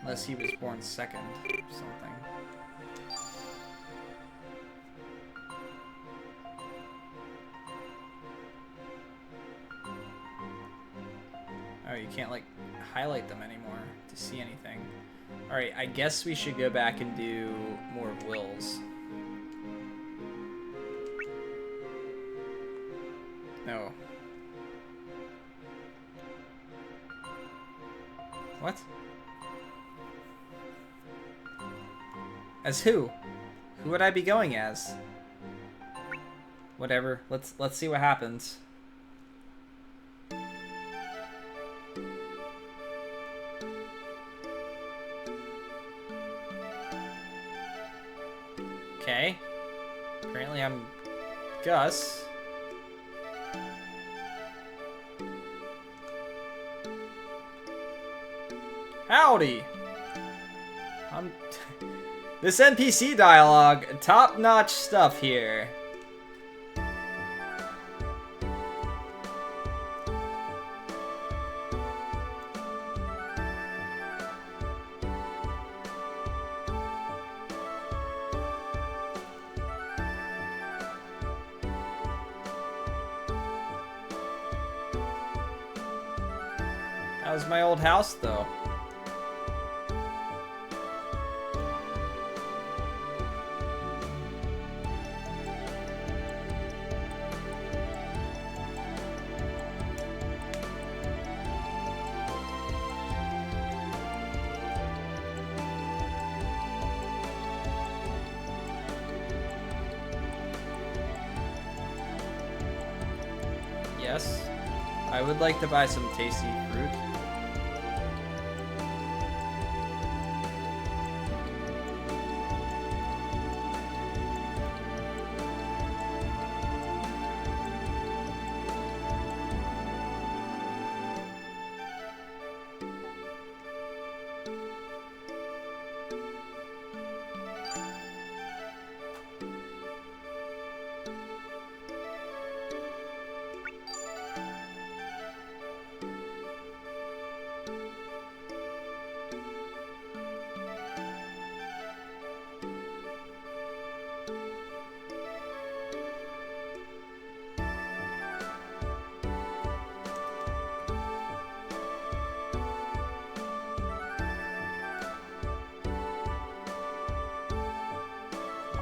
Unless he was born second or something. Oh, you can't, like, highlight them anymore to see anything. Alright, I guess we should go back and do more of Will's. No. What? As who? Who would I be going as? Whatever. Let's see what happens. I'm Gus. Howdy! This NPC dialogue, top-notch stuff here. That was my old house, though. Yes, I would like to buy some tasty fruit.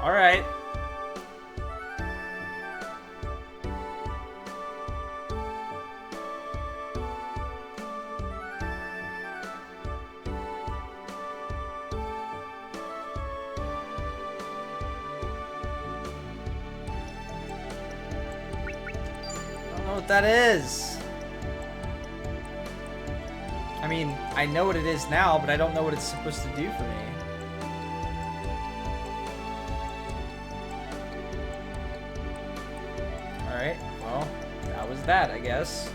All right. I don't know what that is. I mean, I know what it is now, but I don't know what it's supposed to do for me. Alright, well, that was that, I guess.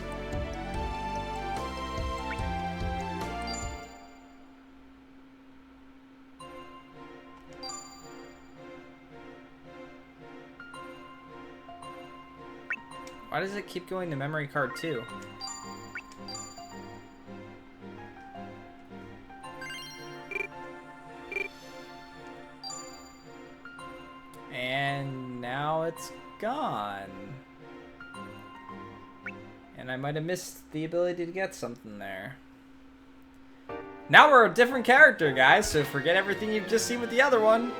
Why does it keep going to memory card 2? And now it's gone. And I might have missed the ability to get something there. Now we're a different character, guys, so forget everything you've just seen with the other one.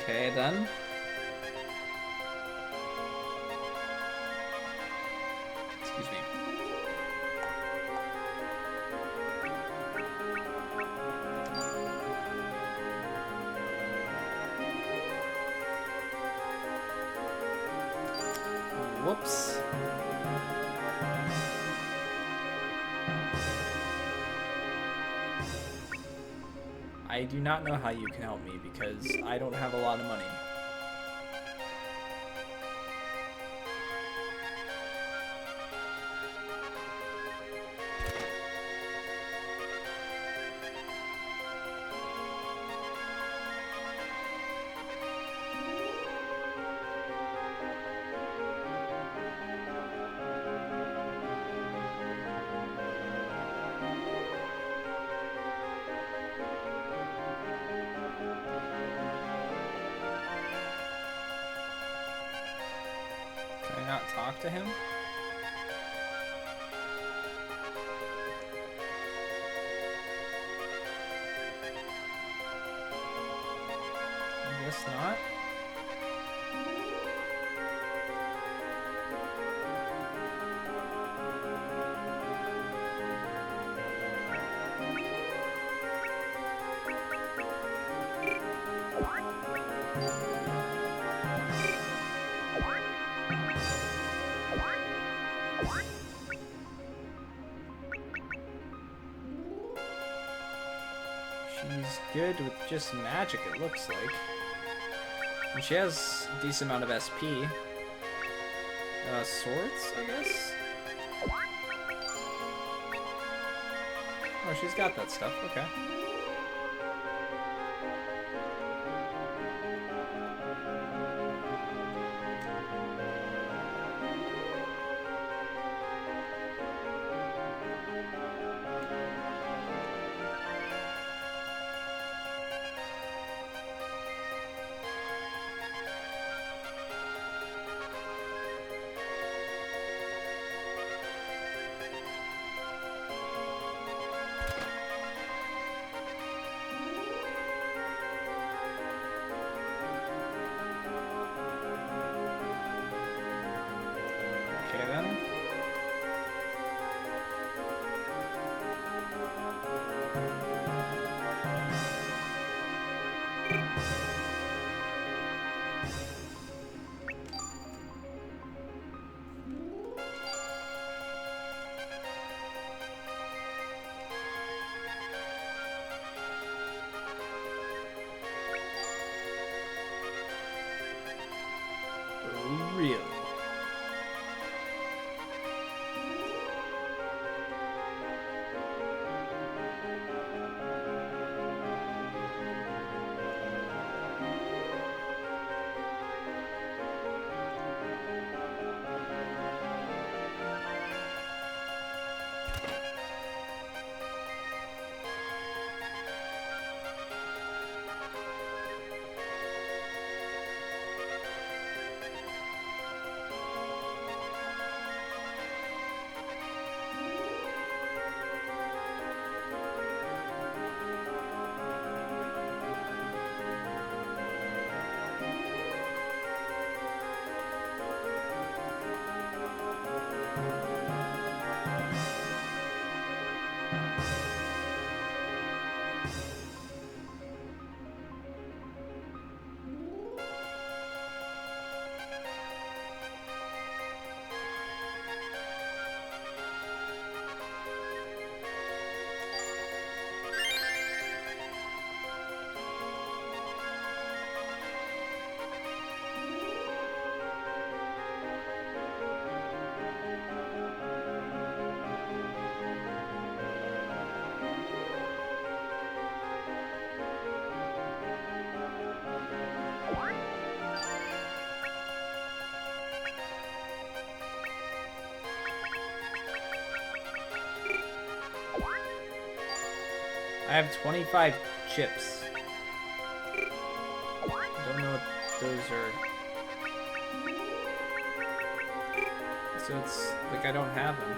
Okay, then. Excuse me. Whoops. I do not know how you can help me because I don't have a lot of money. Can I not talk to him? I guess not. She's good with just magic, it looks like. And she has a decent amount of SP. Swords, I guess? Oh, she's got that stuff, okay. Okay then. Really? I have 25 chips. Don't know what those are. So it's like I don't have them.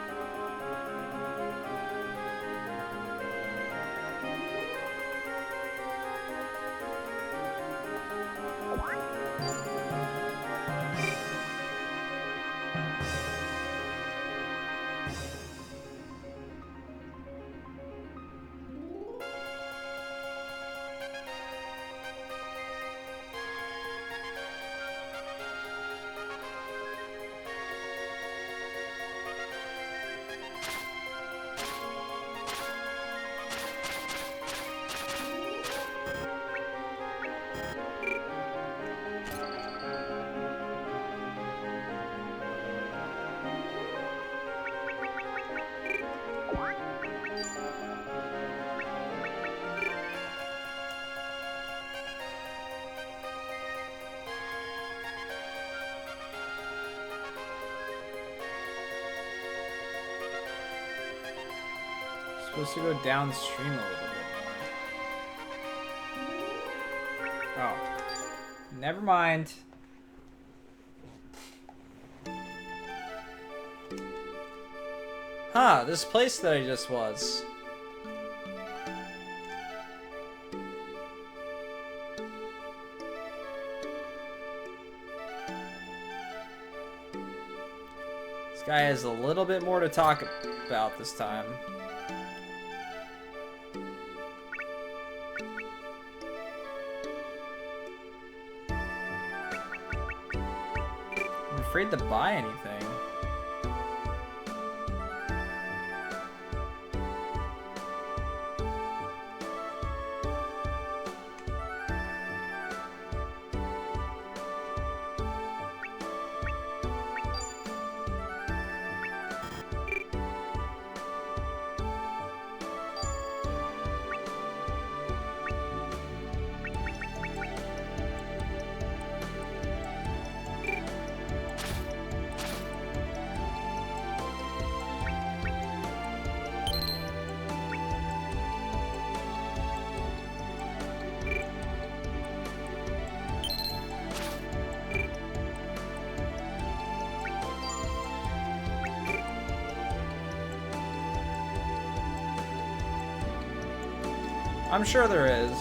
Supposed to go downstream a little bit more. Oh. Never mind. Huh, this place that I just was. This guy has a little bit more to talk about this time. I'm afraid to buy anything. I'm sure there is.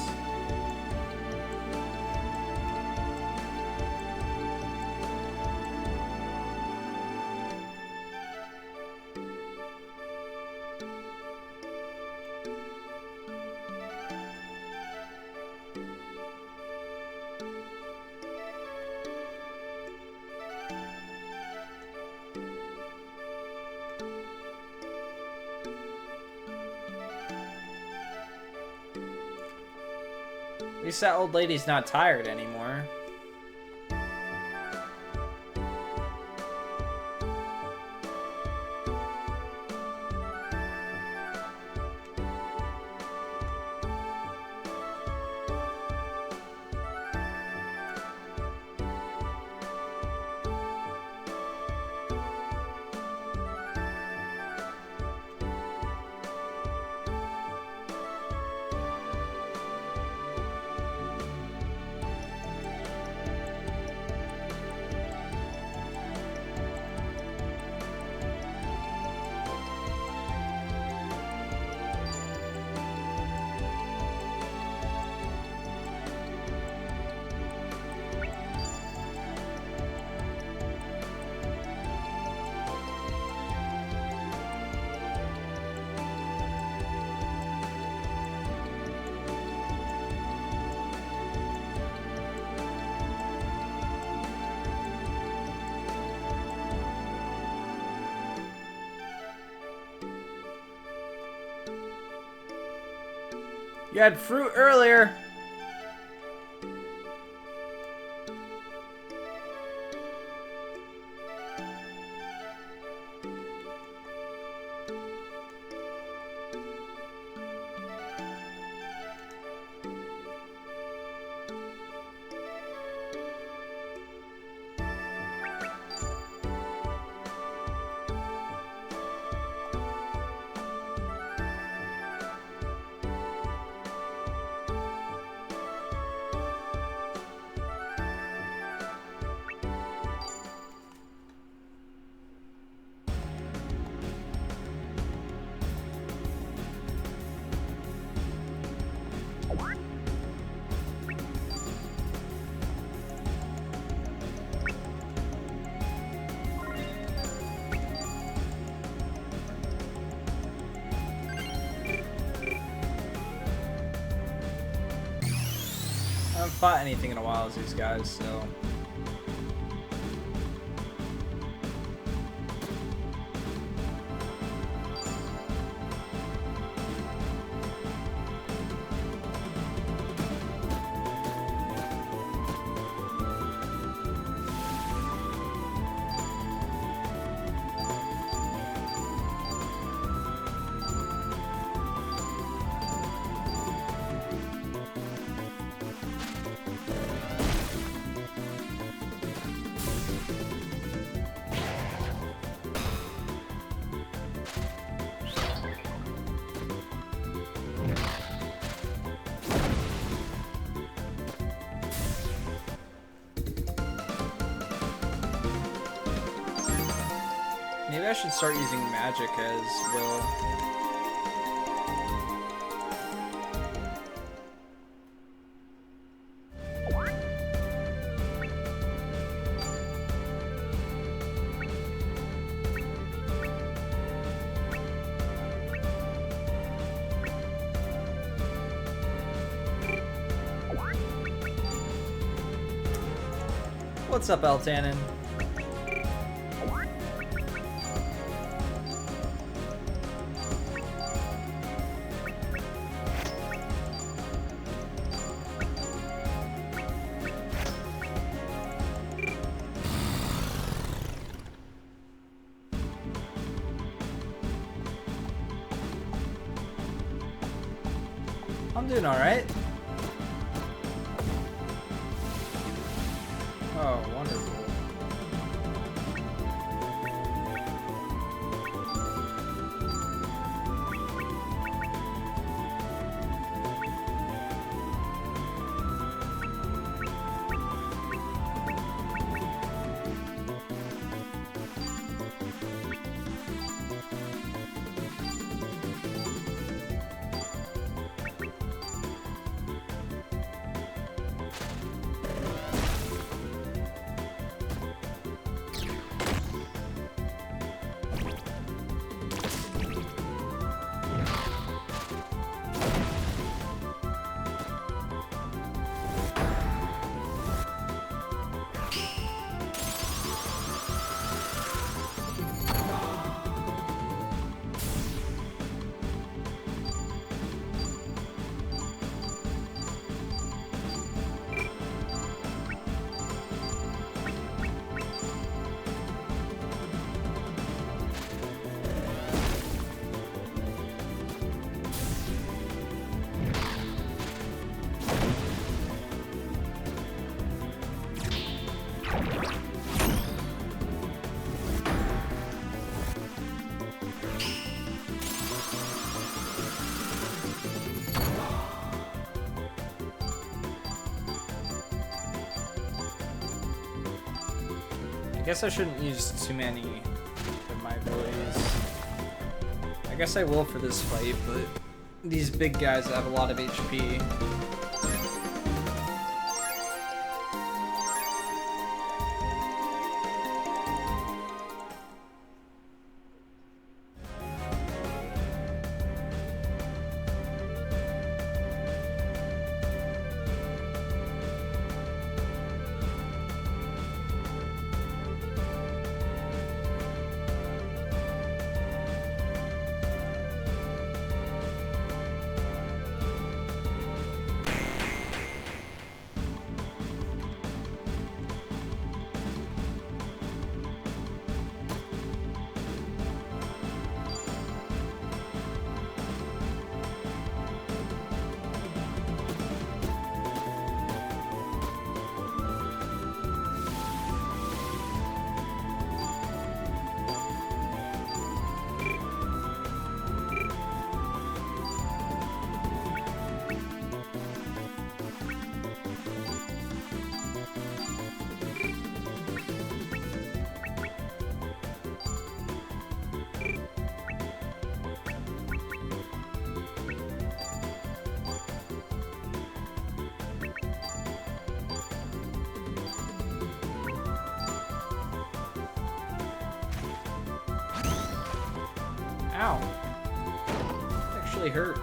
At least that old lady's not tired anymore. You had fruit earlier. I haven't fought anything in a while as these guys, so... Maybe I should start using magic as Will. What's up, Altanin? I'm doing all right. Oh, wonderful. I guess I shouldn't use too many of my abilities. I guess I will for this fight, but these big guys have a lot of HP. Ow. That actually hurt.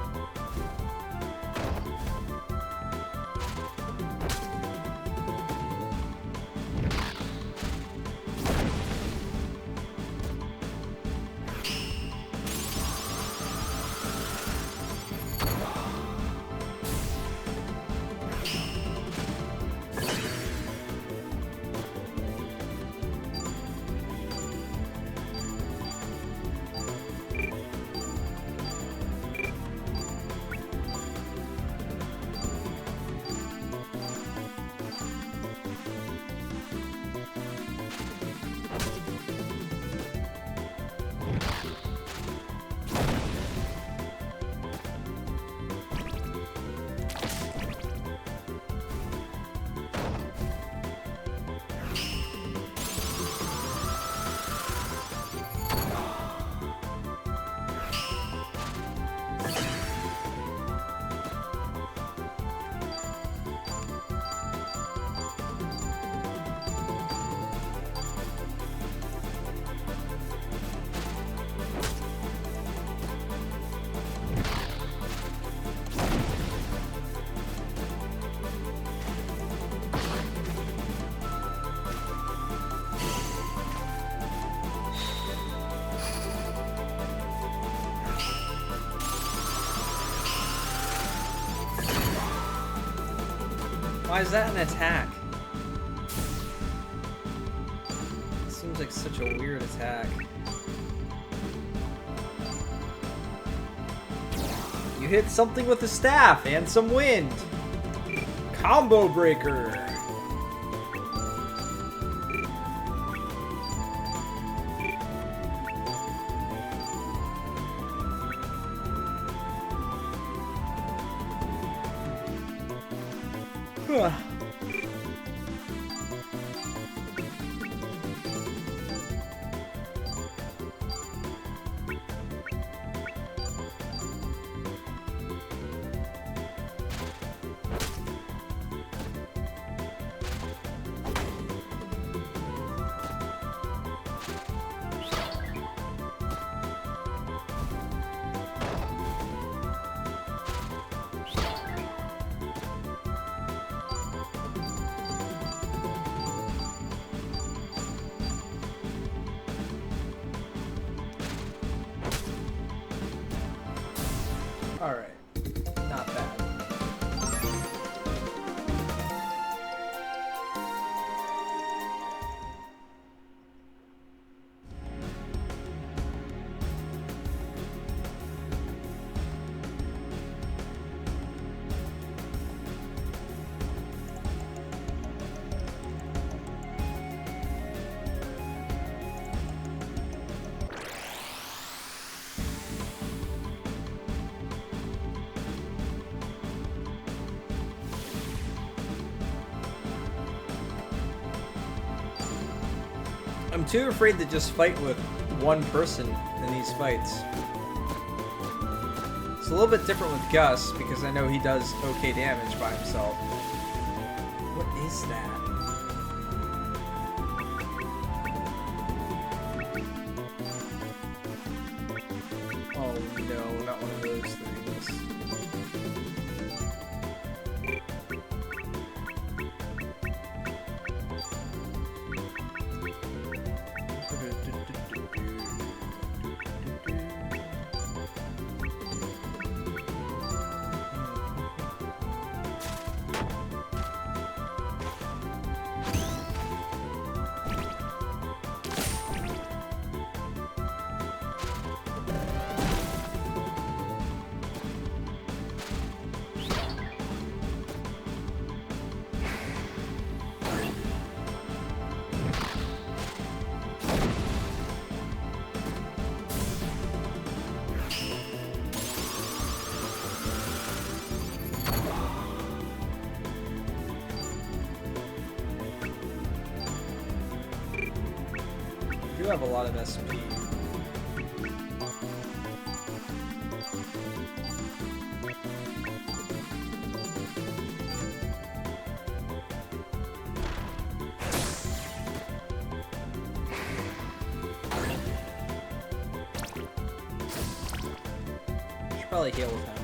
Why is that an attack? It seems like such a weird attack. You hit something with a staff and some wind. Combo breaker. Alright, not bad. I'm too afraid to just fight with one person in these fights. It's a little bit different with Gus, because I know he does okay damage by himself. What is that? Oh no, not one of those things. You have a lot of SP. Should probably heal with him.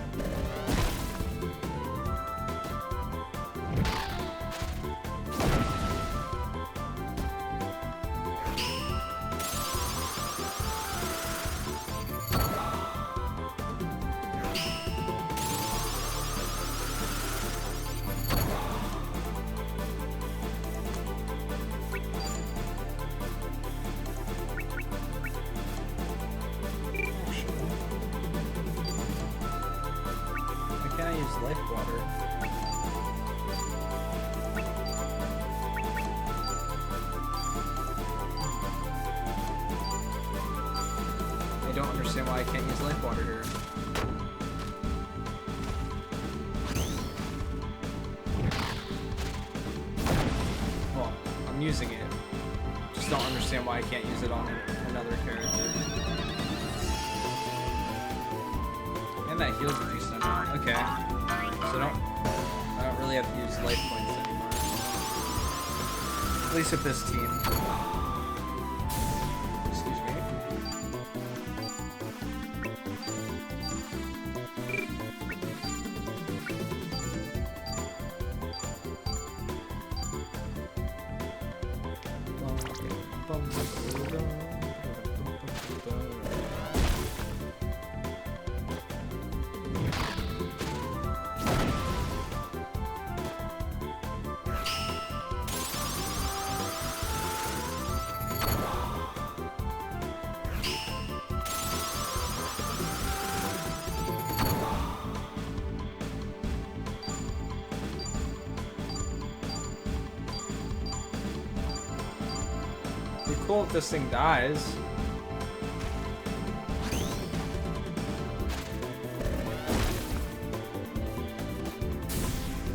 Life water. I don't understand why I can't use life water here. Well, I'm using it. Just don't understand why I can't use it on another character. And that heals a decent amount. Okay. So I don't really have to use life points anymore. At least with this team. Excuse me. Be cool if this thing dies.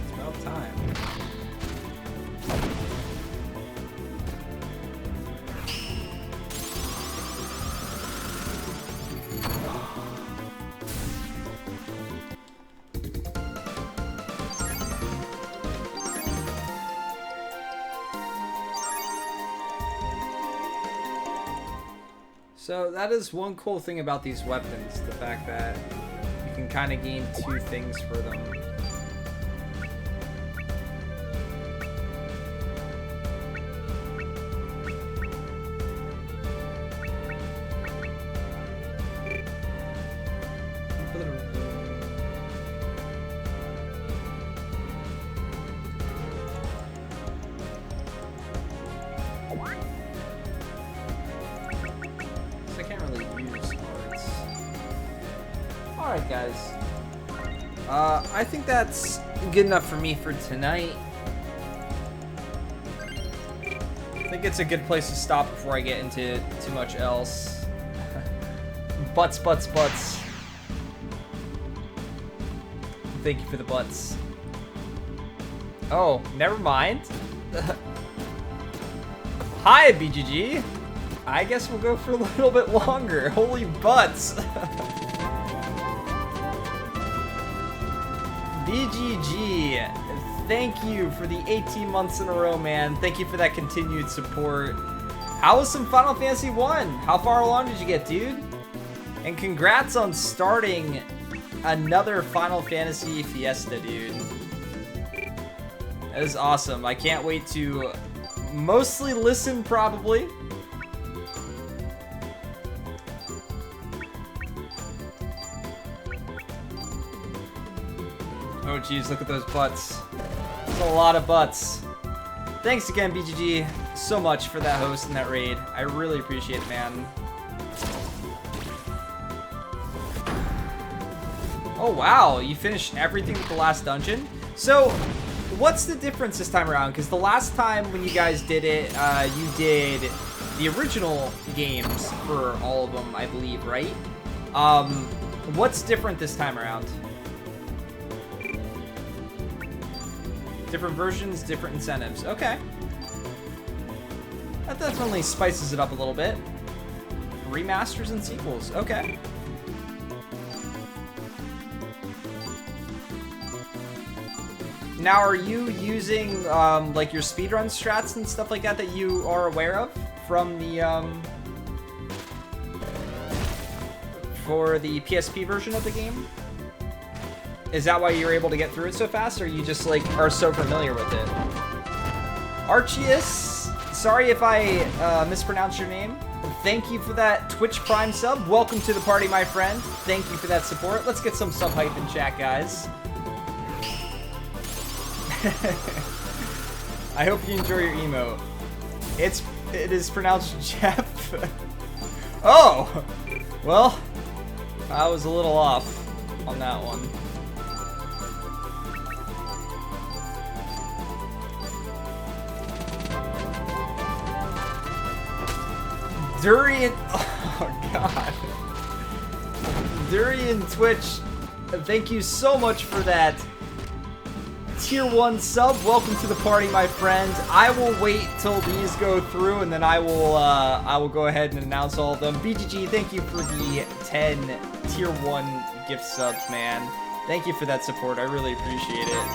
It's about time. So that is one cool thing about these weapons, the fact that you can kind of gain two things for them. Alright, guys. I think that's good enough for me for tonight. I think it's a good place to stop before I get into too much else. Butts, butts, butts. Thank you for the butts. Oh, never mind. Hi, BGG. I guess we'll go for a little bit longer. Holy butts. BGG, thank you for the 18 months in a row, man. Thank you for that continued support. How was some Final Fantasy 1? How far along did you get, dude? And congrats on starting another Final Fantasy Fiesta, dude. That is awesome. I can't wait to mostly listen, probably. Oh geez, look at those butts. That's a lot of butts. Thanks again, BGG, so much for that host and that raid. I really appreciate it, man. Oh wow, you finished everything with the last dungeon? So, what's the difference this time around? Because the last time when you guys did it, you did the original games for all of them, I believe, right? What's different this time around? Different versions, different incentives. Okay. That definitely spices it up a little bit. Remasters and sequels. Okay. Now, are you using, like, your speedrun strats and stuff like that that you are aware of from the, for the PSP version of the game? Is that why you're able to get through it so fast, or you just, like, are so familiar with it? Arceus, sorry if I mispronounced your name. Thank you for that Twitch Prime sub. Welcome to the party, my friend. Thank you for that support. Let's get some sub hype in chat, guys. I hope you enjoy your emote. It is pronounced Jeff. Oh! Well, I was a little off on that one. Durian, oh god. Durian Twitch, thank you so much for that tier 1 sub. Welcome to the party, my friend. I will wait till these go through, and then I will go ahead and announce all of them. BGG, thank you for the 10 tier 1 gift subs, man. Thank you for that support. I really appreciate it.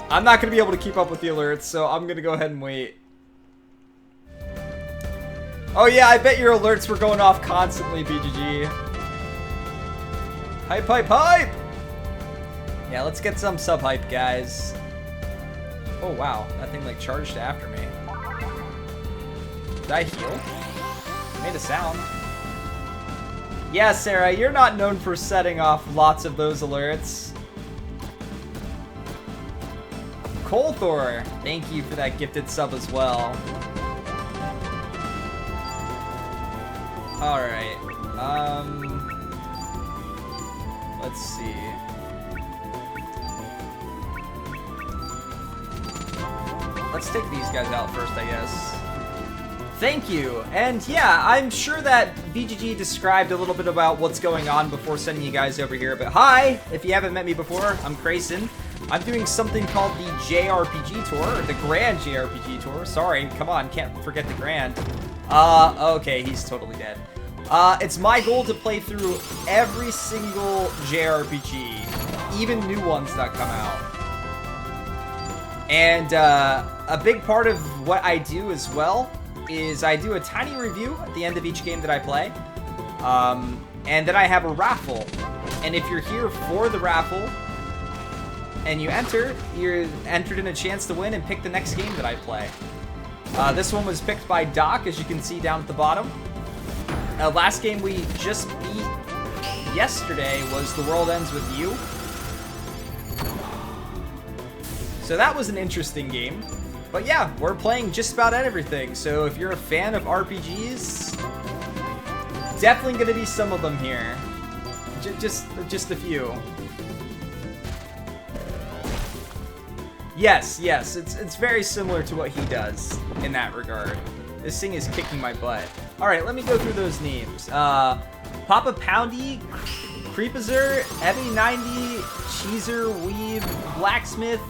I'm not going to be able to keep up with the alerts, so I'm going to go ahead and wait. Oh yeah, I bet your alerts were going off constantly, BGG. Hype, hype, hype! Yeah, let's get some sub-hype, guys. Oh wow, that thing like charged after me. Did I heal? Made a sound. Yeah, Sarah, you're not known for setting off lots of those alerts. Colthor, thank you for that gifted sub as well. Alright, let's see. let's take these guys out first, I guess. Thank you. And yeah, I'm sure that VGG described a little bit about what's going on before sending you guys over here. But hi, if you haven't met me before, I'm Grayson. I'm doing something called the JRPG Tour, or the Grand JRPG Tour. Sorry, come on, can't forget the Grand. Okay, he's totally dead. It's my goal to play through every single JRPG, even new ones that come out. And a big part of what I do as well is I do a tiny review at the end of each game that I play. And then I have a raffle. And if you're here for the raffle and you enter, you're entered in a chance to win and pick the next game that I play. This one was picked by Doc, as you can see down at the bottom. Last game we just beat yesterday was The World Ends With You. So that was an interesting game. But yeah, we're playing just about everything. So if you're a fan of RPGs, definitely going to be some of them here. Just a few. Yes, it's very similar to what he does in that regard. This thing is kicking my butt. All right, let me go through those names. Papa Poundy, Creepazer, Ebony90, Cheezer, Weave, Blacksmith,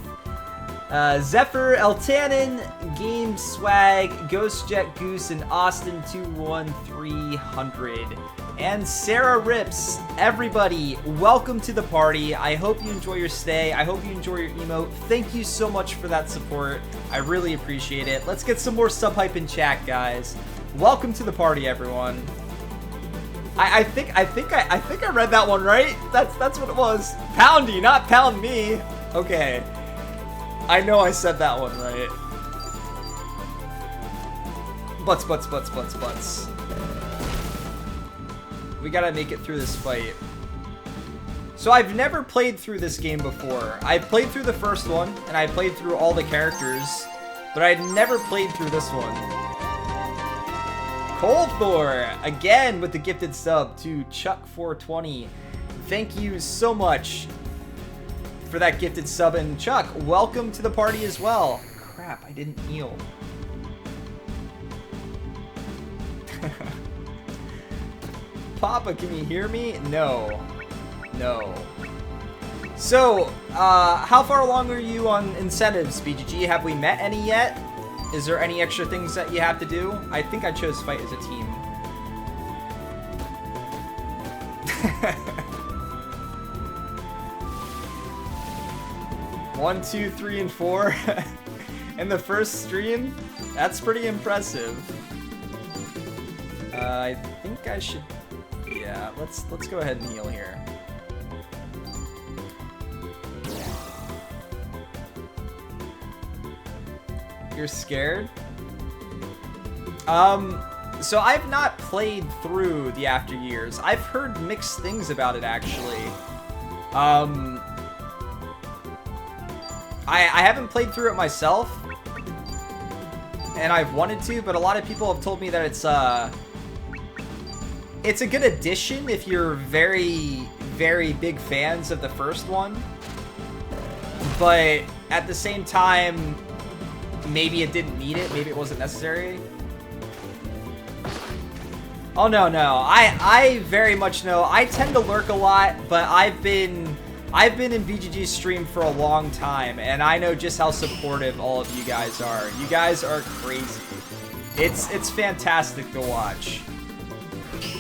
Zephyr, Eltanin, Game Swag, Ghost Jet Goose, and Austin 21300. And Sarah Rips. Everybody, welcome to the party. I hope you enjoy your stay. I hope you enjoy your emote. Thank you so much for that support. I really appreciate it. Let's get some more sub hype in chat, guys. Welcome to the party, everyone. I think I read that one right. That's what it was. Poundy, not pound me. Okay. I know I said that one right. Butts. We gotta make it through this fight. So I've never played through this game before. I played through the first one, and I played through all the characters, but I'd never played through this one. Cold Thor, again with the gifted sub to Chuck420. Thank you so much for that gifted sub, and Chuck, welcome to the party as well. Crap, I didn't heal. Papa, can you hear me? No. So, how far along are you on incentives, BGG? Have we met any yet? Is there any extra things that you have to do? I think I chose fight as a team. One, 2, 3, and 4 in the first stream? That's pretty impressive. I think I should... Yeah, let's go ahead and heal here. You're scared? So I've not played through the After Years. I've heard mixed things about it, actually. I haven't played through it myself, and I've wanted to, but a lot of people have told me that it's a good addition if you're very, very big fans of the first one. But at the same time, maybe it didn't need it. Maybe it wasn't necessary. Oh, no. I very much know. I tend to lurk a lot, but I've been in BGG's stream for a long time, and I know just how supportive all of you guys are. You guys are crazy. It's fantastic to watch.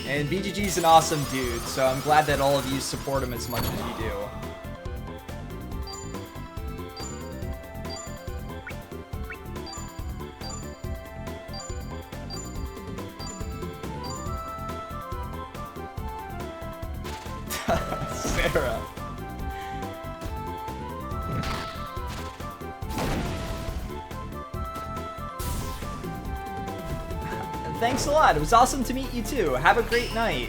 And BGG's an awesome dude, so I'm glad that all of you support him as much as you do. Sarah. Thanks a lot. It was awesome to meet you too. Have a great night.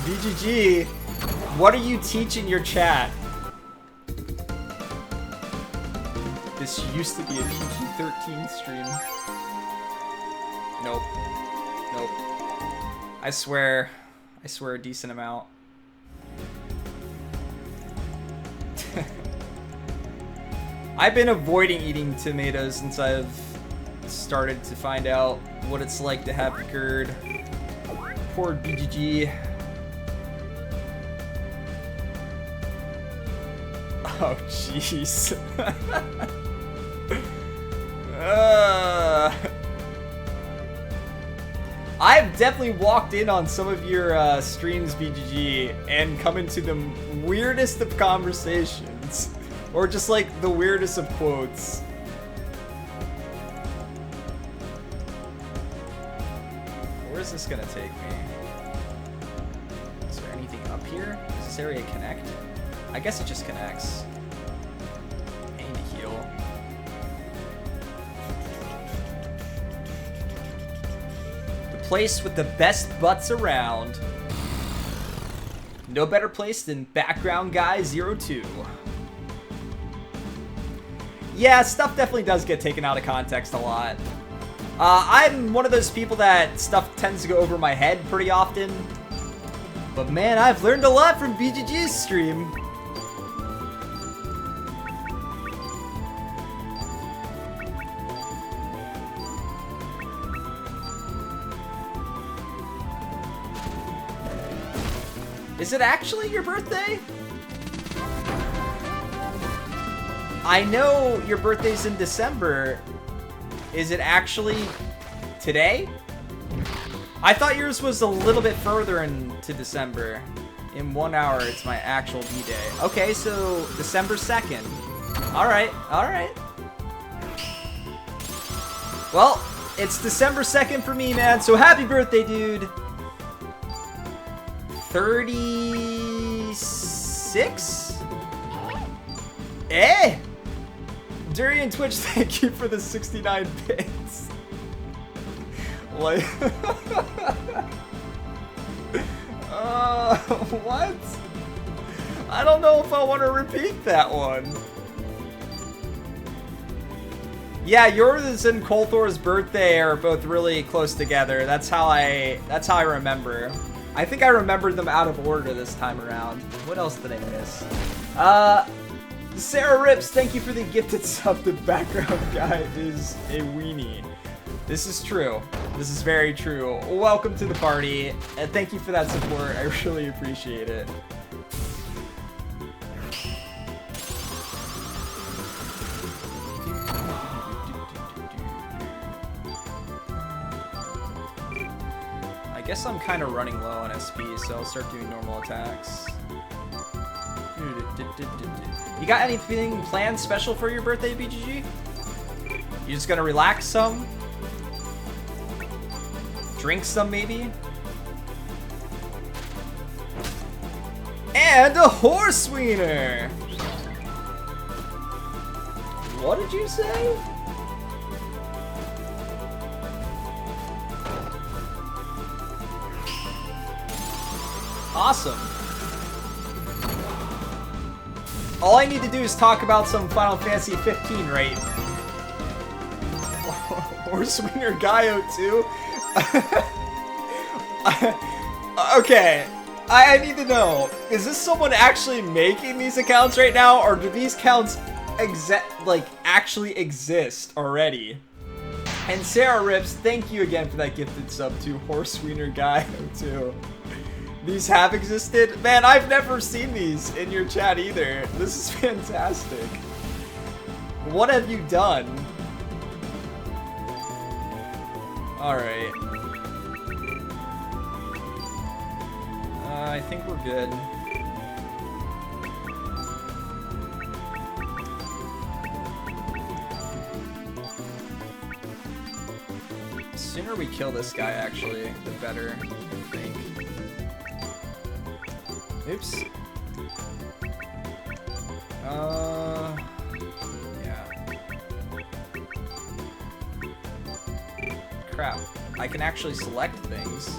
BGG, what are you teaching your chat? This used to be a PG-13 stream. Nope. I swear a decent amount. I've been avoiding eating tomatoes since I've started to find out what it's like to have GERD. Poor BGG. Oh, jeez. I've definitely walked in on some of your streams, BGG, and come into the weirdest of conversations. Or just like the weirdest of quotes. Where is this gonna take me? Is there anything up here? Does this area connect? I guess it just connects. I need to heal. The place with the best butts around. No better place than Background Guy 02. Yeah, stuff definitely does get taken out of context a lot. I'm one of those people that stuff tends to go over my head pretty often. But man, I've learned a lot from BGG's stream. Is it actually your birthday? I know your birthday's in December. Is it actually today? I thought yours was a little bit further into December. In 1 hour, it's my actual B-day. Okay, so December 2nd. Alright, alright. Well, it's December 2nd for me, man, so happy birthday, dude. 36? Eh? Durian Twitch, thank you for the 69 bits. Like, what? I don't know if I want to repeat that one. Yeah, yours and Colthor's birthday are both really close together. That's how I remember. I think I remembered them out of order this time around. What else did I miss? Sarah Rips, thank you for the gifted sub. The Background Guy is a weenie. This is true. This is very true. Welcome to the party, and thank you for that support. I really appreciate it. I guess I'm kind of running low on SP, so I'll start doing normal attacks. You got anything planned special for your birthday, BGG? You just gonna relax some? Drink some, maybe? And a horse wiener! What did you say? Awesome. All I need to do is talk about some Final Fantasy 15, right? Horse wiener Gaio 2? Okay, I need to know, is this someone actually making these accounts right now, or do these accounts actually exist already? And Sarah Rips, thank you again for that gifted sub to Horse Wiener Gaio 2. These have existed? Man, I've never seen these in your chat either. This is fantastic. What have you done? Alright. I think we're good. The sooner we kill this guy, actually, the better, I think. Oops. Yeah. Crap. I can actually select things.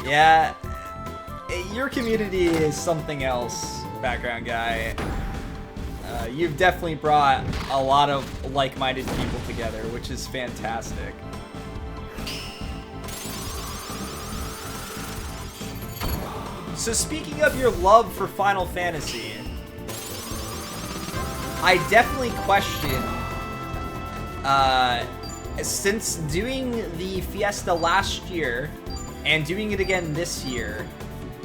Yeah. Your community is something else, Background Guy. You've definitely brought a lot of like-minded people together, which is fantastic. So speaking of your love for Final Fantasy, I definitely question, since doing the Fiesta last year and doing it again this year,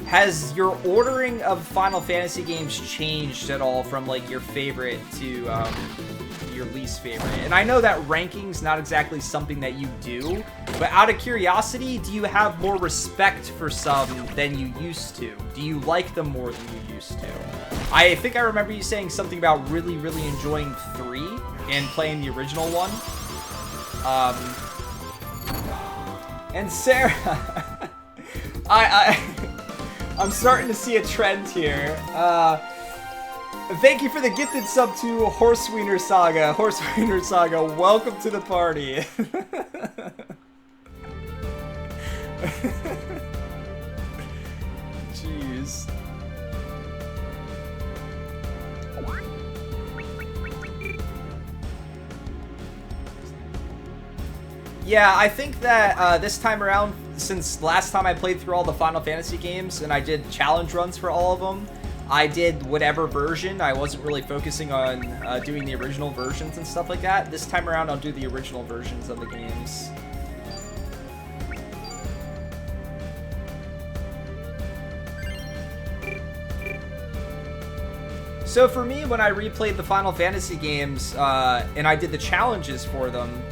has your ordering of Final Fantasy games changed at all from like your favorite to your least favorite? And I know that ranking's not exactly something that you do, but out of curiosity, do you have more respect for some than you used to? Do you like them more than you used to? I think I remember you saying something about really, really enjoying 3 and playing the original one. And Sarah, I'm starting to see a trend here. Thank you for the gifted sub to Horsewiener SaGa. Horsewiener SaGa, welcome to the party. Jeez. Yeah, I think that this time around, since last time I played through all the Final Fantasy games and I did challenge runs for all of them, I did whatever version. I wasn't really focusing on doing the original versions and stuff like that. This time around, I'll do the original versions of the games. So for me, when I replayed the Final Fantasy games and I did the challenges for them,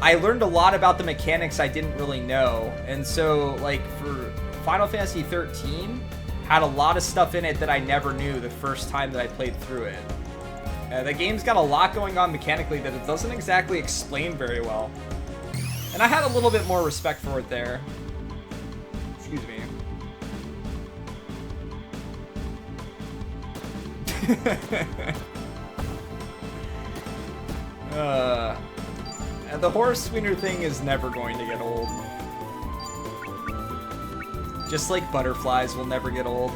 I learned a lot about the mechanics I didn't really know. And so, like, for Final Fantasy 13, had a lot of stuff in it that I never knew the first time that I played through it. The game's got a lot going on mechanically that it doesn't exactly explain very well. And I had a little bit more respect for it there. Excuse me. The Horsewiener thing is never going to get old. Just like butterflies will never get old.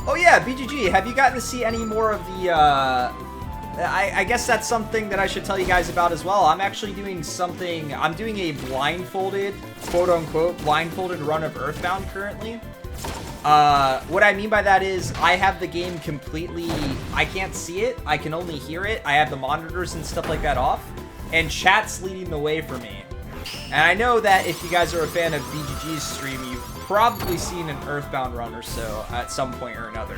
Oh yeah, BGG, have you gotten to see any more of the, I guess that's something that I should tell you guys about as well. I'm actually doing something, I'm doing a blindfolded, quote-unquote, blindfolded run of Earthbound currently. What I mean by that is I have the game completely, I can't see it, I can only hear it, I have the monitors and stuff like that off, and chat's leading the way for me. And I know that if you guys are a fan of BGG's stream, you've probably seen an Earthbound run or so at some point or another.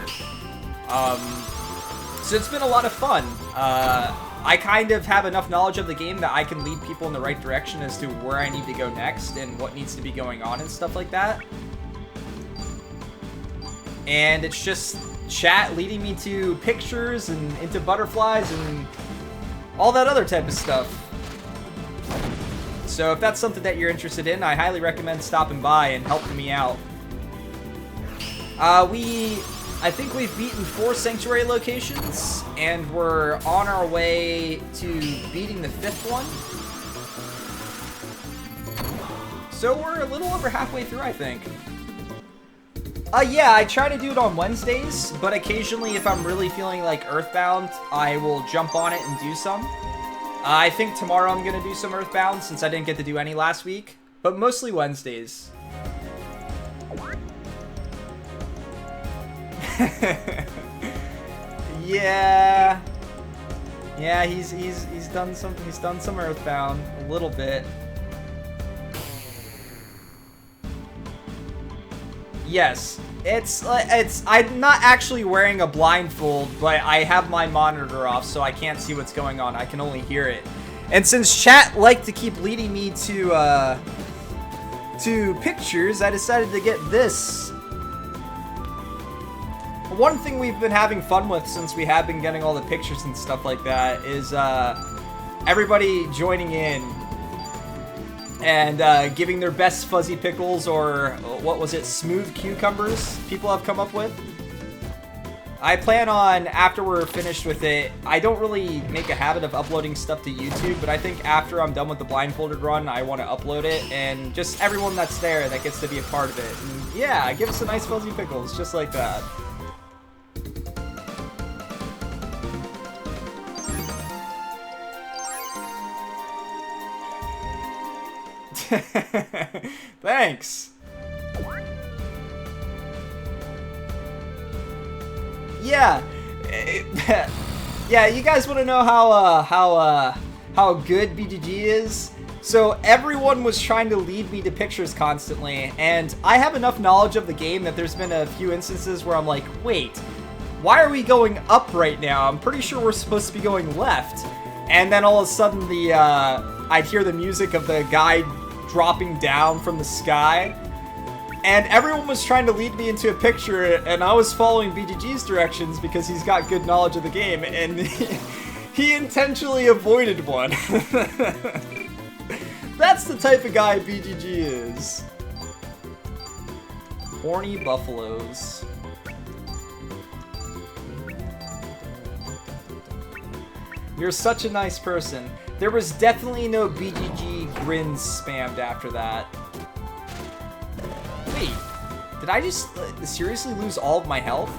So it's been a lot of fun. I kind of have enough knowledge of the game that I can lead people in the right direction as to where I need to go next and what needs to be going on and stuff like that. And it's just chat leading me to pictures and into butterflies and all that other type of stuff. So if that's something that you're interested in, I highly recommend stopping by and helping me out. I think we've beaten 4 Sanctuary locations, and we're on our way to beating the 5th one. So we're a little over halfway through, I think. Yeah, I try to do it on Wednesdays, but occasionally if I'm really feeling like Earthbound, I will jump on it and do some. I think tomorrow I'm going to do some Earthbound since I didn't get to do any last week, but mostly Wednesdays. Yeah. Yeah, he's done something. He's done some Earthbound a little bit. Yes, it's I'm not actually wearing a blindfold, but I have my monitor off, so I can't see what's going on. I can only hear it. And since chat liked to keep leading me to pictures, I decided to get this. One thing we've been having fun with since we have been getting all the pictures and stuff like that is everybody joining in and giving their best fuzzy pickles, or what was it, smooth cucumbers people have come up with. I plan on, after we're finished with it, I don't really make a habit of uploading stuff to YouTube, but I think after I'm done with the blindfolded run, I want to upload it, and just everyone that's there that gets to be a part of it. And yeah, give us some nice fuzzy pickles, just like that. Thanks. Yeah. Yeah, you guys want to know how good BGG is? So everyone was trying to lead me to pictures constantly, and I have enough knowledge of the game that there's been a few instances where I'm like, wait, why are we going up right now? I'm pretty sure we're supposed to be going left. And then all of a sudden I'd hear the music of the guy dropping down from the sky, and everyone was trying to lead me into a picture, and I was following BGG's directions because he's got good knowledge of the game, and he intentionally avoided one. That's the type of guy BGG is. Horny buffaloes. You're such a nice person. There was definitely no BGG grins spammed after that. Wait, did I just seriously lose all of my health?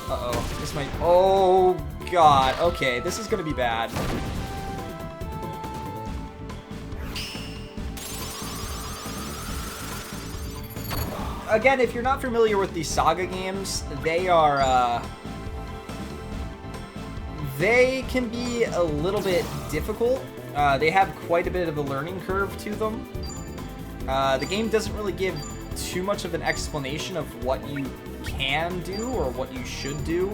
Uh-oh, this might... Oh, God. Okay, this is gonna be bad. Again, if you're not familiar with the SaGa games, they are, they can be a little bit difficult. They have quite a bit of a learning curve to them. The game doesn't really give too much of an explanation of what you can do or what you should do,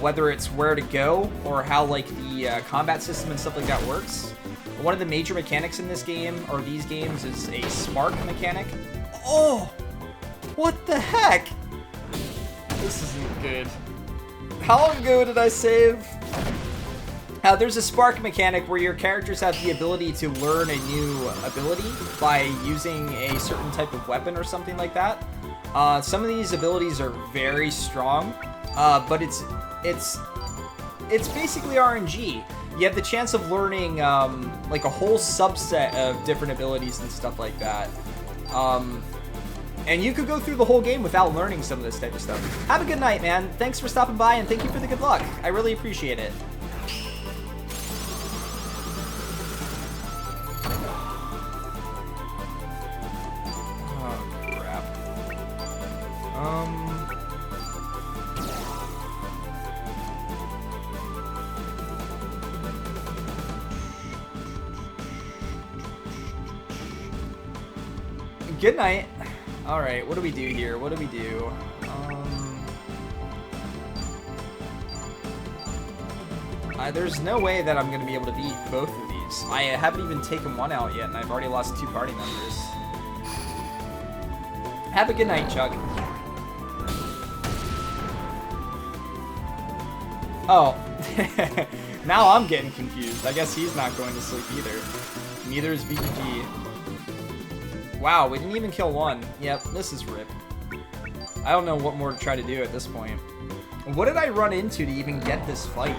whether it's where to go or how like the combat system and stuff like that works. One of the major mechanics in this game, or these games, is a spark mechanic. Oh! What the heck? This isn't good. How long ago did I save? There's a spark mechanic where your characters have the ability to learn a new ability by using a certain type of weapon or something like that. Some of these abilities are very strong, but it's basically RNG. You have the chance of learning like a whole subset of different abilities and stuff like that. And you could go through the whole game without learning some of this type of stuff. Have a good night, man. Thanks for stopping by, and thank you for the good luck. I really appreciate it. Oh, crap. Good night. Alright, what do we do here? What do we do? There's no way that I'm going to be able to beat both of these. I haven't even taken one out yet, and I've already lost 2 party members. Have a good night, Chuck. Oh. Now I'm getting confused. I guess he's not going to sleep either. Neither is BGG. Wow, we didn't even kill one. Yep, this is RIP. I don't know what more to try to do at this point. What did I run into to even get this fight?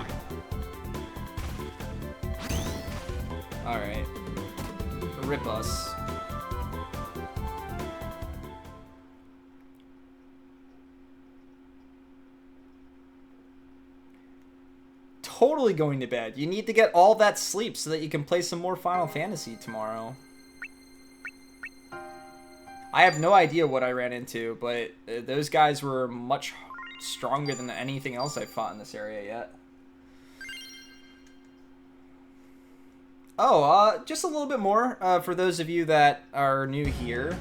Alright. RIP us. Totally going to bed. You need to get all that sleep so that you can play some more Final Fantasy tomorrow. I have no idea what I ran into, but those guys were much stronger than anything else I've fought in this area yet. Oh, just a little bit more for those of you that are new here.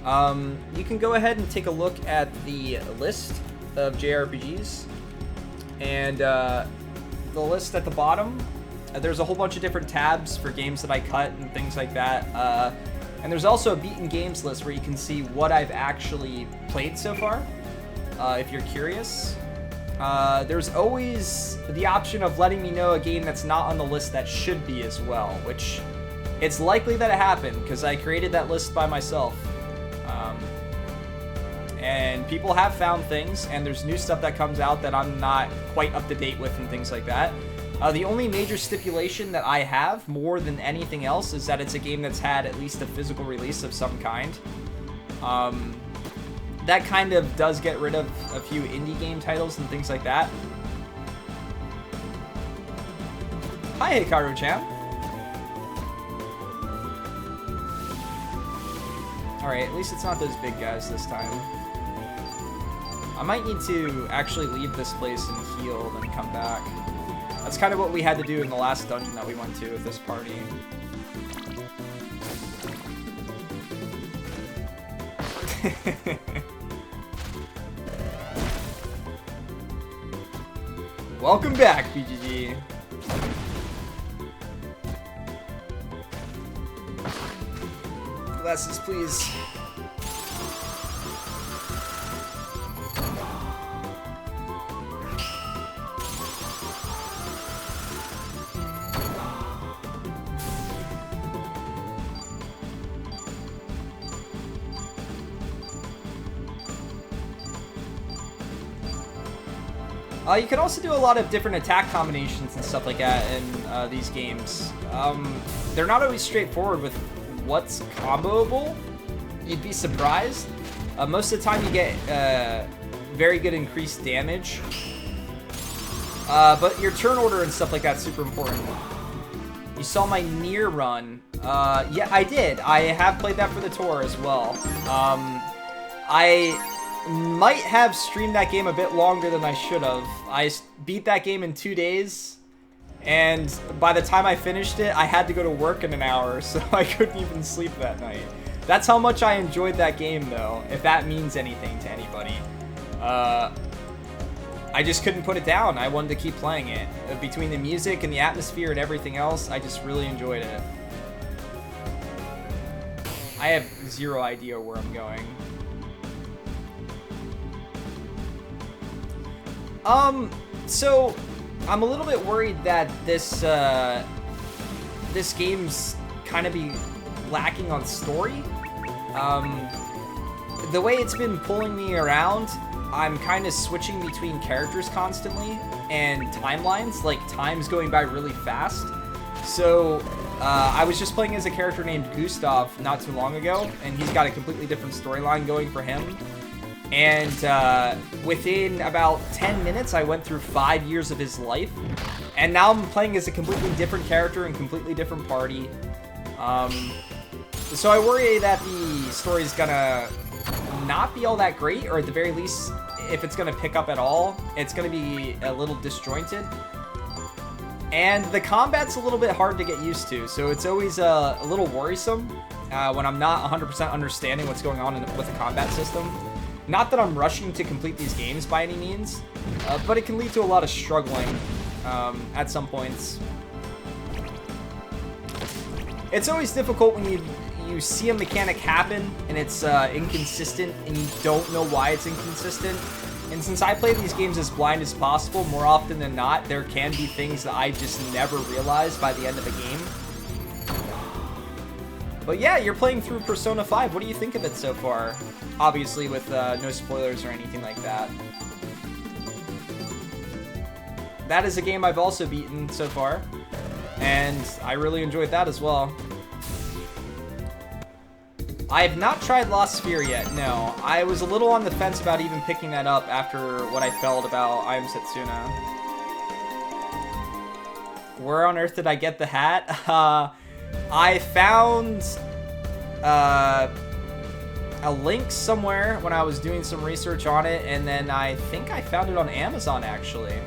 You can go ahead and take a look at the list of JRPGs. And the list at the bottom, there's a whole bunch of different tabs for games that I cut and things like that. And there's also a beaten games list where you can see what I've actually played so far, if you're curious. There's always the option of letting me know a game that's not on the list that should be as well, which it's likely that it happened because I created that list by myself. And people have found things, and there's new stuff that comes out that I'm not quite up to date with and things like that. The only major stipulation that I have, more than anything else, is that it's a game that's had at least a physical release of some kind. That kind of does get rid of a few indie game titles and things like that. Hi, Hikaru-chan. Alright, at least it's not those big guys this time. I might need to actually leave this place and heal, then come back. That's kind of what we had to do in the last dungeon that we went to with this party. Welcome back, BGG. Glasses, please. You can also do a lot of different attack combinations and stuff like that in these games. They're not always straightforward with what's comboable. You'd be surprised. Most of the time you get very good increased damage. But your turn order and stuff like that's super important. You saw my near run. Yeah, I did. I have played that for the tour as well. I might have streamed that game a bit longer than I should have. I beat that game in 2 days, and by the time I finished it, I had to go to work in an hour, so I couldn't even sleep that night. That's how much I enjoyed that game, though, if that means anything to anybody. I just couldn't put it down. I wanted to keep playing it. Between the music and the atmosphere and everything else, I just really enjoyed it. I have zero idea where I'm going. So I'm a little bit worried that this game's kind of be lacking on story. The way it's been pulling me around, I'm kind of switching between characters constantly and timelines, like time's going by really fast. So I was just playing as a character named Gustav not too long ago, and he's got a completely different storyline going for him. And within about 10 minutes, I went through 5 years of his life. And now I'm playing as a completely different character and completely different party. So I worry that the story's gonna not be all that great, or at the very least, if it's gonna pick up at all, it's gonna be a little disjointed. And the combat's a little bit hard to get used to, so it's always a little worrisome when I'm not 100% understanding what's going on with the combat system. Not that I'm rushing to complete these games by any means, but it can lead to a lot of struggling at some points. It's always difficult when you see a mechanic happen and it's inconsistent and you don't know why it's inconsistent. And since I play these games as blind as possible, more often than not, there can be things that I just never realize by the end of the game. But yeah, you're playing through Persona 5. What do you think of it so far? Obviously with no spoilers or anything like that. That is a game I've also beaten so far, and I really enjoyed that as well. I have not tried Lost Sphere yet, no. I was a little on the fence about even picking that up after what I felt about I Am Setsuna. Where on earth did I get the hat? I found a link somewhere when I was doing some research on it, and then I think I found it on Amazon, actually.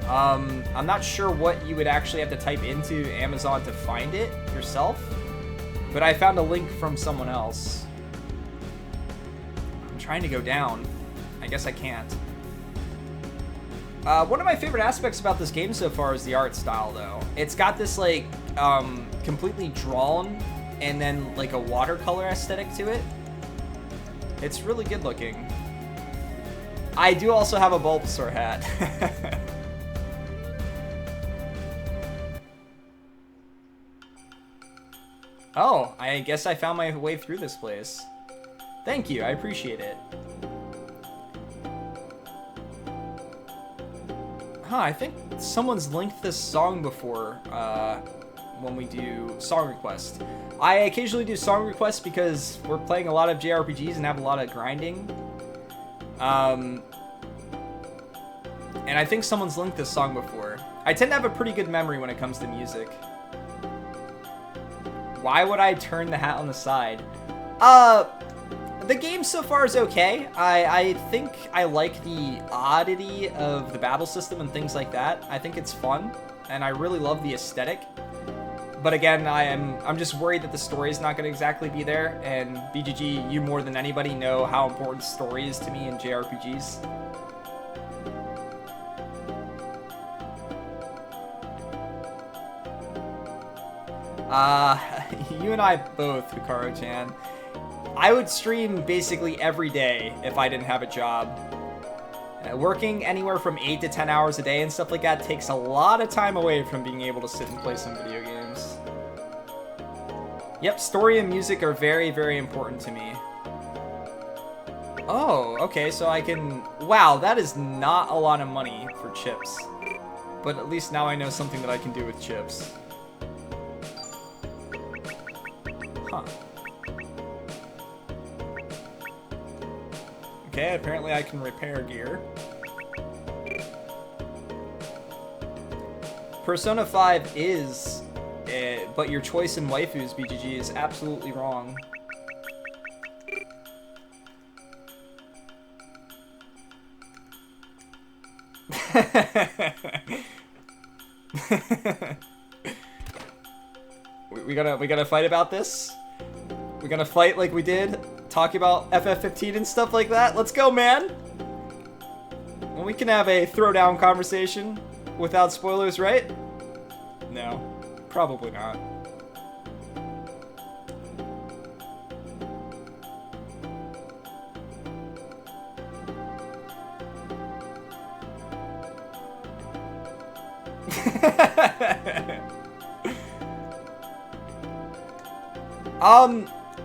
I'm not sure what you would actually have to type into Amazon to find it yourself, but I found a link from someone else. I'm trying to go down. I guess I can't. One of my favorite aspects about this game so far is the art style, though. It's got this, like, completely drawn and then, like, a watercolor aesthetic to it. It's really good looking. I do also have a Bulbasaur hat. Oh, I guess I found my way through this place. Thank you, I appreciate it. Huh, I think someone's linked this song before when we do song requests. I occasionally do song requests because we're playing a lot of JRPGs and have a lot of grinding. And I think someone's linked this song before. I tend to have a pretty good memory when it comes to music. Why would I turn the hat on the side? The game so far is okay. I think I like the oddity of the battle system and things like that. I think it's fun, and I really love the aesthetic. But again, I'm just worried that the story is not going to exactly be there. And BGG, you more than anybody know how important story is to me in JRPGs. You and I both, Hikaru-chan. I would stream basically every day if I didn't have a job. Working anywhere from 8 to 10 hours a day and stuff like that takes a lot of time away from being able to sit and play some video games. Yep, story and music are very, very important to me. Oh, okay, so I can... Wow, that is not a lot of money for chips. But at least now I know something that I can do with chips. Huh. Okay, apparently I can repair gear. Persona 5 is, but your choice in waifus, BGG, is absolutely wrong. we gotta fight about this? We gonna fight like we did? Talk about FF15 and stuff like that? Let's go, man! And we can have a throwdown conversation without spoilers, right? No, probably not.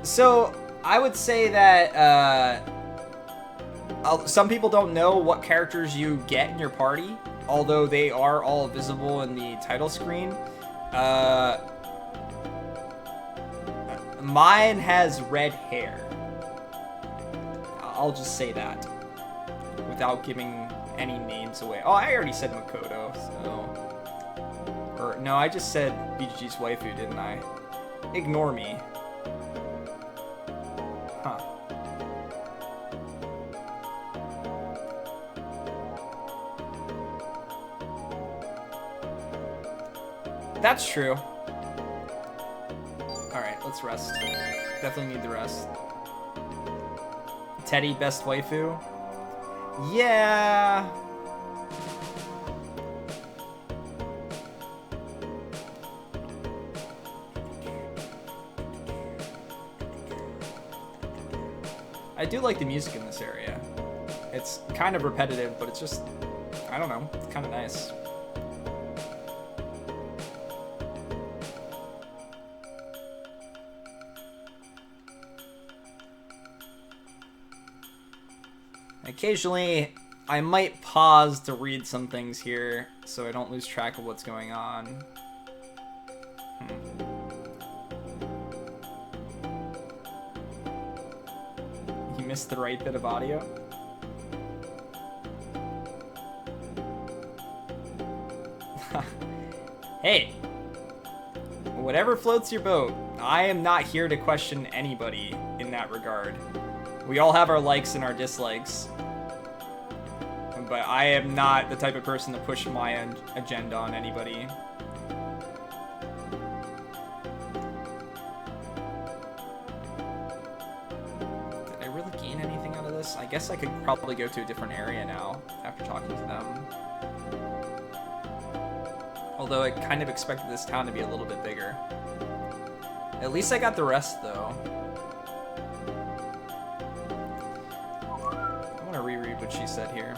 So I would say that some people don't know what characters you get in your party, although they are all visible in the title screen. Mine has red hair. I'll just say that without giving any names away. Oh, I already said Makoto, so... Or, no, I just said BGG's waifu, didn't I? Ignore me. Huh. That's true. Alright, let's rest. Definitely need the rest. Teddy, best waifu? Yeah... I do like the music in this area. It's kind of repetitive, but it's just, I don't know, it's kind of nice. Occasionally, I might pause to read some things here so I don't lose track of what's going on. Missed the right bit of audio. Hey, whatever floats your boat. I am not here to question anybody in that regard. We all have our likes and our dislikes. But I am not the type of person to push my agenda on anybody. I guess I could probably go to a different area now after talking to them. Although I kind of expected this town to be a little bit bigger. At least I got the rest, though. I want to reread what she said here.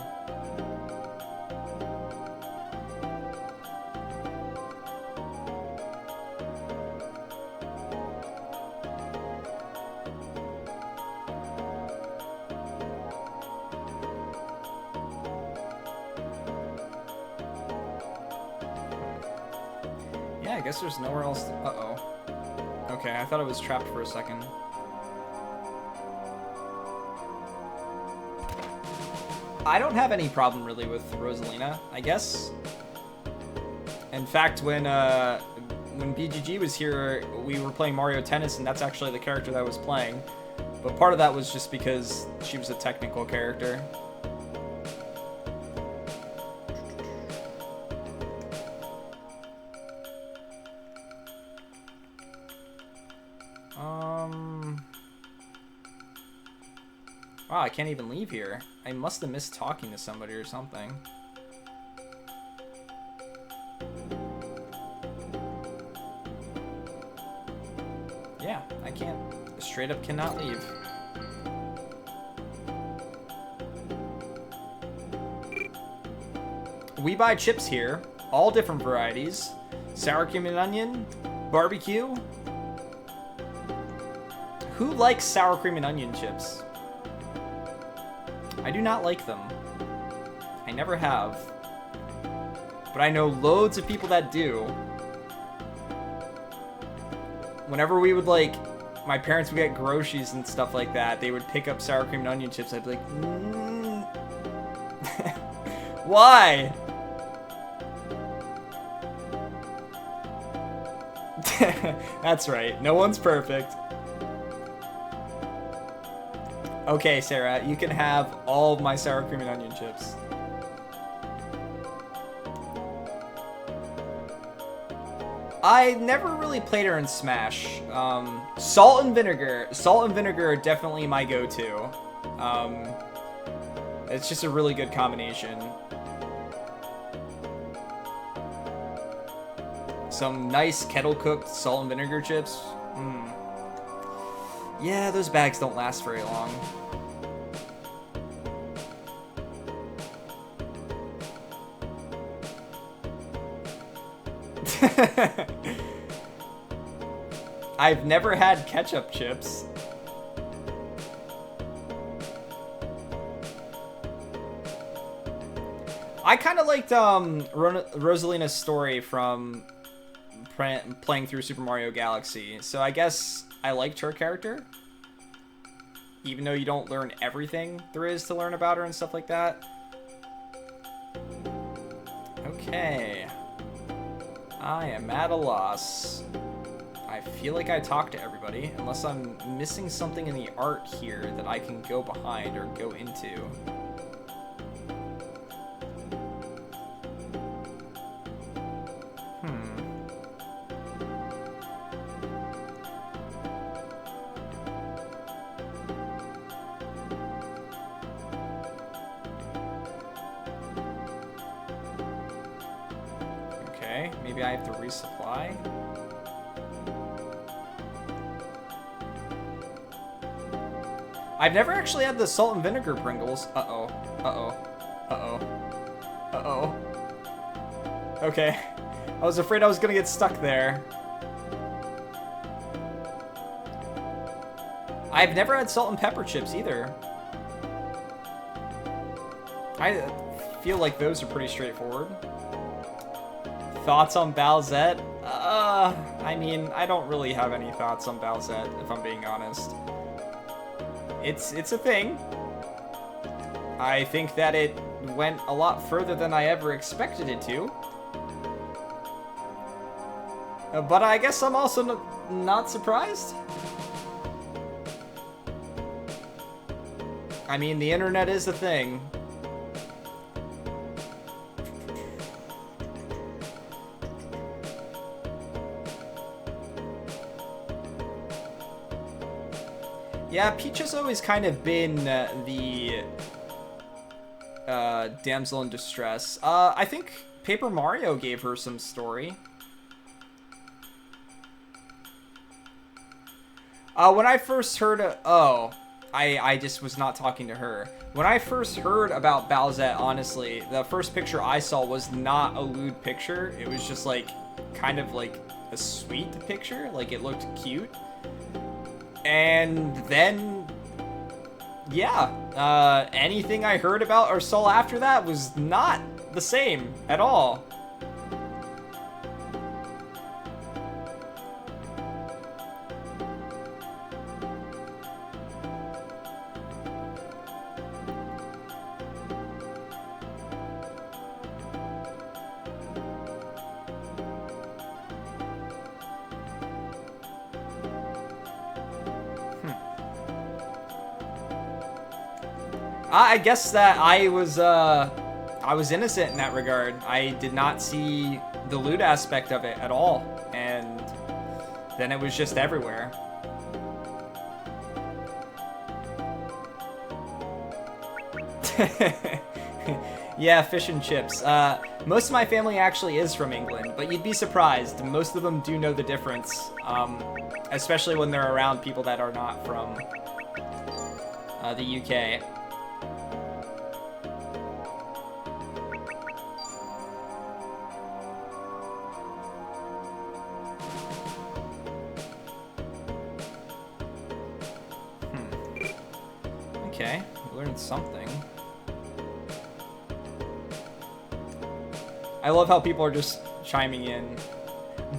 I guess there's nowhere else to... Uh-oh. Okay, I thought I was trapped for a second. I don't have any problem, really, with Rosalina, I guess. In fact, when BGG was here, we were playing Mario Tennis, and that's actually the character that I was playing. But part of that was just because she was a technical character. Wow, I can't even leave here. I must have missed talking to somebody or something. Yeah, I can't. Straight up cannot leave. We buy chips here. All different varieties. Sour cream and onion. Barbecue. Who likes sour cream and onion chips? I do not like them. I never have. But I know loads of people that do. Whenever we would, like, my parents would get groceries and stuff like that, they would pick up sour cream and onion chips. I'd be like, why? That's right. No one's perfect. Okay, Sarah, you can have all of my sour cream and onion chips. I never really played her in Smash. Salt and vinegar. Salt and vinegar are definitely my go-to. It's just a really good combination. Some nice kettle-cooked salt and vinegar chips. Yeah, those bags don't last very long. I've never had ketchup chips. I kind of liked Rosalina's story from playing through Super Mario Galaxy, so I guess I liked her character. Even though you don't learn everything there is to learn about her and stuff like that. Okay. I am at a loss. I feel like I talked to everybody, unless I'm missing something in the art here that I can go behind or go into. Okay, maybe I have to resupply. I've never actually had the salt and vinegar Pringles. Uh-oh. Uh-oh. Uh-oh. Uh-oh. Okay. I was afraid I was gonna get stuck there. I've never had salt and pepper chips either. I feel like those are pretty straightforward. Thoughts on Bowsette? I mean, I don't really have any thoughts on Bowsette, if I'm being honest. It's a thing. I think that it went a lot further than I ever expected it to. But I guess I'm also not surprised. I mean, the internet is a thing. Yeah, Peach has always kind of been the damsel in distress. I think Paper Mario gave her some story. When I first heard I just was not talking to her. When I first heard about Bowsette, honestly, the first picture I saw was not a lewd picture. It was just like, kind of like a sweet picture. Like, it looked cute. And then, yeah, anything I heard about or saw after that was not the same at all. I guess that I was innocent in that regard. I did not see the loot aspect of it at all, and then it was just everywhere. Yeah, fish and chips. Most of my family actually is from England, but you'd be surprised. Most of them do know the difference, especially when they're around people that are not from the UK. Okay, learned something. I love how people are just chiming in.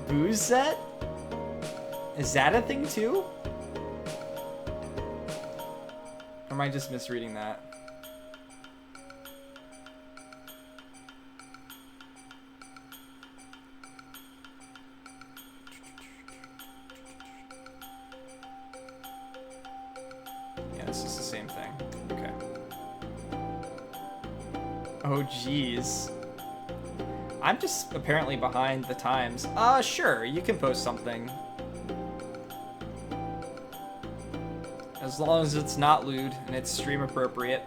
Boozet? Is that a thing too? Or am I just misreading that? Yeah, this is the same thing. Okay. Oh, jeez. I'm just apparently behind the times. Sure, you can post something. As long as it's not lewd and it's stream appropriate.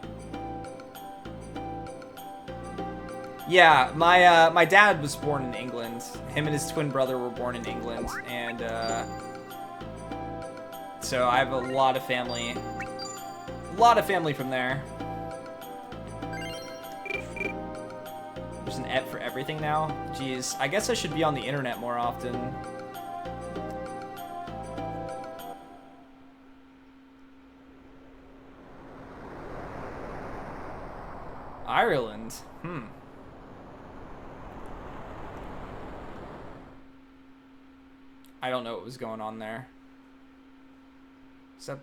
Yeah, my dad was born in England. Him and his twin brother were born in England, and so I have a lot of family from there. There's an et for everything now. Jeez, I guess I should be on the internet more often. Ireland. I don't know what was going on there. Except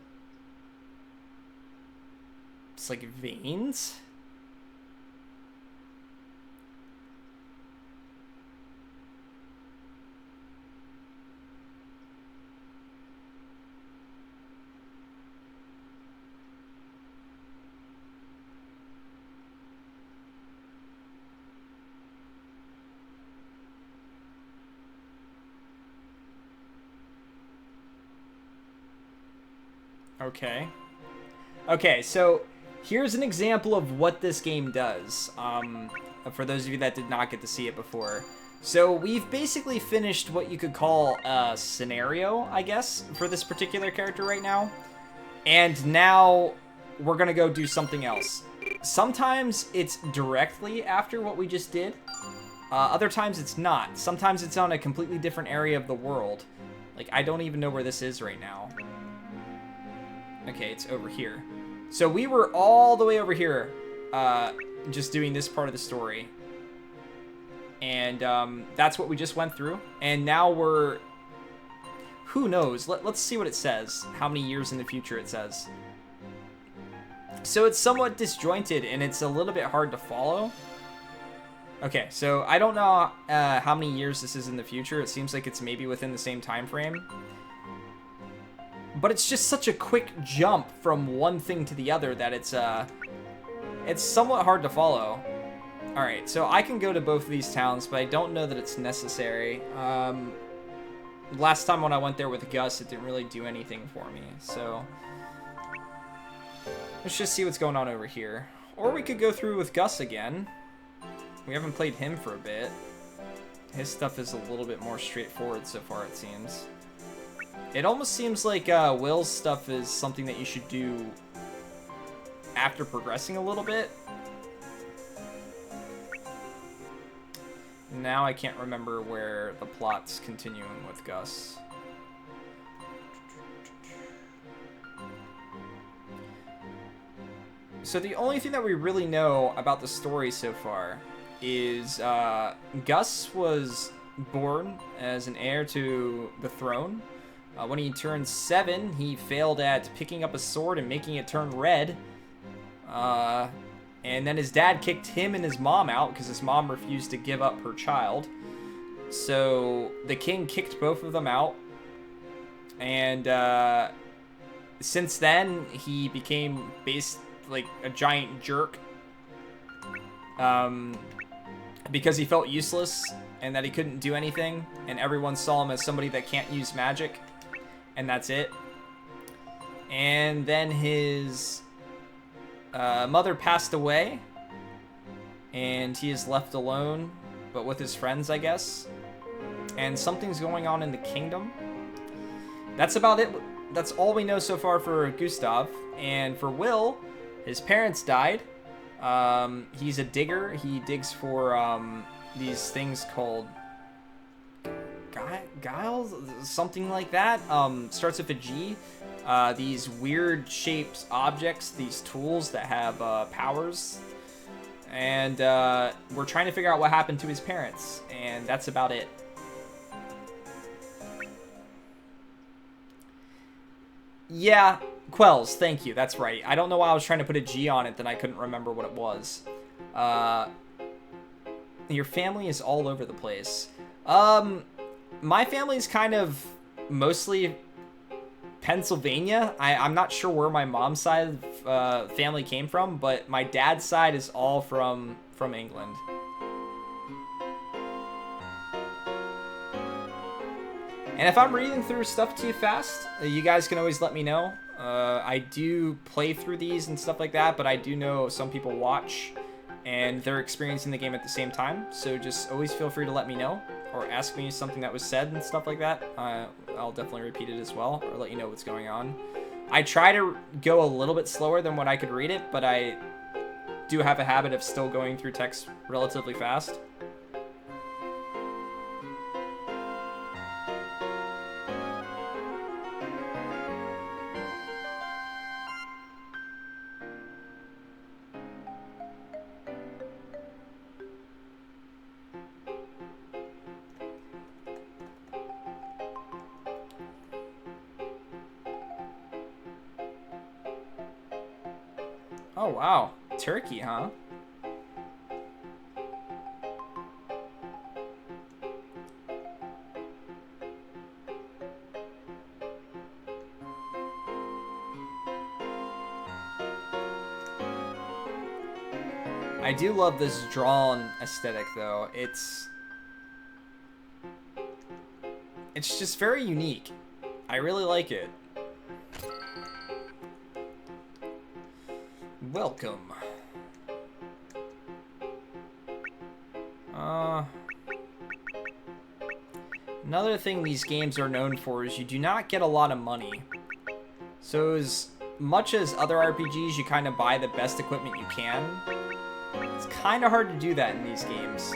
it's like veins? Okay. Okay, so here's an example of what this game does, for those of you that did not get to see it before. So we've basically finished what you could call a scenario, I guess, for this particular character right now. And now we're gonna go do something else. Sometimes it's directly after what we just did. Other times it's not. Sometimes it's on a completely different area of the world. Like, I don't even know where this is right now. Okay, it's over here. So we were all the way over here, just doing this part of the story. And that's what we just went through. And now we're... Who knows? Let's see what it says. How many years in the future it says. So it's somewhat disjointed, and it's a little bit hard to follow. Okay, so I don't know how many years this is in the future. It seems like it's maybe within the same time frame. But it's just such a quick jump from one thing to the other that it's somewhat hard to follow. Alright, so I can go to both of these towns, but I don't know that it's necessary. Last time when I went there with Gus, it didn't really do anything for me, so... Let's just see what's going on over here. Or we could go through with Gus again. We haven't played him for a bit. His stuff is a little bit more straightforward so far, it seems. It almost seems like Will's stuff is something that you should do after progressing a little bit. Now I can't remember where the plot's continuing with Gus. So the only thing that we really know about the story so far is Gus was born as an heir to the throne. When he turned 7, he failed at picking up a sword and making it turn red. And then his dad kicked him and his mom out because his mom refused to give up her child. So the king kicked both of them out. And since then, he became like a giant jerk. Because he felt useless and that he couldn't do anything, and everyone saw him as somebody that can't use magic, and that's it. And then his mother passed away, and he is left alone, but with his friends, I guess. And something's going on in the kingdom. That's about it. That's all we know so far for Gustav. And for Will, his parents died. He's a digger. He digs for these things called guiles, something like that. Starts with a G. These weird shaped objects, these tools that have powers. And we're trying to figure out what happened to his parents. And that's about it. Yeah, Quells, thank you. That's right. I don't know why I was trying to put a G on it, then I couldn't remember what it was. Your family is all over the place. My family's kind of mostly Pennsylvania. I'm not sure where my mom's side of family came from, but my dad's side is all from England. And if I'm reading through stuff too fast, you guys can always let me know. I do play through these and stuff like that, but I do know some people watch and they're experiencing the game at the same time. So just always feel free to let me know or ask me something that was said and stuff like that. I'll definitely repeat it as well or let you know what's going on. I try to go a little bit slower than what I could read it, but I do have a habit of still going through text relatively fast. Oh, wow. Turkey, huh? I do love this drawn aesthetic, though. It's just very unique. I really like it. Welcome. Another thing these games are known for is you do not get a lot of money. So as much as other RPGs, you kind of buy the best equipment you can. It's kind of hard to do that in these games.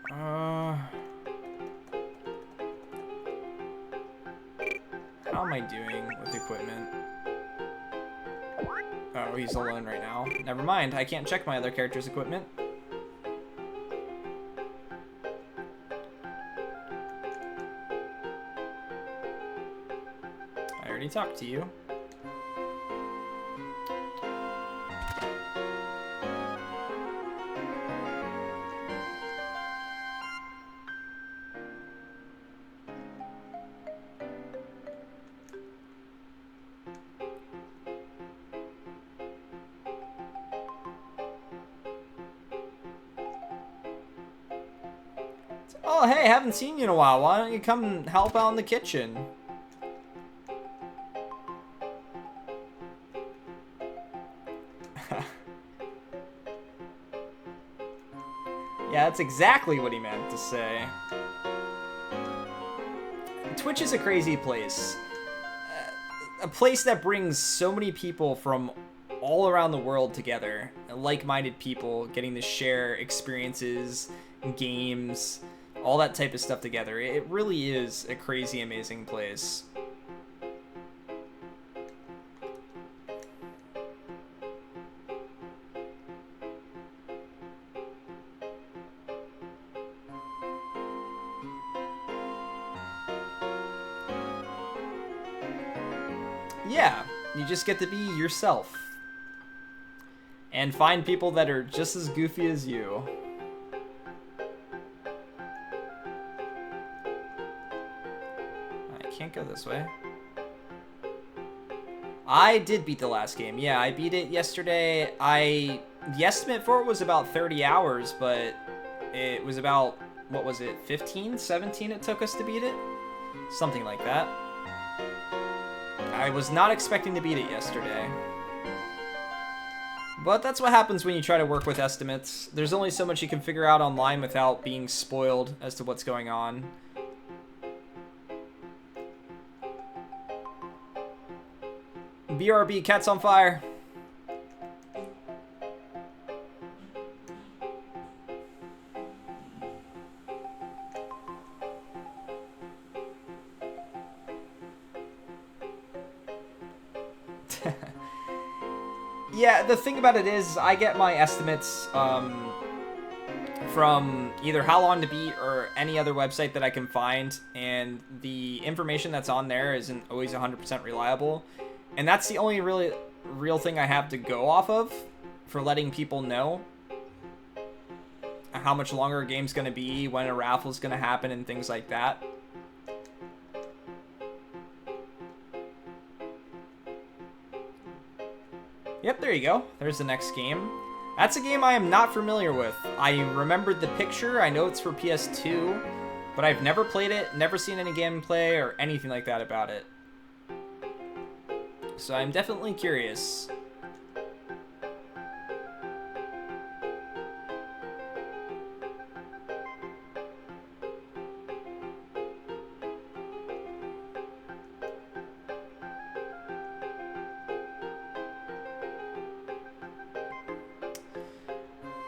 How am I doing with equipment? Oh, he's alone right now. Never mind, I can't check my other character's equipment. I already talked to you. Oh, hey, haven't seen you in a while. Why don't you come and help out in the kitchen? Yeah, that's exactly what he meant to say. Twitch is a crazy place. A place that brings so many people from all around the world together. Like-minded people getting to share experiences, games, all that type of stuff together. It really is a crazy, amazing place. Yeah, you just get to be yourself. And find people that are just as goofy as you. I can't go this way. I did beat the last game. Yeah, I beat it yesterday. The estimate for it was about 30 hours, but it was about, what was it, 15, 17 it took us to beat it? Something like that. I was not expecting to beat it yesterday. But that's what happens when you try to work with estimates. There's only so much you can figure out online without being spoiled as to what's going on. BRB, Cat's on Fire. Yeah, the thing about it is, I get my estimates from either How Long to Beat or any other website that I can find, and the information that's on there isn't always 100% reliable. And that's the only really real thing I have to go off of for letting people know how much longer a game's going to be, when a raffle's going to happen, and things like that. Yep, there you go. There's the next game. That's a game I am not familiar with. I remembered the picture. I know it's for PS2, but I've never played it, never seen any gameplay or anything like that about it. So I'm definitely curious.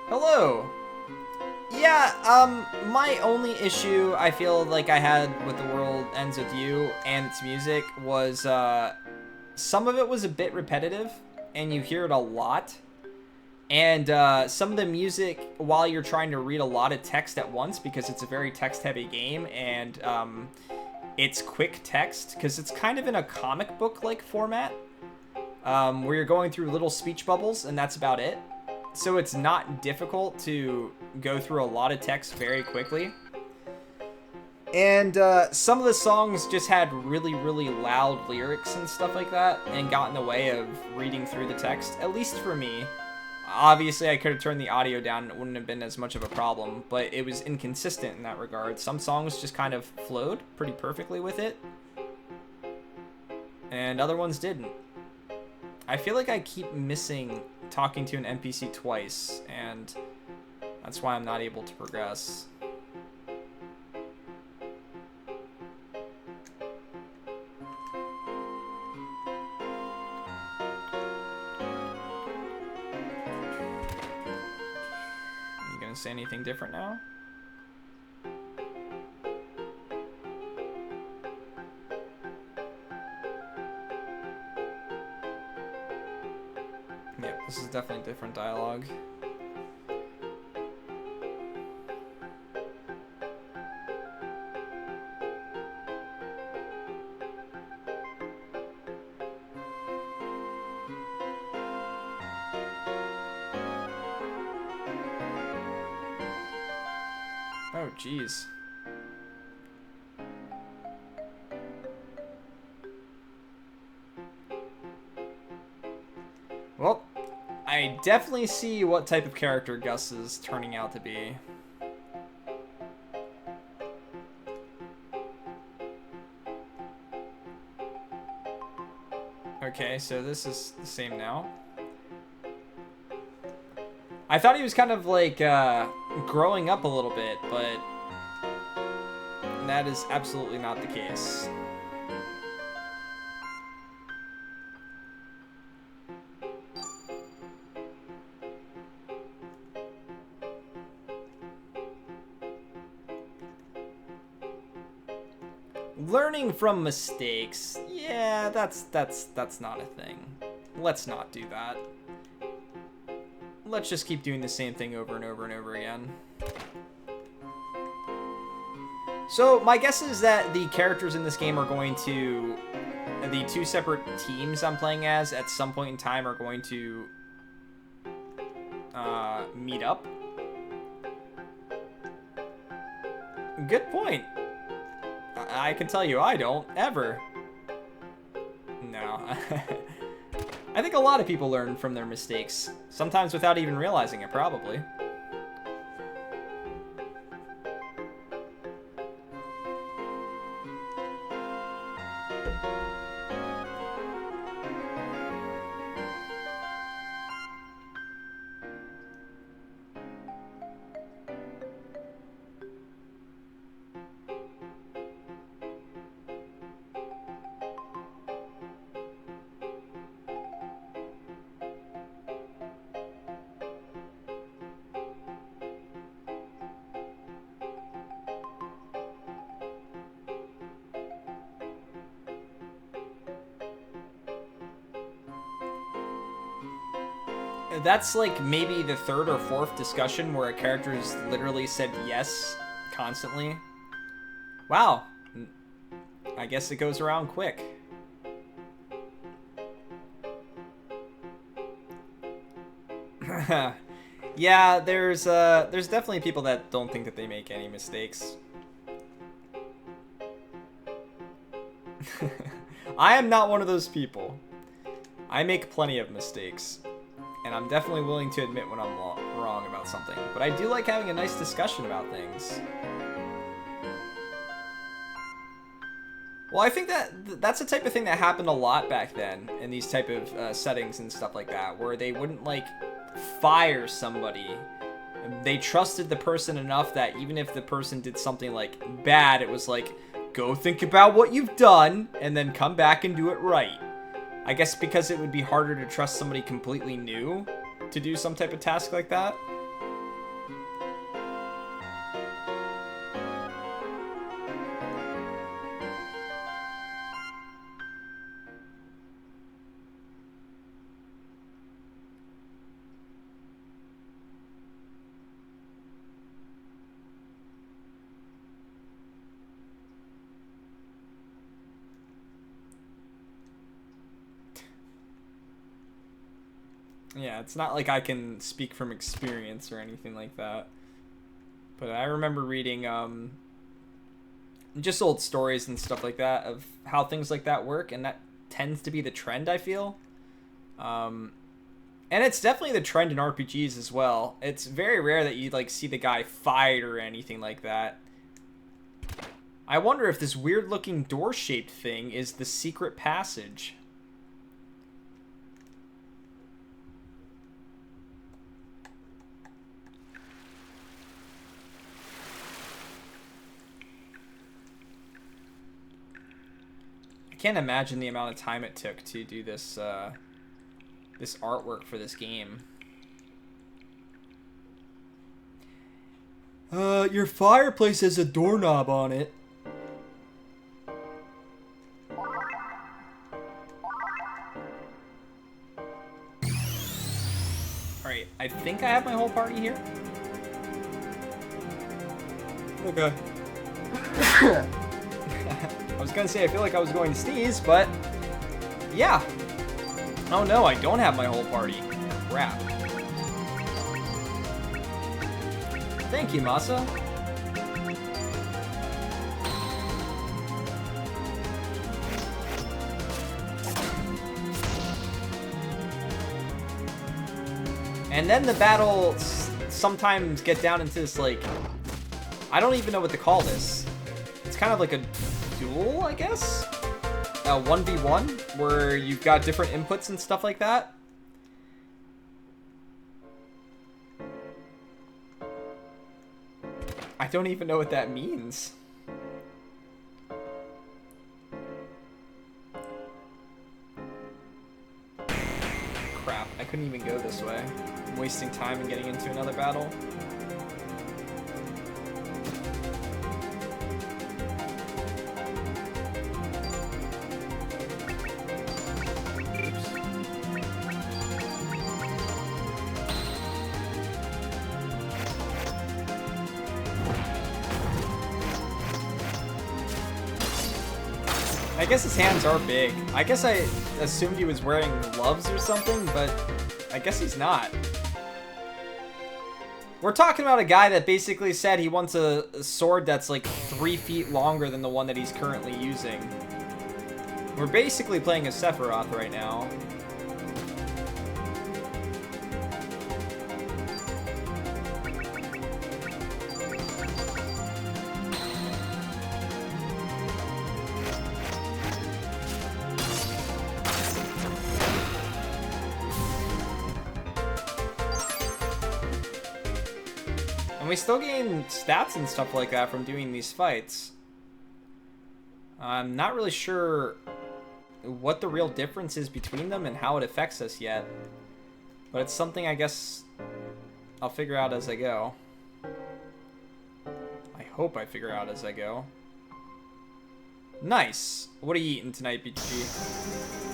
Hello. Yeah, my only issue I feel like I had with The World Ends With You and its music was, some of it was a bit repetitive, and you hear it a lot. And some of the music, while you're trying to read a lot of text at once, because it's a very text-heavy game, and it's quick text, because it's kind of in a comic book-like format, where you're going through little speech bubbles, and that's about it. So it's not difficult to go through a lot of text very quickly. And some of the songs just had really, really loud lyrics and stuff like that, and got in the way of reading through the text, at least for me. Obviously, I could have turned the audio down and it wouldn't have been as much of a problem, but it was inconsistent in that regard. Some songs just kind of flowed pretty perfectly with it, and other ones didn't. I feel like I keep missing talking to an NPC twice, and that's why I'm not able to progress. Say anything different now? Yep, this is definitely different dialogue. Oh, jeez. Well, I definitely see what type of character Gus is turning out to be. Okay, so this is the same now. I thought he was kind of like growing up a little bit, but that is absolutely not the case. Learning from mistakes. Yeah, that's not a thing. Let's not do that. Let's just keep doing the same thing over and over and over again. So my guess is that the characters in this game are going to, the two separate teams I'm playing as at some point in time are going to meet up. Good point. I can tell you I don't, ever. No. I think a lot of people learn from their mistakes, sometimes without even realizing it, probably. That's like maybe the third or fourth discussion where a character has literally said yes constantly. Wow. I guess it goes around quick. Yeah, there's definitely people that don't think that they make any mistakes. I am not one of those people. I make plenty of mistakes. And I'm definitely willing to admit when I'm wrong about something. But I do like having a nice discussion about things. Well, I think that's the type of thing that happened a lot back then in these type of settings and stuff like that, where they wouldn't, like, fire somebody. They trusted the person enough that even if the person did something, like, bad, it was like, go think about what you've done and then come back and do it right. I guess because it would be harder to trust somebody completely new to do some type of task like that. Yeah, it's not like I can speak from experience or anything like that. But I remember reading just old stories and stuff like that of how things like that work, and that tends to be the trend, I feel. And it's definitely the trend in RPGs as well. It's very rare that you like see the guy fight or anything like that. I wonder if this weird looking door shaped thing is the secret passage. I can't imagine the amount of time it took to do this this artwork for this game. Your fireplace has a doorknob on it. Alright, I think I have my whole party here. Okay. I was gonna say, I feel like I was going to sneeze, but yeah. Oh no, I don't have my whole party. Crap. Thank you, Masa. And then the battles sometimes get down into this, like, I don't even know what to call this. It's kind of like a duel, I guess? 1v1, where you've got different inputs and stuff like that. I don't even know what that means. Crap, I couldn't even go this way. I'm wasting time and getting into another battle. I guess his hands are big. I guess I assumed he was wearing gloves or something, but I guess he's not. We're talking about a guy that basically said he wants a sword that's like 3 feet longer than the one that he's currently using. We're basically playing a Sephiroth right now. And we still gain stats and stuff like that from doing these fights. I'm not really sure what the real difference is between them and how it affects us yet. But it's something I guess I'll figure out as I go. I hope I figure out as I go. Nice. What are you eating tonight, BG?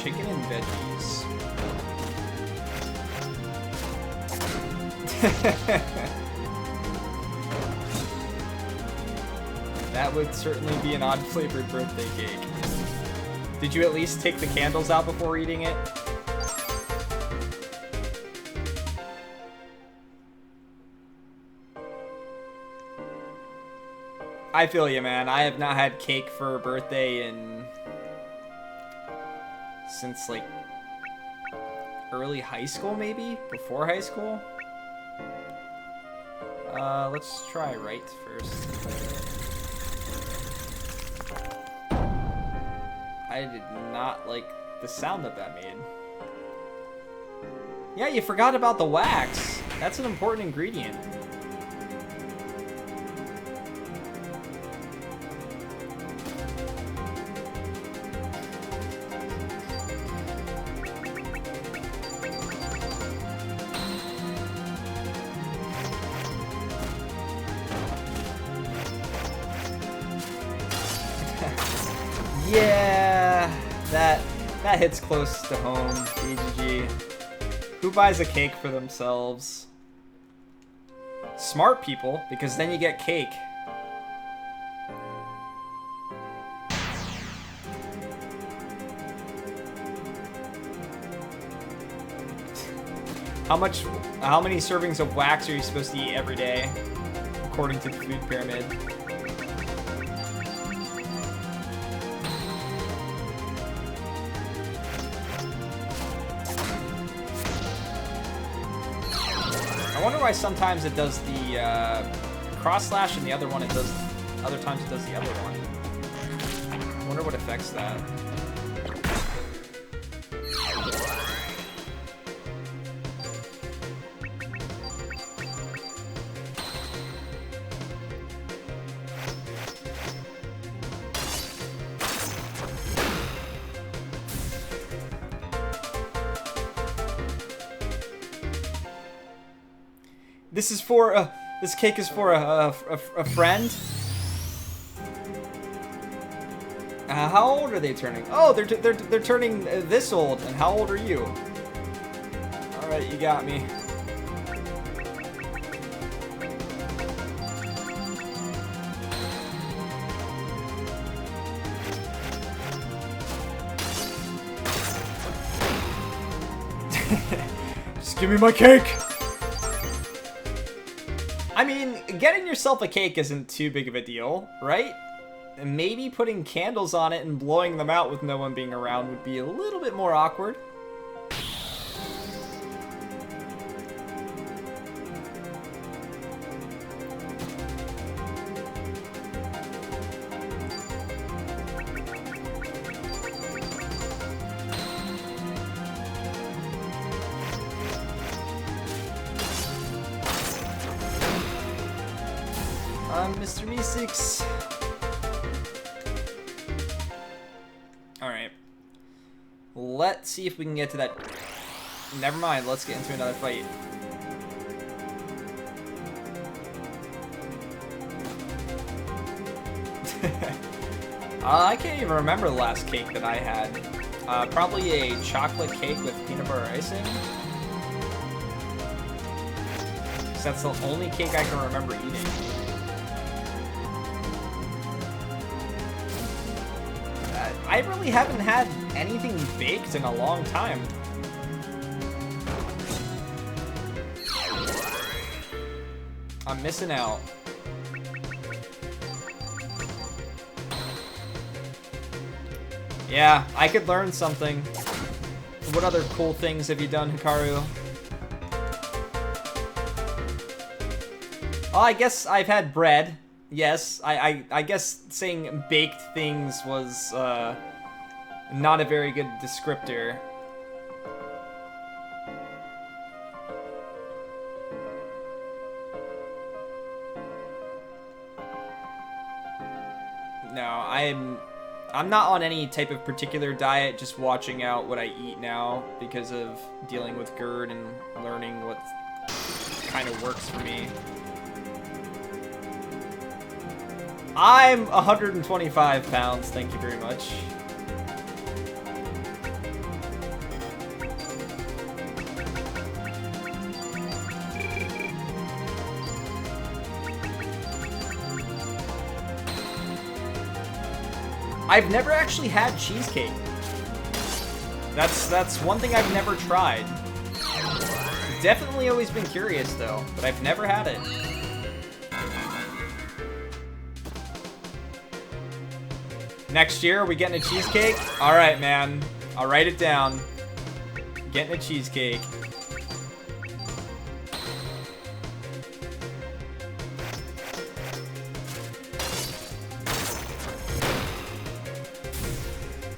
Chicken and veggies. That would certainly be an odd flavored birthday cake. Did you at least take the candles out before eating it? I feel you, man. I have not had cake for a birthday since like early high school, maybe? Before high school? Let's try right first. I did not like the sound that made. Yeah, you forgot about the wax. That's an important ingredient. Yeah, that hits close to home, BGG. Who buys a cake for themselves? Smart people, because then you get cake. How many servings of wax are you supposed to eat every day, according to the food pyramid? I wonder why sometimes it does the cross slash and the other one other times it does the other one. I wonder what affects that. This is for this cake is for a friend. How old are they turning? Oh, they're turning this old. And how old are you? All right, you got me. Just give me my cake. I mean, getting yourself a cake isn't too big of a deal, right? And maybe putting candles on it and blowing them out with no one being around would be a little bit more awkward. Mr. Meeseeks. Alright. Let's see if we can get to that. Never mind, let's get into another fight. I can't even remember the last cake that I had. Probably a chocolate cake with peanut butter icing. Because that's the only cake I can remember eating. I really haven't had anything baked in a long time. I'm missing out. Yeah, I could learn something. What other cool things have you done, Hikaru? Oh, I guess I've had bread. Yes, I guess saying baked things was not a very good descriptor. No, I'm not on any type of particular diet, just watching out what I eat now because of dealing with GERD and learning what kind of works for me. I'm 125 pounds, thank you very much. I've never actually had cheesecake. That's one thing I've never tried. Definitely always been curious though, but I've never had it. Next year, are we getting a cheesecake? All right, man. I'll write it down. Getting a cheesecake.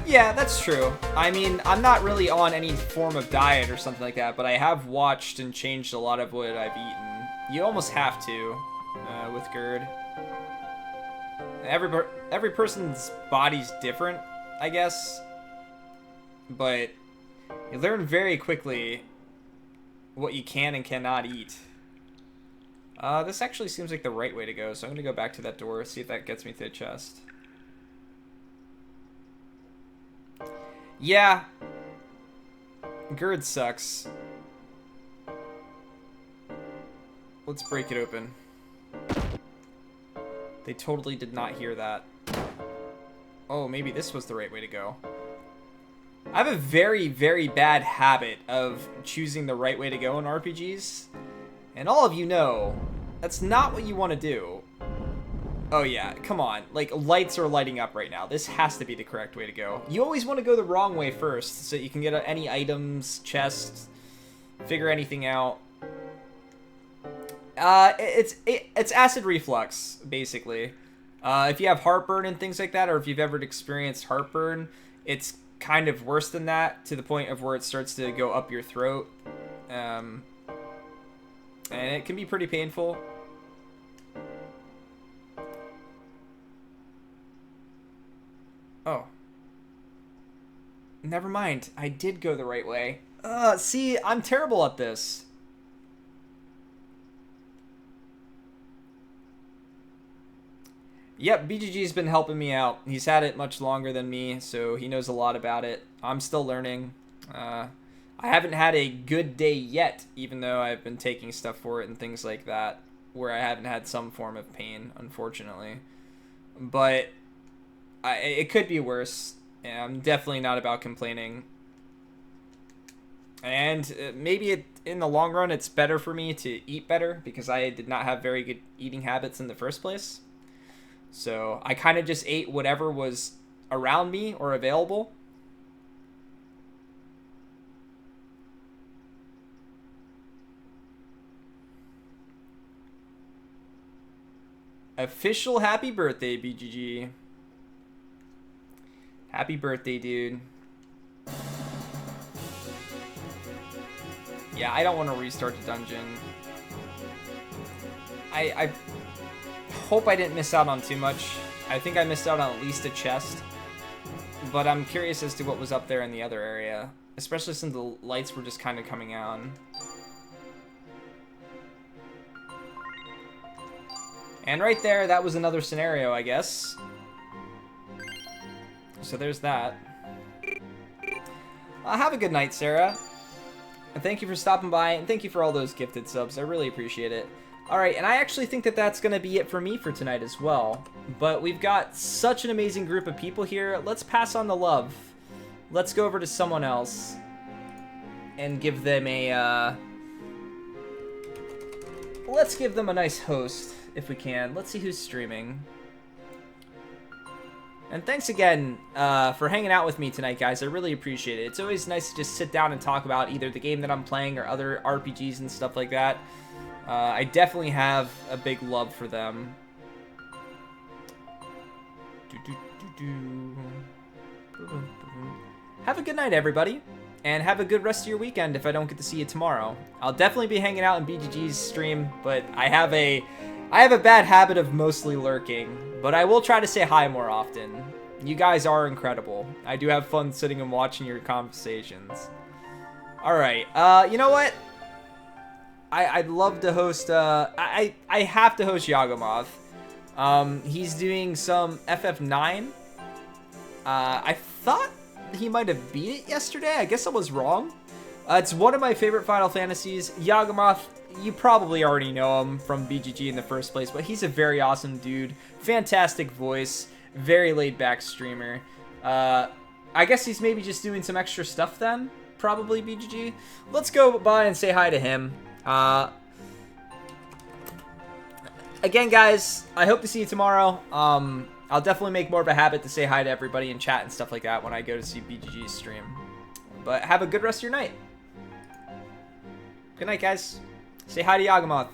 Yeah, that's true. I mean, I'm not really on any form of diet or something like that, but I have watched and changed a lot of what I've eaten. You almost have to with GERD. Every person's body's different, I guess. But you learn very quickly what you can and cannot eat. This actually seems like the right way to go, so I'm going to go back to that door, see if that gets me to the chest. Yeah. GERD sucks. Let's break it open. They totally did not hear that. Oh, maybe this was the right way to go. I have a very, very bad habit of choosing the right way to go in RPGs. And all of you know, that's not what you want to do. Oh yeah, come on. Like, lights are lighting up right now. This has to be the correct way to go. You always want to go the wrong way first, so you can get any items, chests, figure anything out. It's acid reflux, basically. If you have heartburn and things like that, or if you've ever experienced heartburn, it's kind of worse than that, to the point of where it starts to go up your throat. And it can be pretty painful. Oh. Never mind. I did go the right way. See, I'm terrible at this. Yep, BGG's been helping me out. He's had it much longer than me, so he knows a lot about it. I'm still learning. I haven't had a good day yet, even though I've been taking stuff for it and things like that, where I haven't had some form of pain, unfortunately. But it could be worse. Yeah, I'm definitely not about complaining. And maybe in the long run, it's better for me to eat better, because I did not have very good eating habits in the first place. So I kind of just ate whatever was around me or available. Official happy birthday, BGG. Happy birthday, dude. Yeah, I don't want to restart the dungeon. I hope I didn't miss out on too much. I think I missed out on at least a chest. But I'm curious as to what was up there in the other area. Especially since the lights were just kind of coming on. And right there, that was another scenario, I guess. So there's that. Have a good night, Sarah. And thank you for stopping by, and thank you for all those gifted subs. I really appreciate it. Alright, and I actually think that that's going to be it for me for tonight as well. But we've got such an amazing group of people here. Let's pass on the love. Let's go over to someone else and give them a, let's give them a nice host, if we can. Let's see who's streaming. And thanks again for hanging out with me tonight, guys. I really appreciate it. It's always nice to just sit down and talk about either the game that I'm playing or other RPGs and stuff like that. I definitely have a big love for them. Have a good night, everybody. And have a good rest of your weekend if I don't get to see you tomorrow. I'll definitely be hanging out in BGG's stream, but I have a bad habit of mostly lurking. But I will try to say hi more often. You guys are incredible. I do have fun sitting and watching your conversations. Alright, you know what? I'd love to host, I have to host Yagamoth. He's doing some FF9. I thought he might have beat it yesterday. I guess I was wrong. It's one of my favorite Final Fantasies. Yagamoth, you probably already know him from BGG in the first place, but he's a very awesome dude. Fantastic voice. Very laid-back streamer. I guess he's maybe just doing some extra stuff then. Probably BGG. Let's go by and say hi to him. Again, guys, I hope to see you tomorrow. I'll definitely make more of a habit to say hi to everybody in chat and stuff like that when I go to see BGG's stream. But have a good rest of your night. Good night, guys. Say hi to Yagamoth.